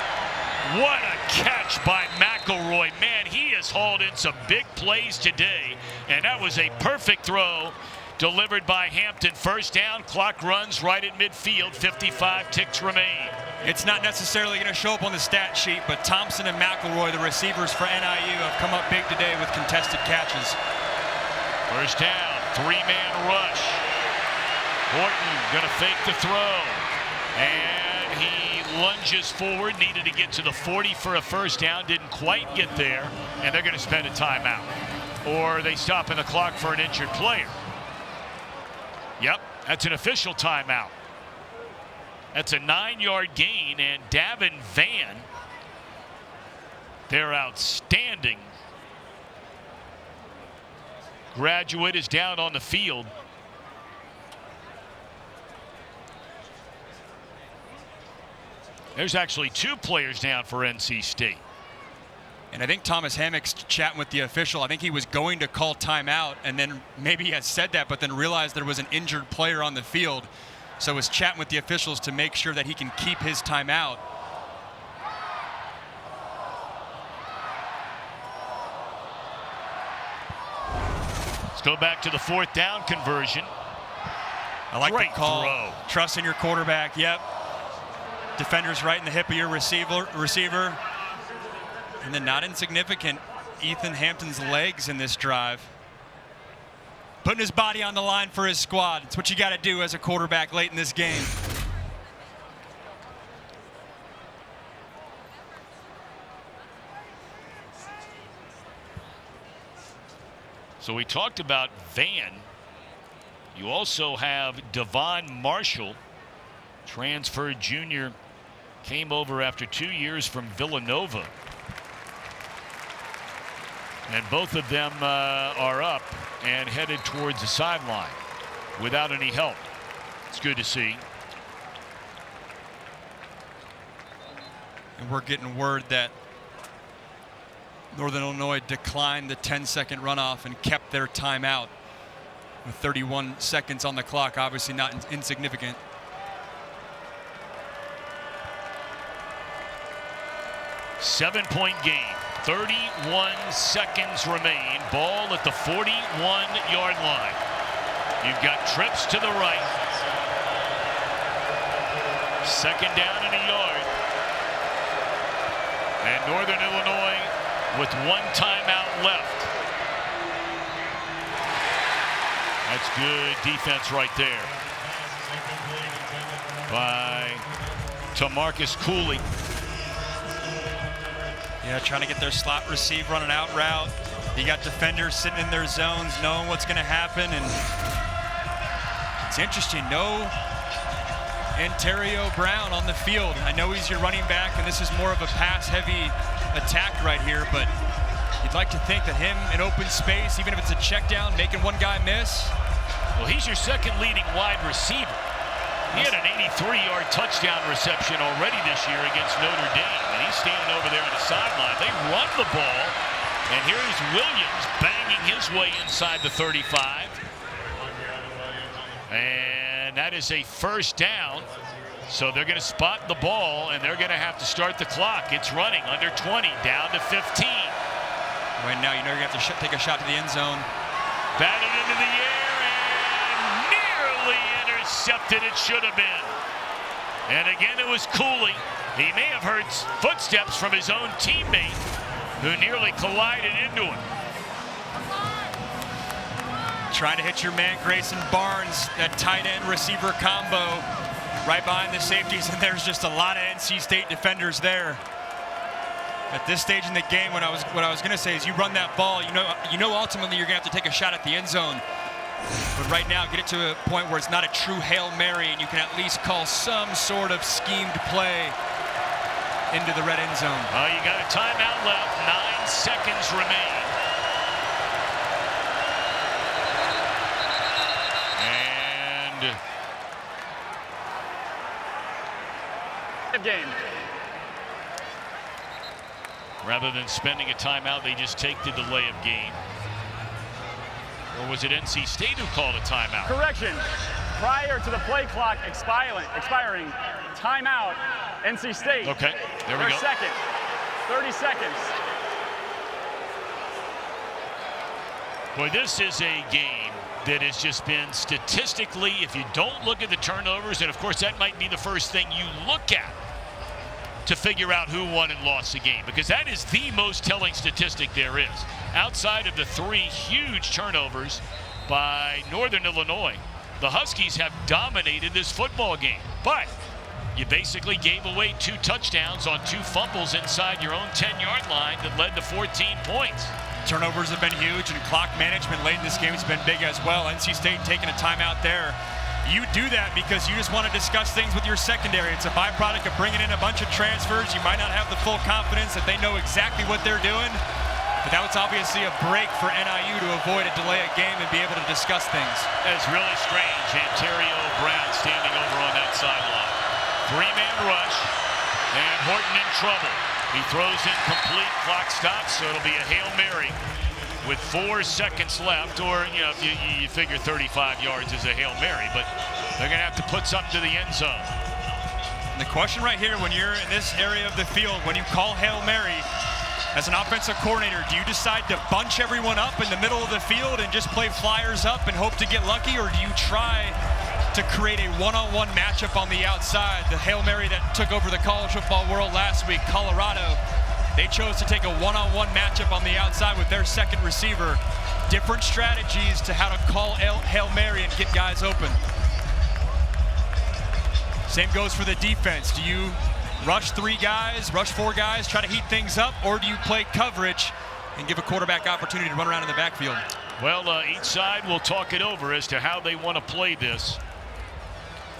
What a catch by McElroy. Man, he has hauled in some big plays today. And that was a perfect throw delivered by Hampton. First down, clock runs right at midfield. 55 ticks remain. It's not necessarily going to show up on the stat sheet, but Thompson and McElroy, the receivers for NIU, have come up big today with contested catches. First down, three-man rush. Horton going to fake the throw. And he lunges forward, needed to get to the 40 for a first down, didn't quite get there, and they're going to spend a timeout. Or they stop in the clock for an injured player. Yep, that's an official timeout. That's a 9-yard gain, and Davin Van, their outstanding graduate, is down on the field. There's actually 2 players down for NC State. And I think Thomas Hammock's chatting with the official. I think he was going to call timeout, and then maybe he had said that, but then realized there was an injured player on the field. So was chatting with the officials to make sure that he can keep his timeout. Let's go back to the 4th down conversion. I like Great the call. Throw. Trust in your quarterback. Yep. Defender's right in the hip of your receiver. And then not insignificant, Ethan Hampton's legs in this drive. Putting his body on the line for his squad. It's what you got to do as a quarterback late in this game. So we talked about Van. You also have Devon Marshall, transferred junior, came over after 2 years from Villanova. And both of them are up and headed towards the sideline without any help. It's good to see. And we're getting word that Northern Illinois declined the 10-second runoff and kept their timeout with 31 seconds on the clock. Obviously not insignificant. Seven-point game. 31 seconds remain. Ball at the 41-yard line. You've got trips to the right. Second down and a yard. And Northern Illinois with 1 timeout left. That's good defense right there by Tamarcus Cooley. Yeah, trying to get their slot receive running out route. You got defenders sitting in their zones knowing what's going to happen. And it's interesting, no Ontario Brown on the field. I know he's your running back, and this is more of a pass-heavy attack right here, but you'd like to think that him in open space, even if it's a check down, making one guy miss. Well, he's your second leading wide receiver. He had an 83-yard touchdown reception already this year against Notre Dame, and he's standing over there on the sideline. They run the ball, and here's Williams banging his way inside the 35. And that is a first down. So they're going to spot the ball, and they're going to have to start the clock. It's running under 20, down to 15. Right now, you know you're going to have to take a shot to the end zone. Batted into the air and nearly intercepted. It should have been. And again, it was Cooley. He may have heard footsteps from his own teammate who nearly collided into him. Trying to hit your man Grayson Barnes, that tight end receiver combo right behind the safeties, and there's just a lot of NC State defenders there. At this stage in the game, what I was going to say is you run that ball, you know ultimately you're going to have to take a shot at the end zone. But right now, get it to a point where it's not a true Hail Mary, and you can at least call some sort of schemed play into the red end zone. Well, you got a timeout left. 9 seconds remain. And game. Rather than spending a timeout, they just take the delay of game. Or was it NC State who called a timeout? Correction. Prior to the play clock expiring, timeout, NC State. Okay, there we go. Second, 30 seconds. Boy, this is a game that has just been statistically, if you don't look at the turnovers, and of course that might be the first thing you look at to figure out who won and lost the game, because that is the most telling statistic there is. Outside of the 3 huge turnovers by Northern Illinois, the Huskies have dominated this football game. But you basically gave away 2 touchdowns on 2 fumbles inside your own 10-yard line that led to 14 points. Turnovers have been huge, and clock management late in this game has been big as well. NC State taking a timeout there. You do that because you just want to discuss things with your secondary. It's a byproduct of bringing in a bunch of transfers. You might not have the full confidence that they know exactly what they're doing, but that was obviously a break for NIU to avoid a delay of game and be able to discuss things. That's really strange. Antonio Brown standing over on that sideline. 3-man rush, and Horton in trouble. He throws in complete, clock stops, so it'll be a Hail Mary with 4 seconds left, or, you know, if you figure 35 yards is a Hail Mary, but they're going to have to put something to the end zone. And the question right here, when you're in this area of the field, when you call Hail Mary, as an offensive coordinator, do you decide to bunch everyone up in the middle of the field and just play flyers up and hope to get lucky, or do you try to create a one-on-one matchup on the outside? The Hail Mary that took over the college football world last week, Colorado, they chose to take a one-on-one matchup on the outside with their second receiver. Different strategies to how to call Hail Mary and get guys open. Same goes for the defense. Do you rush 3 guys, rush 4 guys, try to heat things up, or do you play coverage and give a quarterback opportunity to run around in the backfield? Well, each side will talk it over as to how they want to play this.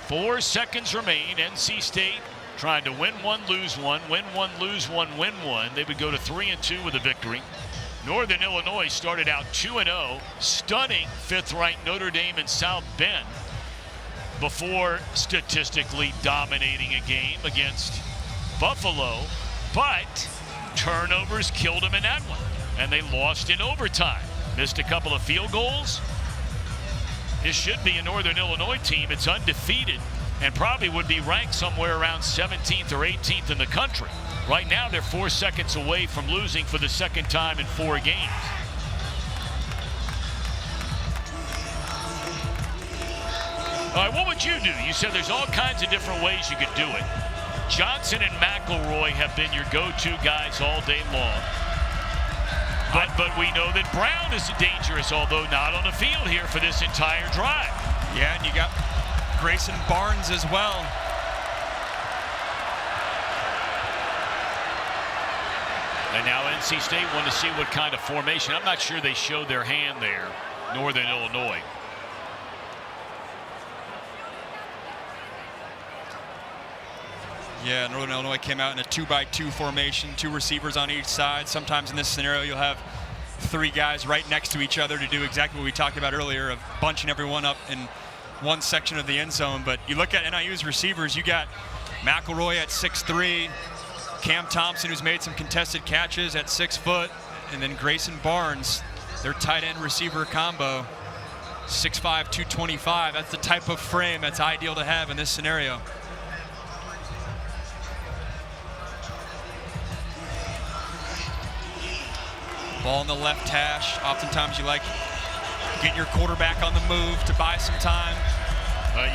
4 seconds remain. NC State trying to win 1, lose 1, win 1, lose 1, win 1. They would go to 3-2 with a victory. Northern Illinois started out 2-0, stunning 5th-ranked Notre Dame and South Bend before statistically dominating a game against Buffalo, but turnovers killed them in that one, and they lost in overtime. Missed a couple of field goals. This should be a Northern Illinois team. It's undefeated and probably would be ranked somewhere around 17th or 18th in the country. Right now, they're 4 seconds away from losing for the 2nd time in 4 games. All right, what would you do? You said there's all kinds of different ways you could do it. Johnson and McElroy have been your go-to guys all day long. But we know that Brown is dangerous, although not on the field here for this entire drive. Yeah, and you got Grayson Barnes as well. And now NC State want to see what kind of formation. I'm not sure they showed their hand there, Northern Illinois. Yeah, Northern Illinois came out in a 2-by-2 formation, 2 receivers on each side. Sometimes in this scenario, you'll have 3 guys right next to each other to do exactly what we talked about earlier of bunching everyone up in one section of the end zone. But you look at NIU's receivers, you got McElroy at 6'3", Cam Thompson, who's made some contested catches at 6 foot, and then Grayson Barnes, their tight end receiver combo, 6'5", 225. That's the type of frame that's ideal to have in this scenario. Ball in the left hash. Oftentimes you like getting your quarterback on the move to buy some time.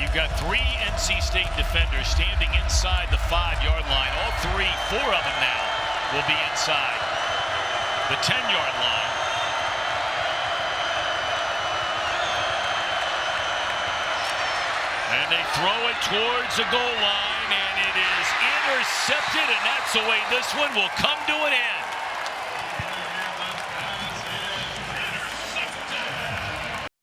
You've got 3 NC State defenders standing inside the 5-yard line. All 4 of them now will be inside the 10-yard line. And they throw it towards the goal line, and it is intercepted, and that's the way this one will come to an end.